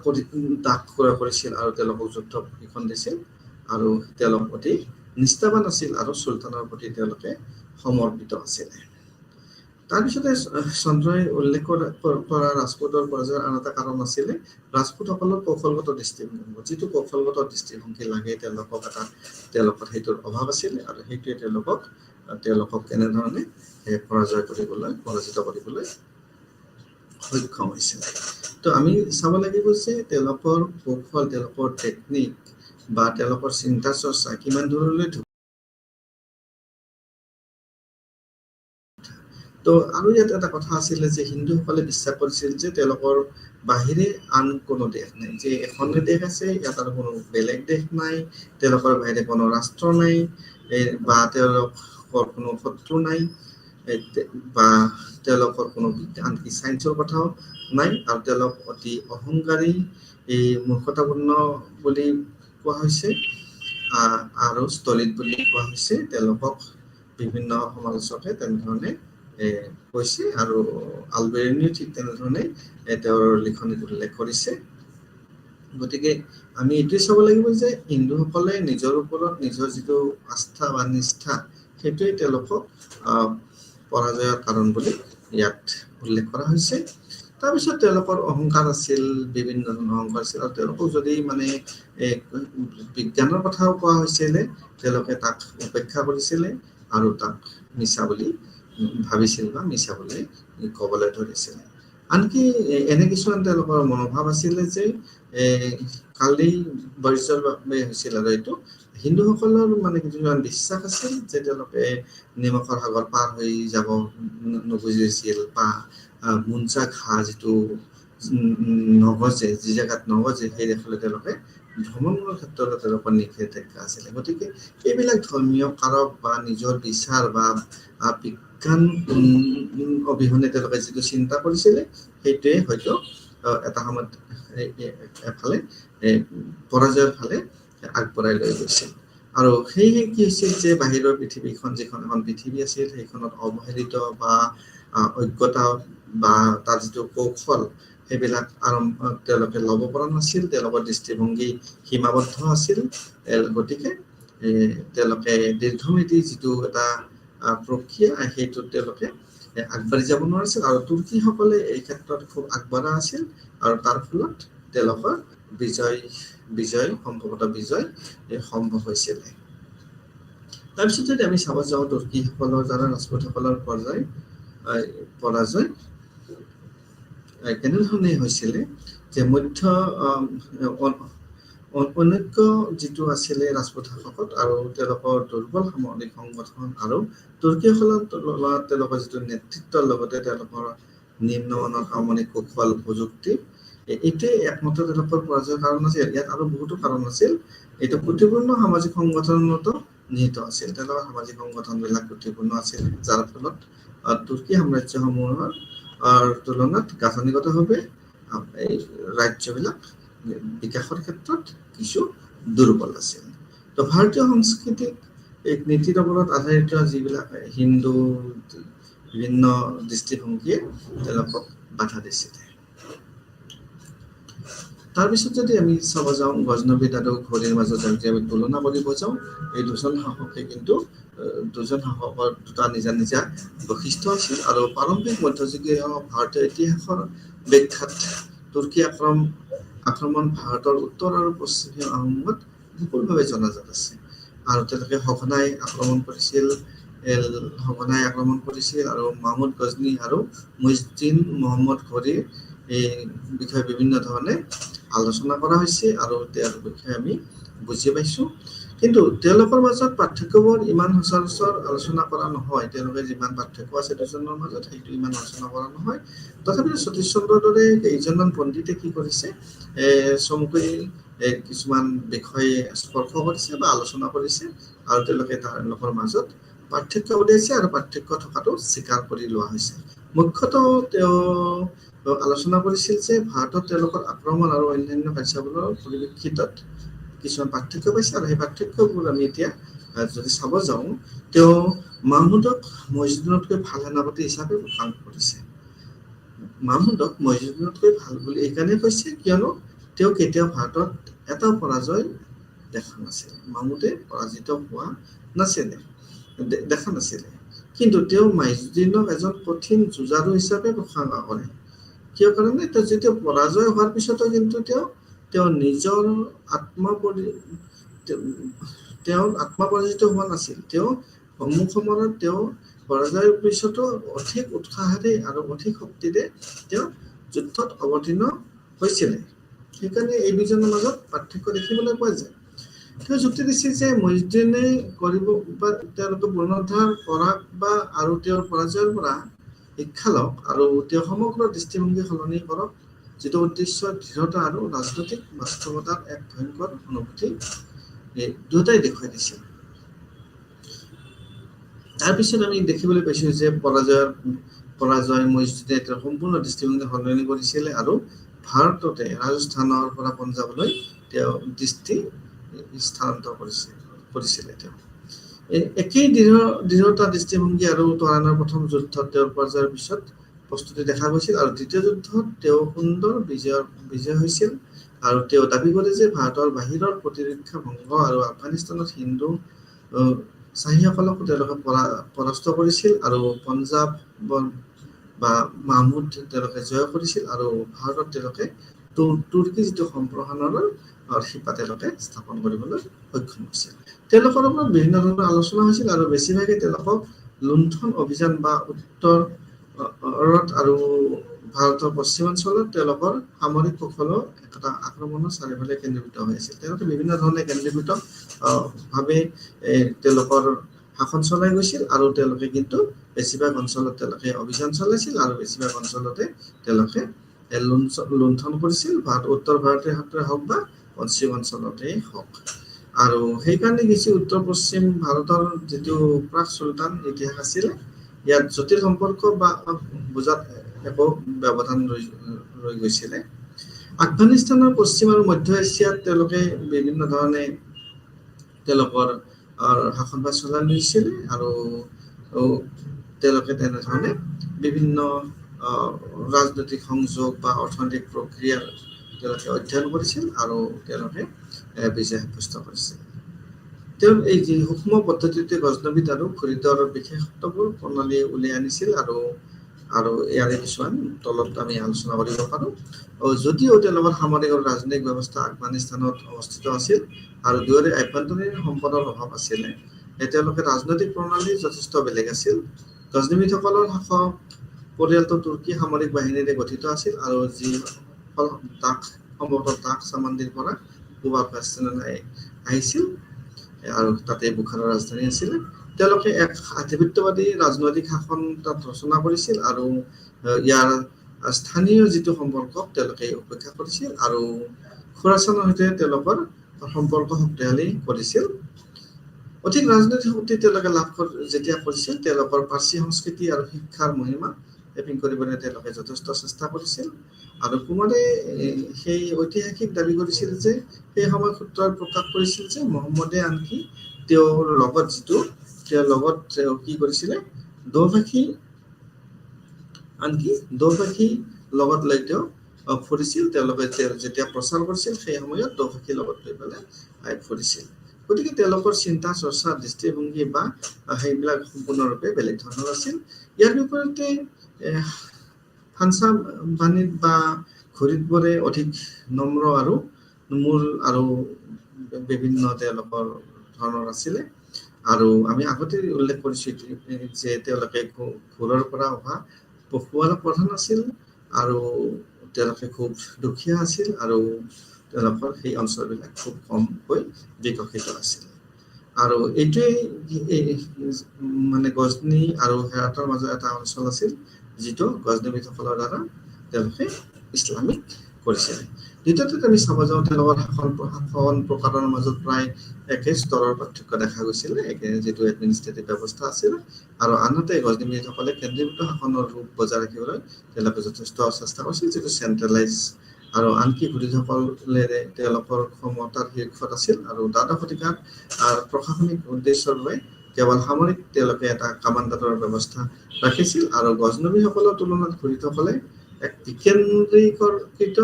কৰিছিল আৰু তেওঁলোকক যুদ্ধ প্ৰশিক্ষণ দিছিল, আৰু তেওঁলোক অতি নিষ্ঠাবান আছিল আৰু চুলতানৰ প্ৰতি তেওঁলোকে সমৰ্পিত আছিলে। তাৰপিছতে চন্দ্ৰই উল্লেখ কৰা ৰাজপুতৰ পৰাজয়ৰ আন এটা কাৰণ আছিলে ৰাজপুতসকলৰ কৌশলগত দৃষ্টিভংগী। যিটো কৌশলগত দৃষ্টিভংগী লাগে তেওঁলোকৰ সেইটোৰ অভাৱ আছিলে, আৰু সেইটোৱে তেওঁলোকক কেনেধৰণে পৰাজিত কৰিবলৈ সক্ষম হৈছিল। তো আমি চাব লাগিব যে তেওঁলোকৰ কৌশল, তেওঁলোকৰ টেকনিক বা তেওঁলোকৰ চিন্তা চৰ্চা কিমান দূৰলৈ। তো আৰু ইয়াত এটা কথা আছিলে যে হিন্দুসকলে বিশ্বাস কৰিছিল যে তেওঁলোকৰ বাহিৰে আন কোনো দেশ নাই, যে এখনে দেশ আছে, ইয়াত আৰু কোনো বেলেগ দেশ নাই, তেওঁলোকৰ বাহিৰে কোনো ৰাষ্ট্ৰ নাই, বা তেওঁলোকৰ কোনো শত্ৰু নাই, বা তেওঁলোকৰ কোনো আনকি চাইন্সৰ কথাও নাই, আৰু তেওঁলোক অতি অহংকাৰী, মূৰ্খতাপূৰ্ণ বুলি কোৱা হৈছে, আৰু স্থলিত বুলি কোৱা হৈছে। তেওঁলোকক বিভিন্ন সমালোচকে তেনেধৰণে কৈছে, আৰু আলবেৰিনিও ঠিক তেনেধৰণে তেওঁৰ লিখনিত উল্লেখ কৰিছে। গতিকে আমি এইটোৱে চাব লাগিব যে হিন্দুসকলে নিজৰ ওপৰত নিজৰ যিটো আস্থা বা নিষ্ঠা, সেইটোৱে তেওঁলোকক পৰাজয়ৰ কাৰণ বুলি ইয়াত উল্লেখ কৰা হৈছে। তাৰপিছত তেওঁলোকৰ অহংকাৰ আছিল, বিভিন্ন ধৰণৰ অহংকাৰ আছিল, আৰু তেওঁলোকক যদি মানে বিজ্ঞানৰ কথাও কোৱা হৈছিলে, তেওঁলোকে তাক উপেক্ষা কৰিছিলে আৰু তাক মিছা বুলি ভাবিছিল বা মিছা বুলি ক'বলৈ ধৰিছিলে। আনকি এনে কিছুমান তেওঁলোকৰ মনোভাৱ আছিলে যে কালি বৰ্ষৰ বাবে হৈছিল, আৰু এইটো হিন্দুসকলৰ মানে কিছুমান বিশ্বাস আছিল যে তেওঁলোকে নিমখৰ সাগৰ পাৰ হৈ যাব নুবুজিছিল, বা মুঞ্চা ঘাঁহ যিটো নগজে, যি জেগাত নগজে সেই দেশলৈ তেওঁলোকে ভ্ৰমণৰ ক্ষেত্ৰত তেওঁলোকৰ নিষেধাজ্ঞা আছিলে। গতিকে এইবিলাক ধৰ্মীয় কাৰক বা নিজৰ বিচাৰ বা বিজ্ঞান অবিহনে তেওঁলোকে যিটো চিন্তা কৰিছিলে, সেইটোৱে হয়তো এটা সময়ত এফালে পৰাজয়ৰ ফালে আগবঢ়াই লৈ গৈছিল। আৰু সেয়েহে কি হৈছিল যে বাহিৰৰ পৃথিৱীখন, যিখন এখন পৃথিৱী আছিল, সেইখনত অৱহেলিত বা অজ্ঞতা বা তাৰ যিটো কৌশল, সেইবিলাক তেওঁলোকে ল'ব পৰা নাছিল, তেওঁলোকৰ দৃষ্টিভংগী সীমাবদ্ধ আছিল। গতিকে তেওঁলোকে দীৰ্ঘম্যাদী যিটো এটা প্ৰক্ৰিয়া, সেইটোত তেওঁলোকে আগবাঢ়ি যাব নোৱাৰিছিল, আৰু তুৰ্কীসকলে এই ক্ষেত্ৰত খুব আগবঢ়া আছিল, আৰু তাৰ ফলত তেওঁলোকৰ বিজয় এই সম্ভৱ হৈছিলে। তাৰপিছত যদি আমি চাব যাওঁ তুৰ্কীসকলৰ দ্বাৰা ৰাজপুতসকলৰ পৰাজয় কেনেধৰণে হৈছিলে যে অনৈক্য যিটো আছিলে ৰাজপুত শাসকত আৰু তেওঁলোকৰ দুৰ্বল সামৰিক সংগঠন আৰু তুৰ্কীসকলৰ তুলনাত তেওঁলোকৰ যিটো নেতৃত্বৰ লগতে তেওঁলোকৰ নিম্নমানৰ সামৰিক কৌশল প্ৰযুক্তি এইটোৱে একমাত্ৰ তেওঁলোকৰ পৰাজয়ৰ কাৰণ আছিল। ইয়াত আৰু বহুতো কাৰণ আছিল। এইটো ত্ৰুটিপূৰ্ণ সামাজিক সংগঠনতো নিহিত আছিল। তেওঁলোকৰ সামাজিক সংগঠনবিলাক ত্ৰুটিপূৰ্ণ আছিল, যাৰ ফলত তুৰ্কী সাম্ৰাজ্যসমূহৰ তুলনাত গাঁথনিগতভাৱে এই ৰাজ্যবিলাক বিকাশৰ ক্ষেত্ৰত কিছু দুৰ্বল আছিল। তো ভাৰতীয় সংস্কৃতিক এক নীতিৰ ওপৰত আধাৰিত যিবিলাক হিন্দু বিভিন্ন দৃষ্টিভংগীয়ে তেওঁলোকক বাধা দিছিলে। তাৰপিছত যদি আমি চাব যাওঁ গজনবী আৰু ঘড়ীৰ মাজত যদি আমি তুলনা কৰিব যাওঁ, এই দুজন শাসকৰ দুটা নিজা নিজা বৈশিষ্ট্য আছিল। আৰু প্ৰাৰম্ভিক মধ্যযুগীয় ভাৰতীয় ইতিহাসৰ বিখ্যাত তুৰ্কী আক্ৰমণ ভাৰতৰ উত্তৰ আৰু পশ্চিমীয় আহোমত বিপুলভাৱে জনাজাত আছে। আৰু তেওঁলোকে সঘনাই আক্ৰমণ কৰিছিল আৰু মাহমুদ গজনী আৰু মুইজদ্দিন মহম্মদ ঘড়ীৰ এই বিষয়ে বিভিন্ন ধৰণে আলোচনা কৰা হৈছে আৰু তেওঁলোকৰ বিষয়ে আমি বুজি পাইছো। কিন্তু তেওঁলোকৰ মাজত পাৰ্থক্যবোৰ ইমান সচৰাচৰ আলোচনা কৰা নহয়। তেওঁলোকে যিমান পাৰ্থক্য আছে দুজনৰ মাজত সেইটো ইমান আলোচনা কৰা নহয়। তথাপিও সতীশ চন্দ্ৰৰ দৰে কেইজনমান পণ্ডিতে কি কৰিছে, চমুকৈ কিছুমান বিষয়ে স্পৰ্শ কৰিছে বা আলোচনা কৰিছে আৰু তেওঁলোকৰ মাজত পাৰ্থক্য উলিয়াইছে আৰু পাৰ্থক্য থকাটো স্বীকাৰ কৰি লোৱা হৈছে। মুখ্যতঃ তেওঁ আলোচনা কৰিছিল যে ভাৰতত তেওঁলোকৰ আক্ৰমণ আৰু অন্যান্য কাৰ্যবোৰৰ পৰিপ্ৰেক্ষিতত কিছুমান পাৰ্থক্য পাইছে আৰু সেই পাৰ্থক্যবোৰ আমি এতিয়া যদি চাব যাওঁ, তেওঁ মাহমুদক মইজুদ্দিনতকৈ ভাল সেনাপতি হিচাপে প্ৰশংসা কৰিছে। মাহমুদক মইজুদ্দিনতকৈ ভাল বুলি এইকাৰণে কৈছে কিয়নো তেওঁ কেতিয়াও ভাৰতত এটা পৰাজয় দেখা নাছিল। মাহমুদে পৰাজিত হোৱা দেখা নাছিলে। কিন্তু তেওঁ মইজুদ্দিনক এজন কঠিন যুঁজাৰু হিচাপে প্ৰশংসা কৰে। কিয় কাৰণে তেওঁ যেতিয়া পৰাজয় হোৱাৰ পিছতো কিন্তু তেওঁ নিজৰ আত্মপৰাজিত হোৱা নাছিল। তেওঁ সম্মুখ সমৰত তেওঁ পৰাজয়ৰ পিছতো অধিক উৎসাহেৰে আৰু অধিক শক্তিৰে তেওঁ যুদ্ধত অৱতীৰ্ণ হৈছিলে। সেইকাৰণে এই দুজনৰ মাজত পাৰ্থক্য দেখিবলৈ পোৱা যায়। তেওঁ যুক্তি দিছিল যে মইজুদ্দিনে কৰিব বা তেওঁলোকে পুনৰুদ্ধাৰ কৰক বা আৰু তেওঁৰ পৰাজয়ৰ পৰা শিক্ষা লওক আৰু তেওঁ সমগ্ৰ দৃষ্টিভংগী সলনি কৰক, যিটো উদ্দেশ্য দৃঢ়তা আৰু ৰাজনৈতিক বাস্তৱতাৰ এক ভয়ংকৰ অনুভূতি দুয়োটাই দেখুৱাই দিছিল। তাৰপিছত আমি দেখিবলৈ পাইছো যে পৰাজয় মইজুদ্দিনে তেওঁৰ সম্পূৰ্ণ দৃষ্টিভংগী সলনি কৰিছিলে আৰু ভাৰততে ৰাজস্থানৰ পৰা পঞ্জাৱলৈ তেওঁ দৃষ্টি স্থানান্তৰ কৰিছিলে। তেওঁ একেই দৃঢ়তা দৃষ্টিভংগী আৰু তৰাণৰ প্ৰথম যুদ্ধত তেওঁৰ পৰাজয়ৰ পিছত প্ৰস্তুতি দেখা গৈছিল আৰু দ্বিতীয় যুদ্ধত তেওঁ সুন্দৰ বিজয় হৈছিল। আৰু তেওঁ দাবী কৰে যে ভাৰতৰ বাহিৰৰ প্ৰতিৰক্ষা ভংগ আৰু আফগানিস্তানত হিন্দু চাহীসকলকো তেওঁলোকে পৰাস্ত কৰিছিল আৰু পঞ্জাৱ বা মাহমুদ তেওঁলোকে জয় কৰিছিল আৰু ভাৰতত তেওঁলোকে তুৰ্কী যিটো সম্প্ৰসাৰণৰ শিপা তেওঁলোকে স্থাপন কৰিবলৈ সক্ষম হৈছিল। তেওঁলোকৰ ওপৰত বিভিন্ন ধৰণৰ আলোচনা হৈছিল আৰু বেছিভাগে তেওঁলোকক লুণ্ঠন অভিযান বা উত্তৰত আৰু ভাৰতৰ পশ্চিমাঞ্চলত তেওঁলোকৰ সামৰিক কৌশলৰ এটা আক্ৰমণৰ চাৰিওফালে কেন্দ্ৰীভূত হৈ আছিল। তেওঁলোকে বিভিন্ন ধৰণে কেন্দ্ৰীভূত ভাৱে তেওঁলোকৰ শাসন চলাই গৈছিল আৰু তেওঁলোকে কিন্তু বেছিভাগ অঞ্চলত তেওঁলোকে অভিযান চলাইছিল আৰু বেছিভাগ অঞ্চলতে তেওঁলোকে লুণ্ঠন কৰিছিল, উত্তৰ ভাৰতে হওক বা পশ্চিম অঞ্চলতে হওক। আৰু সেইকাৰণে কিছু উত্তৰ পশ্চিম ভাৰতৰ যিটো প্ৰাক চুলতান ইতিহাস আছিলে, ইয়াত জটিল সম্পৰ্ক বা বুজাত একো ব্যৱধান ৰৈ গৈছিলে। আফগানিস্তানৰ পশ্চিম আৰু মধ্য এছিয়াত তেওঁলোকে বিভিন্ন ধৰণে তেওঁলোকৰ শাসনভাৰ চলাই লৈছিলে আৰু তেওঁলোকে তেনেধৰণে বিভিন্ন ৰাজনৈতিক সংযোগ বা অৰ্থনৈতিক প্ৰক্ৰিয়া তেওঁলোকে অধ্যয়ন কৰিছিল আৰু তেওঁলোকে বিজয় সাব্যস্ত কৰিছিল। তেওঁ এই যি সূক্ষ্ম পদ্ধতিতে গজনবী আৰু ঘড়ীৰ বিশেষত্ববোৰ প্ৰণালী উলিয়াই আনিছিল আৰু আৰু ইয়াৰে কিছুমান তলত আমি আলোচনা কৰিব পাৰোঁ। যদিও তেওঁলোকৰ সামৰিক আৰু ৰাজনৈতিক ব্যৱস্থা আফগানিস্তানত অৱস্থিত আছিল আৰু দুয়োৰে আভ্যন্তৰীণ সম্পদৰ অভাৱ আছিলে, তেওঁলোকে ৰাজনৈতিক প্ৰণালী যথেষ্ট বেলেগ আছিল। গজনিমিসকলৰ শাসক পৰিয়ালটো তুৰ্কী সামৰিক বাহিনীৰে গঠিত আছিল আৰু যি সম্ভৱতঃ দাক চামান্দিৰ পৰা পূব আফগানিস্তানলৈ আহিছিল আৰু তাতে বুখাৰৰ ৰাজধানী আছিলে। তেওঁলোকে এক আধিপত্যবাদী ৰাজনৈতিক শাসন তাত ৰচনা কৰিছিল আৰু ইয়াৰ স্থানীয় যিটো সম্পৰ্কক তেওঁলোকে উপেক্ষা কৰিছিল আৰু খোৰাচানৰ সৈতে তেওঁলোকৰ সম্পৰ্ক শক্তিশালী কৰিছিল। অধিক ৰাজনৈতিক শক্তি তেওঁলোকে লাভ যেতিয়া কৰিছিল, তেওঁলোকৰ পাৰ্চী সংস্কৃতি আৰু শিক্ষাৰ মহিমা এপিং কৰিবলৈ তেওঁলোকে যথেষ্ট চেষ্টা কৰিছিল। আৰু কুমাৰে সেই ঐতিহাসিক দাবী কৰিছিল যে সেই সময় সূত্ৰই প্ৰকাশ কৰিছিল যে মহম্মদে আনকি তেওঁৰ লগত কি কৰিছিলে, দোভাষী লগত লৈ তেওঁ ফুৰিছিল। তেওঁলোকে যেতিয়া প্ৰচাৰ কৰিছিল সেই সময়ত দোভাষী লগত লৈ পেলাই ফুৰিছিল। গতিকে তেওঁলোকৰ চিন্তা চৰ্চা দৃষ্টিভংগী বা সেইবিলাক সম্পূৰ্ণৰূপে বেলেগ ধৰণৰ আছিল। ইয়াৰ বিপৰীতে ফানচা বাণীত বা ঘড়ীতবোৰে অধিক নম্ৰ আৰু মূল আৰু বিভিন্ন তেওঁলোকৰ ধৰণৰ আছিলে। আৰু আমি আগতে উল্লেখ কৰিছোঁ যে তেওঁলোকে ঘোৰৰ পৰা অহা পশুৱাল প্ৰধান আছিল আৰু তেওঁলোকে খুব দুখীয়া আছিল আৰু তেওঁলোকৰ সেই অঞ্চলবিলাক খুব কমকৈ বিকশিত আছিল। আৰু এইটোৱেই মানে গজনি আৰু হেৰাতৰ মাজত এটা অঞ্চল আছিল যিটো গজনিবিদসকলৰ দ্বাৰা তেওঁলোকে ইছলামিক কৰিছিলে। দ্বিতীয়তে আমি চাব যাওঁ তেওঁলোকৰ শাসন প্ৰকাৰৰ মাজত প্ৰায় একে স্তৰৰ পাৰ্থক্য দেখা গৈছিলে, যিটো এডমিনিষ্ট্ৰেটিভ ব্যৱস্থা আছিল। আৰু আনহাতে গজনিবিদসকলে কেন্দ্ৰীভূত শাসনৰ ৰূপ বজাই ৰাখিবলৈ তেওঁলোকে যথেষ্ট চেষ্টা কৰিছিল, যিটো চেন্ট্ৰেলাইজ। আৰু আনকি ঘূৰিসকলেৰে তেওঁলোকৰ ক্ষমতাৰ শীৰ্ষত আছিল আৰু দ্বাদশ শতিকাত প্ৰশাসনিক উদ্দেশ্যৰ বাবে কেৱল সামৰিক তেওঁলোকে এটা কামাণ্ডাৰৰ ব্যৱস্থা ৰাখিছিল। আৰু গজনবীসকলৰ তুলনাত ঘূৰিসকলে এক বিকেন্দ্ৰীকৃত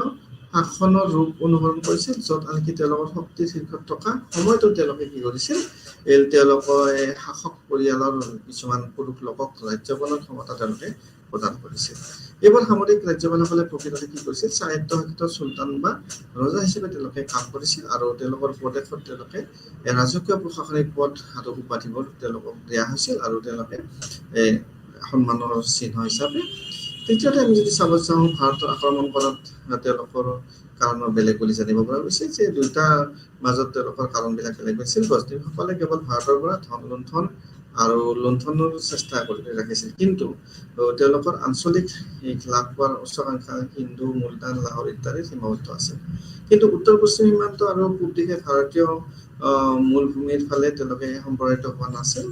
শাসনৰ ৰূপ অনুসৰণ কৰিছিল, য'ত আনকি তেওঁলোকৰ শক্তিৰ শীৰ্ষত থকা সময়তো তেওঁলোকে কি কৰিছিল, তেওঁলোকে শাসক পৰিয়ালৰ কিছুমান পুৰুষ লোকক ৰাজ্যপালৰ ক্ষমতা তেওঁলোকে প্ৰদান কৰিছিল। এইবোৰ সামৰিক ৰাজ্যপালসকলে প্ৰকৃততে কি কৰিছিল, স্বায়ত্তশাসিত চুলতান বা ৰজা হিচাপে তেওঁলোকে কাম কৰিছিল আৰু তেওঁলোকৰ প্ৰদেশত তেওঁলোকে ৰাজকীয় প্ৰশাসনিক পদ আৰু উপাধিবোৰ তেওঁলোকক দিয়া হৈছিল আৰু তেওঁলোকে সন্মানৰ চিহ্ন হিচাপে। তৃতীয়তে আমি যদি চাব যাওঁ, ভাৰতৰ আক্ৰমণ কৰাত তেওঁলোকৰ কাৰণ বেলেগ বুলি জানিব পৰা গৈছে যে দুয়োটাৰ মাজত তেওঁলোকৰ কাৰণবিলাক বেলেগ হৈছিল। গজনিসকলে কেৱল ভাৰতৰ পৰা ধন লুণ্ঠন আৰু লুণ্ঠনৰ চেষ্টা কৰি ৰাখিছিল, কিন্তু তেওঁলোকৰ আঞ্চলিক লাভ হোৱাৰ উচ্চাকাংক্ষা হিন্দু, মুলতান, লাহোৰ ইত্যাদিত সীমাবদ্ধ আছিল। কিন্তু উত্তৰ পশ্চিম সীমান্ত আৰু পূব দিশে ভাৰতীয় মূলভূমিৰ ফালে তেওঁলোকে সম্প্ৰসাৰিত হোৱা নাছিল।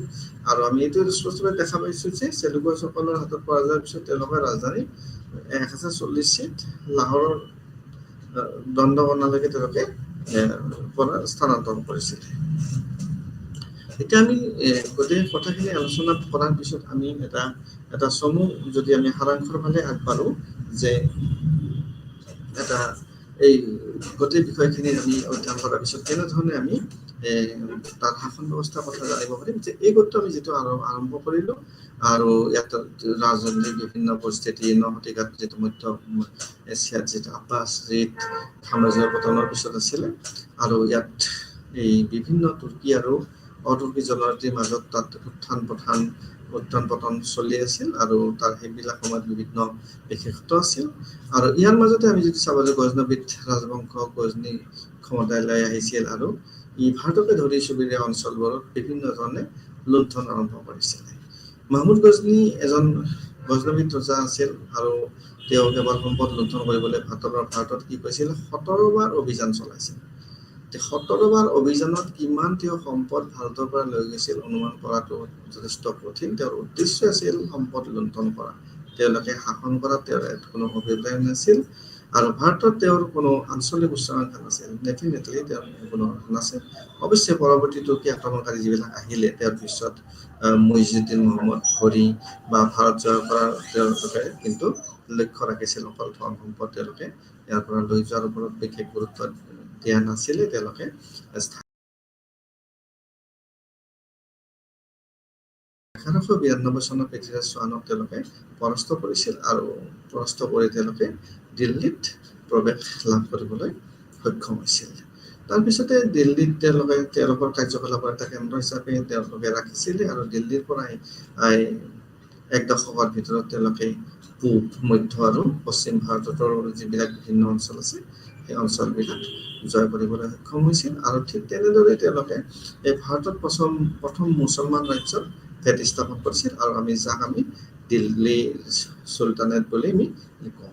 আৰু আমি এইটো স্পষ্টভাৱে দেখা পাইছোঁ যে চেলুকসকলৰ হাতত পৰাজয়ৰ পিছত তেওঁলোকৰ ৰাজধানী 1040 লাহোৰৰ দণ্ডকণালৈকে তেওঁলোকে পৰা স্থানান্তৰ কৰিছিল। এতিয়া আমি গোটেই কথাখিনি আলোচনা কৰাৰ পিছত আমি এটা চমু যদি আমি সাৰাংশৰ ফালে আগবাঢ়ো, যে এই গোটেই বিষয়খিনি আমি অধ্যয়ন কৰাৰ পিছত কেনেধৰণে আমি তাৰ শাসন ব্যৱস্থাৰ কথা জানিব পাৰিম, যে এই গোটটো আমি যিটো আৰম্ভ কৰিলোঁ আৰু ইয়াত ৰাজনৈতিক বিভিন্ন পৰিস্থিতি 9 শতিকাত যিটো মধ্য এছিয়াত যিটো আব্বাছিদ সাম্ৰাজ্যৰ পতনৰ পিছত আছিলে আৰু ইয়াত এই বিভিন্ন তুৰ্কী আৰু অতুৰ্কী জনজাতিৰ মাজত তাত উত্থান পতন চলি আছিল আৰু তাৰ সেইবিলাক সময়ত বিভিন্ন বিশেষত্ব আছিল। আৰু ইয়াৰ মাজতে আমি যদি চাব যে গজনবিদ ৰাজবংশ গজনি ক্ষমতালৈ আহিছিল আৰু ই ভাৰতকে ধৰি চুবুৰীয়া অঞ্চলবোৰত বিভিন্ন ধৰণে লুণ্ঠন আৰম্ভ কৰিছিলে। মাহমুদ গজনি এজন গজনবিদ ৰজা আছিল আৰু তেওঁ কেৱল সম্পদ লুণ্ঠন কৰিবলৈ ভাৰতত কি কৈছিল, 17বাৰ অভিযান চলাইছিল। 17বাৰ অভিযানত কিমান তেওঁ সম্পদ ভাৰতৰ পৰা লৈ গৈছিল অনুমান কৰাটো যথেষ্ট কঠিন। তেওঁৰ উদ্দেশ্য আছিল সম্পদ লুণ্ঠন কৰা। তেওঁলোকে শাসন কৰাত তেওঁৰ কোনো অভিপ্ৰায় নাছিল আৰু ভাৰতত তেওঁৰ কোনো আঞ্চলিক উচ্চাকাংক্ষা নাছিল। ডেফিনেটলি তেওঁৰ কোনো নাছিল। অৱশ্যে পৰৱৰ্তী তুৰ্কী আক্ৰমণকাৰী যিবিলাক আহিলে তেওঁৰ পিছত মুইজুদ্দিন মহম্মদ ঘড়ী বা ভাৰত জয় কৰাৰ তেওঁলোকে কিন্তু লক্ষ্য ৰাখিছিল অকল ধন সম্পদ তেওঁলোকে ইয়াৰ পৰা লৈ যোৱাৰ ওপৰত বিশেষ গুৰুত্ব দিয়া নাছিলে। তেওঁলোকে 1892 চনত পৃথ্বীৰাজ চৌহানক তেওঁলোকে পৰাস্ত কৰিছিল আৰু পৰাস্ত কৰি তেওঁলোকে দিল্লীত প্ৰৱেশ লাভ কৰিবলৈ সক্ষম হৈছিল। তাৰপিছতে দিল্লীত তেওঁলোকে তেওঁলোকৰ কাৰ্যকলাপৰ এটা কেন্দ্ৰ হিচাপে তেওঁলোকে ৰাখিছিল আৰু দিল্লীৰ পৰাই এক দশকৰ ভিতৰত তেওঁলোকে পূব, মধ্য আৰু পশ্চিম ভাৰতৰ যিবিলাক বিভিন্ন অঞ্চল আছে সেই অঞ্চলবিলাক জয় কৰিবলৈ সক্ষম হৈছিল আৰু ঠিক তেনেদৰে তেওঁলোকে এই ভাৰতত প্ৰথম মুছলমান ৰাজ্যৰ ভেটি স্থাপন কৰিছিল আৰু যাক আমি দিল্লী চুলতানেট বুলি আমি কওঁ।